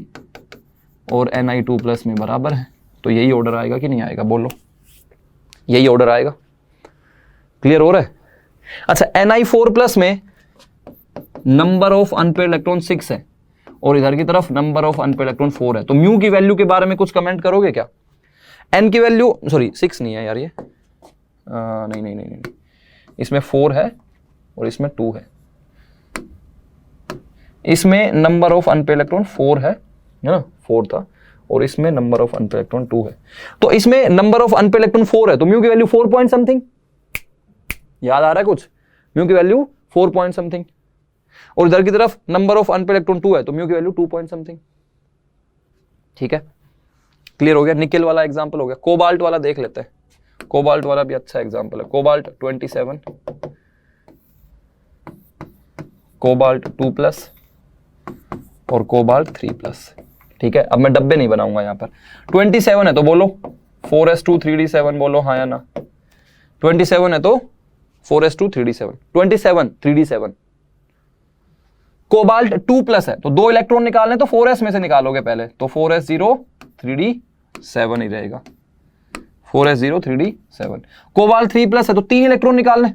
और Ni2 प्लस में बराबर है। तो यही ऑर्डर आएगा कि नहीं आएगा बोलो? यही ऑर्डर आएगा। क्लियर हो रहा है? अच्छा, Ni4 प्लस में नंबर ऑफ अनपेयर्ड इलेक्ट्रॉन 6 है, और इधर की तरफ नंबर ऑफ अनपेयर्ड इलेक्ट्रॉन 4 है। तो म्यू की वैल्यू के बारे में कुछ कमेंट करोगे क्या? एन की वैल्यू, सॉरी 6 नहीं है यार, ये नहीं नहीं नहीं नहीं, इसमें 4 है और इसमें 2 है। इसमें नंबर ऑफ अनपेयर्ड इलेक्ट्रॉन 4 है ना, 4 था, और इसमें नंबर ऑफ अनपेयर्ड इलेक्ट्रॉन 2 है। तो इसमें नंबर ऑफ अनपेयर्ड इलेक्ट्रॉन 4 है, तो म्यू की वैल्यू 4 पॉइंट समथिंग। याद आ रहा है कुछ? म्यू की वैल्यू 4 पॉइंट समथिंग, और इधर की तरफ नंबर ऑफ अनपेयर्ड इलेक्ट्रॉन 2 है, तो म्यू की वैल्यू 2 पॉइंट समथिंग। ठीक है, क्लियर हो गया? निकेल वाला एग्जांपल हो गया। कोबाल्ट वाला देख लेते हैं। कोबाल्ट वाला भी अच्छा एग्जांपल है। कोबाल्ट 27, कोबाल्ट 2 प्लस और कोबाल्ट 3 प्लस। ठीक है, अब मैं डब्बे नहीं बनाऊंगा यहां पर। 27 है तो बोलो 4s2 3d7, बोलो हाँ या ना? 27 है तो 4s2 3d7, 27 3d7। Cobalt 2 plus है तो 2 इलेक्ट्रॉन निकालने, तो 4s में से निकालोगे पहले, तो 4s0 3d7 ही रहेगा। 4s0 3d7। कोबाल्ट 3 प्लस है तो 3 इलेक्ट्रॉन निकालने,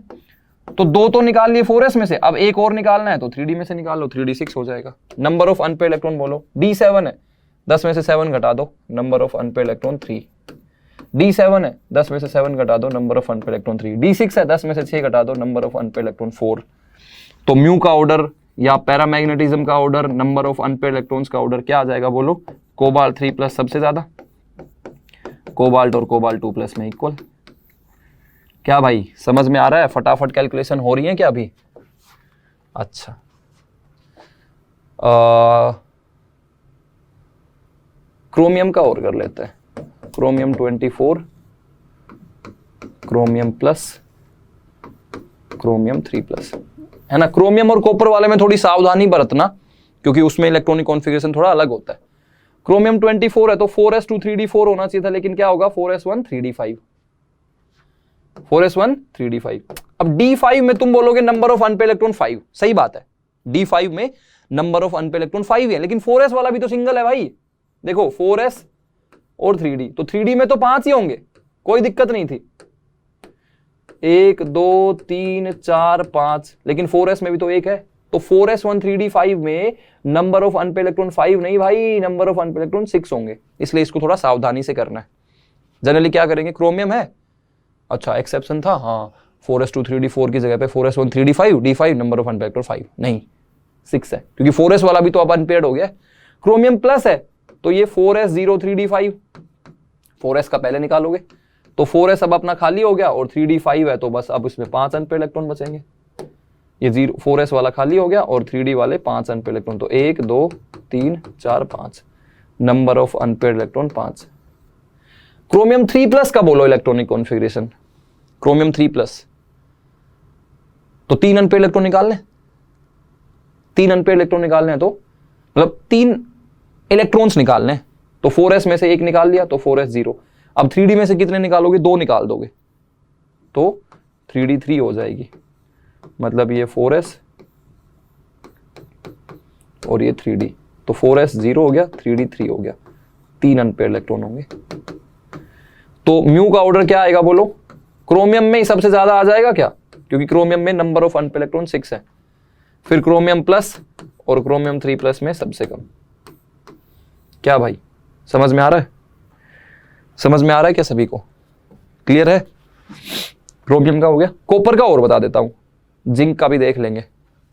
तो 2 तो निकाल लिए 4s में से, अब एक और निकालना है तो 3d में से निकाल लो, 3d6 हो जाएगा। नंबर ऑफ अनपेयर्ड इलेक्ट्रॉन बोलो। D7 है, 10 में से 7 घटा दो, number of unpaired electron 3। D7 है, 10 में से 7 घटा दो, number of unpaired electron 3। D6 है, 10 में से 6 घटा दो, नंबर ऑफ अनपेयर्ड इलेक्ट्रॉन 4। तो म्यू का ऑर्डर या पैरामैग्नेटिज्म का order, number of unpaired electrons का ऑर्डर क्या आ जाएगा बोलो? कोबाल्ट 3 प्लस सबसे ज्यादा, कोबाल्ट और कोबाल्ट 2 प्लस में इक्वल। क्या भाई समझ में आ रहा है? फटाफट कैलकुलेशन हो रही है क्या अभी? अच्छा, क्रोमियम का और कर लेते हैं। Chromium 24, chromium plus, chromium 3 plus, है ना। क्रोमियम और कॉपर वाले में थोड़ी सावधानी बरतना, क्योंकि उसमें इलेक्ट्रॉनिक कॉन्फ़िगरेशन थोड़ा अलग होता है। क्रोमियम 24 है तो 4s2 3d4 होना चाहिए था, लेकिन क्या होगा? 4s1 3d5, 4s1 3d5। अब D5 में तुम बोलोगे नंबर ऑफ अनपेयर्ड इलेक्ट्रॉन 5, सही बात है, D5 में नंबर ऑफ अनपेयर्ड इलेक्ट्रॉन 5 है, लेकिन 4s वाला भी तो सिंगल है भाई। देखो 4s और 3d, तो 3d में तो 5 ही होंगे, कोई दिक्कत नहीं थी। 1 2 3 4 5, लेकिन 4s में भी तो 1 है, तो 4s1 3d5 में नंबर ऑफ अनपेयर्ड इलेक्ट्रॉन 5 नहीं भाई, नंबर ऑफ अनपेयर्ड इलेक्ट्रॉन 6 होंगे। इसलिए इसको थोड़ा सावधानी से करना है। जनरली क्या करेंगे? क्रोमियम है, अच्छा एक्सेप्शन था, हाँ 4s2 3d4 की जगह पे 4s1 3d5, d5 number of unpaired electron 5 नहीं 6 है, क्योंकि 4s वाला भी तो अब अनपेयर्ड हो गया। क्रोमियम प्लस है तो ये 4s0 3d5, 4s का पहले निकालोगे, तो 4s अब अपना खाली हो गया, और 3d5 है तो बस अब इसमें 5 अनपेयर्ड इलेक्ट्रॉन बचेंगे। ये 4s वाला खाली हो गया और 3d वाले 5 अनपेयर्ड इलेक्ट्रॉन, तो 1 2 3 4 5, number of unpaired electron 5। Chromium 3 plus का बोलो इलेक्ट्रॉनिक कॉन्फ़िगरेशन। क्रोमियम 3 प्लस तो 3 अनपेयर्ड इलेक्ट्रॉन निकालने, 3 अनपेयर्ड इलेक्ट्रॉन निकालने हैं, तो मतलब 3 इलेक्ट्रॉन्स निकालने, तो 4s में से 1 निकाल लिया तो 4s0। अब 3d में से कितने निकालोगे? 2 निकाल दोगे तो 3d3 हो जाएगी, मतलब ये 4s और ये 3d, तो 4s 0 हो गया, 3d 3 हो गया, 3 अनपेयर्ड इलेक्ट्रॉन होंगे। तो म्यू का ऑर्डर क्या आएगा बोलो? क्रोमियम में ही सबसे ज्यादा आ जाएगा क्या, क्योंकि क्रोमियम में नंबर ऑफ अनपेड इलेक्ट्रॉन 6 है। फिर क्रोमियम प्लस और क्रोमियम 3+ में सबसे कम। क्या भाई समझ में आ रहा है? समझ में आ रहा है क्या सभी को? क्लियर है? क्रोमियम का हो गया। कॉपर का और बता देता हूं, जिंक का भी देख लेंगे।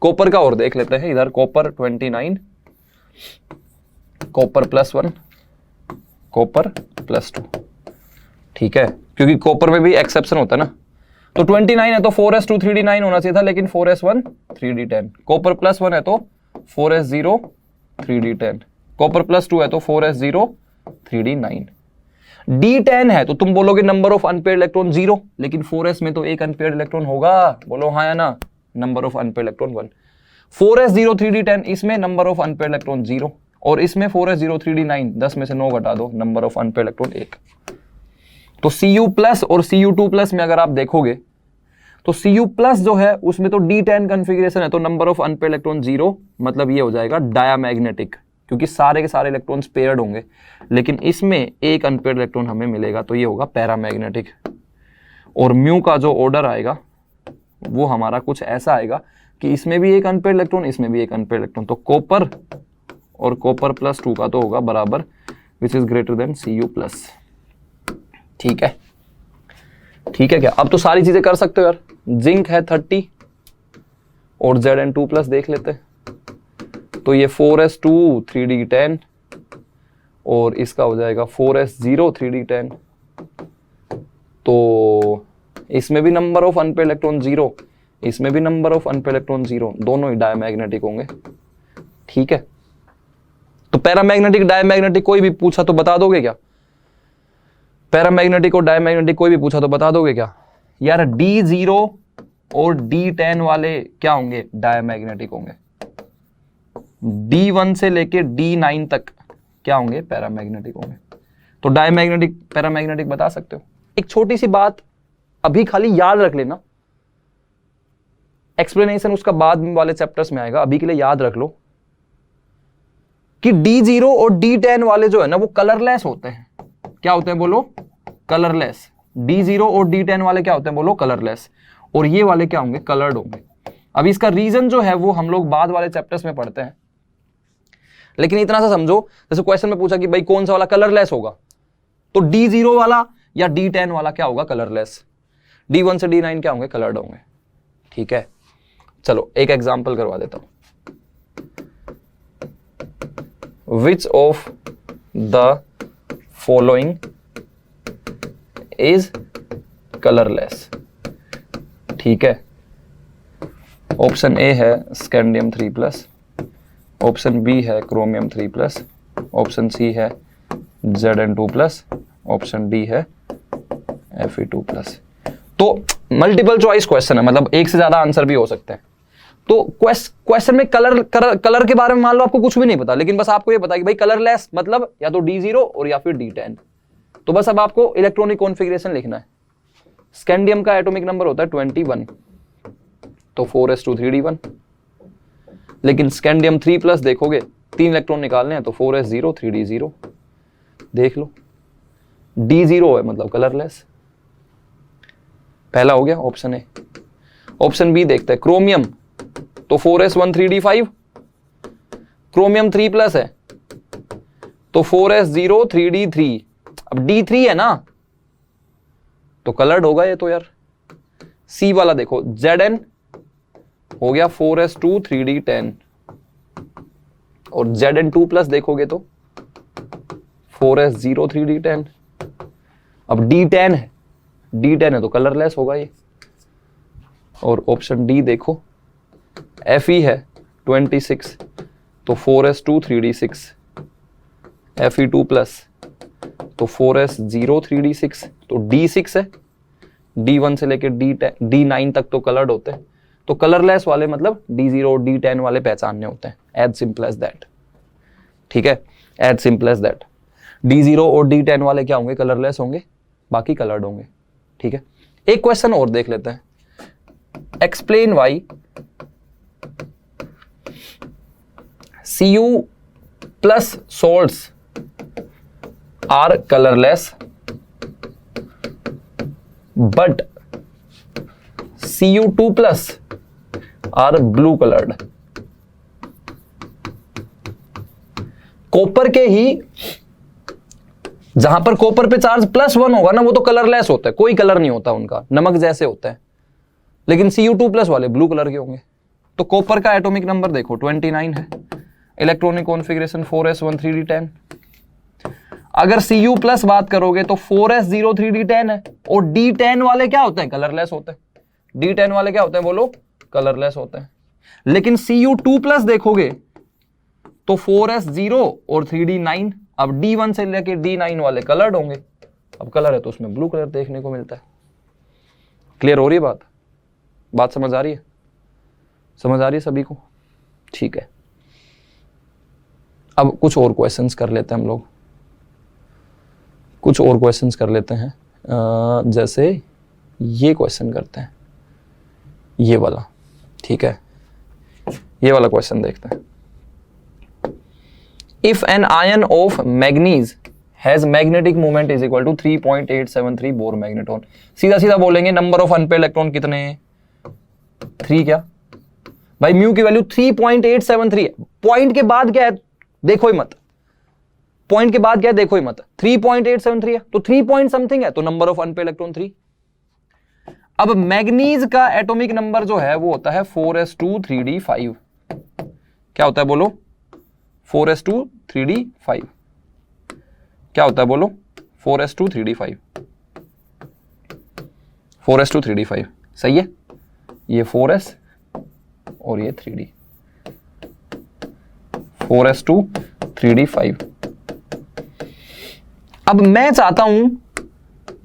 कॉपर का और देख लेते हैं। इधर कॉपर 29, कॉपर +1, कॉपर +2। ठीक है, क्योंकि कॉपर में भी एक्सेप्शन होता है ना। तो 29 है तो 4s2 3d9 होना चाहिए था, लेकिन 4s1 3d10। कॉपर +1 है तो 4s0 3d10। कॉपर +2 है तो 4s0 3d9। d10 है तो तुम बोलोगे नंबर ऑफ अनपेड इलेक्ट्रॉन 0, लेकिन 4s में तो एक अनपेड इलेक्ट्रॉन होगा। बोलो हाँ या ना? Number of unpaired electron 1। 4s0 3d10, इसमें नंबर ऑफ अनपेड इलेक्ट्रॉन 0, और इसमें 4s0 3d9, 10 में से 9 घटा दो, नंबर ऑफ अनपेड इलेक्ट्रॉन 1। तो Cu+ और Cu2+ में अगर आप देखोगे तो Cu+ जो है उसमें तो d10 कॉन्फ़िगरेशन है, तो नंबर ऑफ अनपेड इलेक्ट्रॉन 0, मतलब ये हो जाएगा डायामैग्नेटिक, क्योंकि सारे के सारे इलेक्ट्रॉन्स पेयर्ड होंगे। लेकिन इसमें एक अनपेड इलेक्ट्रॉन हमें मिलेगा, तो ये होगा पैरामैग्नेटिक। और म्यू का जो ऑर्डर आएगा वो हमारा कुछ ऐसा आएगा कि इसमें भी एक अनपेड इलेक्ट्रॉन, इसमें भी एक अनपेड इलेक्ट्रॉन। तो कॉपर और कॉपर +2 का तो होगा बराबर, which is greater than Cu+। ठीक है, ठीक है क्या? अब तो सारी चीजें कर सकते हो यार। जिंक है 30 और Zn2+ देख लेते हैं। तो ये 4s2 3d10 और इसका हो जाएगा 4s0 3d10। तो इसमें भी नंबर ऑफ अनपेड इलेक्ट्रॉन 0, इसमें भी नंबर ऑफ अनपेड इलेक्ट्रॉन 0, दोनों ही डायमैग्नेटिक होंगे। ठीक है, तो पैरामैग्नेटिक डायमैग्नेटिक कोई भी पूछा तो बता दोगे क्या? पैरामैग्नेटिक और डायमैग्नेटिक कोई भी पूछा तो बता दोगे क्या? यार D0 और D10 वाले क्या होंगे? डायमैग्नेटिक होंगे। D1 से लेके D9 तक क्या होंगे? पैरामैग्नेटिक होंगे। तो डायमैग्नेटिक पैरामैग्नेटिक बता सकते हो। एक छोटी सी बात अभी खाली याद रख लेना, एक्सप्लेनेशन उसका बाद वाले चैप्टर्स में आएगा, अभी के लिए याद रख लो कि D0 और D10 वाले जो है ना वो कलरलेस होते हैं। क्या होते हैं बोलो? कलरलेस। D0 और D10 वाले क्या होते हैं बोलो? कलरलेस। और ये वाले क्या होंगे? कलर्ड होंगे। अब इसका रीजन जो है वो हम लोग बाद वाले चैप्टर्स में पढ़ते हैं, लेकिन इतना सा समझो, जैसे क्वेश्चन में पूछा कि भाई कौन सा वाला कलरलेस होगा, तो D0 वाला या D10 वाला क्या होगा? कलरलेस। D1 से D9 क्या होंगे? कलर्ड होंगे। ठीक है, चलो एक एग्जांपल करवा देता हूं। Which of the following is colorless? ठीक है, ऑप्शन ए है स्कैंडियम 3+, ऑप्शन बी है क्रोमियम 3+, ऑप्शन सी है Zn2+, ऑप्शन डी है Fe2+। तो मल्टीपल चॉइस क्वेश्चन है, मतलब एक से ज्यादा आंसर भी हो सकते हैं। तो क्वेश्चन में कलर के बारे में मान लो आपको कुछ भी नहीं पता, लेकिन बस आपको ये पता कि भाई कलरलेस मतलब या तो D0 और या फिर D10। तो बस अब आपको इलेक्ट्रॉनिक कॉन्फ़िगरेशन लिखना है। स्कैंडियम का एटॉमिक नंबर होता है 21, तो 4s2 3d1। लेकिन स्कैंडियम 3+ देखोगे 3 इलेक्ट्रॉन निकालने हैं, तो 4s0 3d0। देख लो, D0 है मतलब कलरलेस। पहला हो गया ऑप्शन ए। ऑप्शन बी देखते हैं, क्रोमियम, तो 4s1 3d5, क्रोमियम 3+ है तो 4s0 3d3। अब D3 है ना तो कलर्ड होगा ये तो यार। सी वाला देखो, Zn हो गया 4s2 3d10 और Zn2+ देखोगे तो 4s0 3d10। अब D10 है, D10 है तो कलरलेस होगा ये। और ऑप्शन डी देखो, Fe है 26 तो 4s2 3d6, Fe2+ तो 4s0 3d6, तो D6 है। D1 से लेकर D9 तक तो कलर्ड होते हैं, तो कलरलेस वाले मतलब D0 और D10 वाले पहचानने होते हैं। As simple as that. ठीक है, as simple as that. D0 और D10 वाले क्या होंगे? कलरलेस होंगे, बाकी कलर्ड होंगे। ठीक है, एक क्वेश्चन और देख लेते हैं। Explain why Cu+ salts are colorless but Cu2+ are blue coloured. Copper के ही जहां पर कॉपर पे चार्ज +1 होगा ना, वो तो कलरलेस होता है, कोई कलर नहीं होता उनका, नमक जैसे होता है। लेकिन Cu2+ वाले ब्लू कलर के होंगे। तो कॉपर का एटॉमिक नंबर देखो 29 है, इलेक्ट्रॉनिक कॉन्फ़िगरेशन 4s1 3d10। अगर Cu+ बात करोगे तो 4s0 3d10 है, और d10 वाले क्या होते हैं? कलरलेस होते हैं। d10 वाले क्या होते हैं बोलो? कलरलेस होते हैं। लेकिन Cu2+ देखोगे तो 4s0 और 3d9। अब d1 से लेके d9 वाले कलर्ड होंगे। अब कलर है तो उसमें ब्लू कलर देखने को मिलता है। क्लियर हो रही है बात? बात समझ आ रही है? समझ आ रही है सभी को? ठीक है, अब कुछ और क्वेश्चंस कर लेते हैं हम लोग, कुछ और क्वेश्चंस कर लेते हैं। जैसे ये क्वेश्चन करते हैं, ये वाला। ठीक है, ये वाला क्वेश्चन देखते हैं। If an ion of manganese has magnetic moment is equal to 3.873 Bohr magneton. सीधा सीधा बोलेंगे नंबर ऑफ अनपेयर्ड इलेक्ट्रॉन कितने हैं? 3। क्या भाई? म्यू की वैल्यू 3.873 है। पॉइंट के बाद क्या है देखो ही मत, पॉइंट के बाद क्या है देखो ही मत। 3.873 है तो 3 पॉइंट समथिंग है, तो नंबर ऑफ अनपेयर्ड इलेक्ट्रॉन 3। अब मैग्नीज का एटॉमिक नंबर जो है वो होता है 4s2 3d5। क्या होता है बोलो? 4s2 3d5। क्या होता है बोलो? 4s2 3d5। 4s2 3d5 सही है। ये 4s और ये 3d। 4s2 3d5। अब मैं चाहता हूं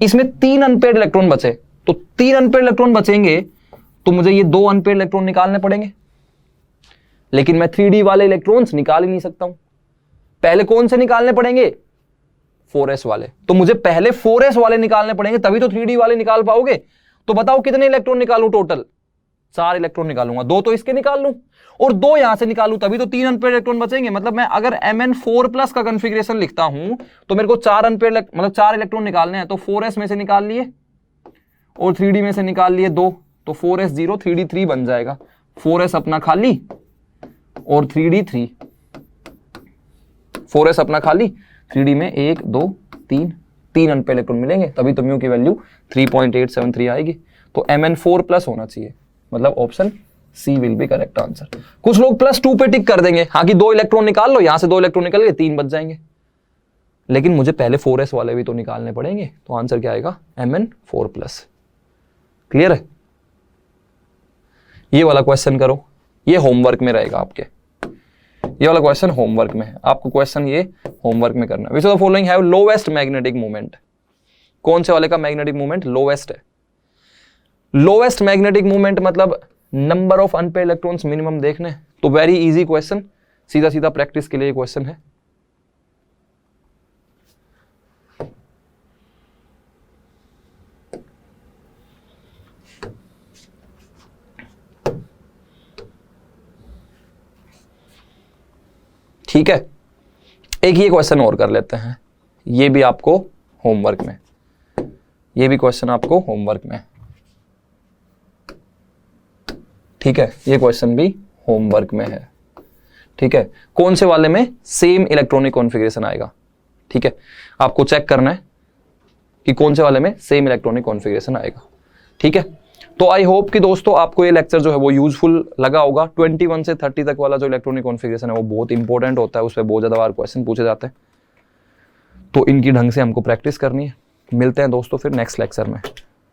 इसमें 3 अनपेयर्ड इलेक्ट्रॉन बचे, तो 3 अनपेयर्ड इलेक्ट्रॉन बचेंगे तो मुझे ये 2 अनपेयर्ड इलेक्ट्रॉन निकालने पड़ेंगे। लेकिन मैं 3d वाले इलेक्ट्रॉन्स निकाल ही नहीं सकता हूं। पहले कौन से निकालने पड़ेंगे? 4s वाले। तो मुझे पहले 4s वाले निकालने पड़ेंगे, तभी तो 3d वाले निकाल पाओगे। तो बताओ कितने इलेक्ट्रॉन निकालूं टोटल? 4 इलेक्ट्रॉन निकालूंगा। 2 तो इसके निकाल लूं और 2 यहां से निकालूं, तभी तो 3 अनपेयर्ड इलेक्ट्रॉन बचेंगे। मतलब मैं अगर Mn4+ का कॉन्फ़िगरेशन लिखता हूं तो मेरे को 4 अनपेयर्ड मतलब 4 इलेक्ट्रॉन निकालने हैं। तो 4s में से निकाल लिए और 3d में से निकाल लिए 2, तो 4s0 3d3 बन जाएगा। 4s अपना खाली और 3d3। 4s अपना खाली, 3d में 1 2 3 अनपेयर्ड इलेक्ट्रॉन मिलेंगे, तभी तो म्यू की वैल्यू 3.873 आएगी। तो Mn4+ होना चाहिए, मतलब option C will be correct answer. कुछ लोग +2 पे टिक कर देंगे, हाँ कि 2 इलेक्ट्रॉन निकाल लो, यहां से 2 इलेक्ट्रॉन निकल गए, 3 बच जाएंगे। लेकिन मुझे पहले 4s वाले भी तो निकालने पड़ेंगे, तो आंसर क्या आएगा? Mn4+। क्लियर है? ये वाला क्वेश्चन करो, ये होमवर्क में रहेगा आपके। ये वाला क्वेश्चन होमवर्क में है, आपको क्वेश्चन ये होमवर्क में करना है। Which of the following have lowest magnetic moment? कौन से वाले का मैग्नेटिक मोमेंट लोवेस्ट है? लोवेस्ट मैग्नेटिक मोमेंट मतलब number of unpaired electrons minimum देखने। तो वेरी इजी क्वेश्चन, सीधा सीधा प्रैक्टिस के लिए क्वेश्चन है। ठीक है, एक ये क्वेश्चन और कर लेते हैं, ये भी आपको होमवर्क में, ये भी क्वेश्चन आपको होमवर्क में। ठीक है, ये क्वेश्चन भी होमवर्क में है। ठीक है, कौन से वाले में सेम इलेक्ट्रॉनिक कॉन्फ़िगरेशन आएगा? ठीक है, आपको चेक करना है कि कौन से वाले में सेम इलेक्ट्रॉनिक कॉन्फ़िगरेशन आएगा। ठीक है, तो आई होप कि दोस्तों आपको ये लेक्चर जो है वो यूजफुल लगा होगा। 21 से 30 तक वाला जो इलेक्ट्रॉनिक कॉन्फ़िगरेशन है वो बहुत इंपॉर्टेंट होता है, उस पर बहुत ज़्यादा बार क्वेश्चन पूछे जाते हैं, तो इनकी ढंग से हमको प्रैक्टिस करनी है। मिलते हैं दोस्तों फिर नेक्स्ट लेक्चर में।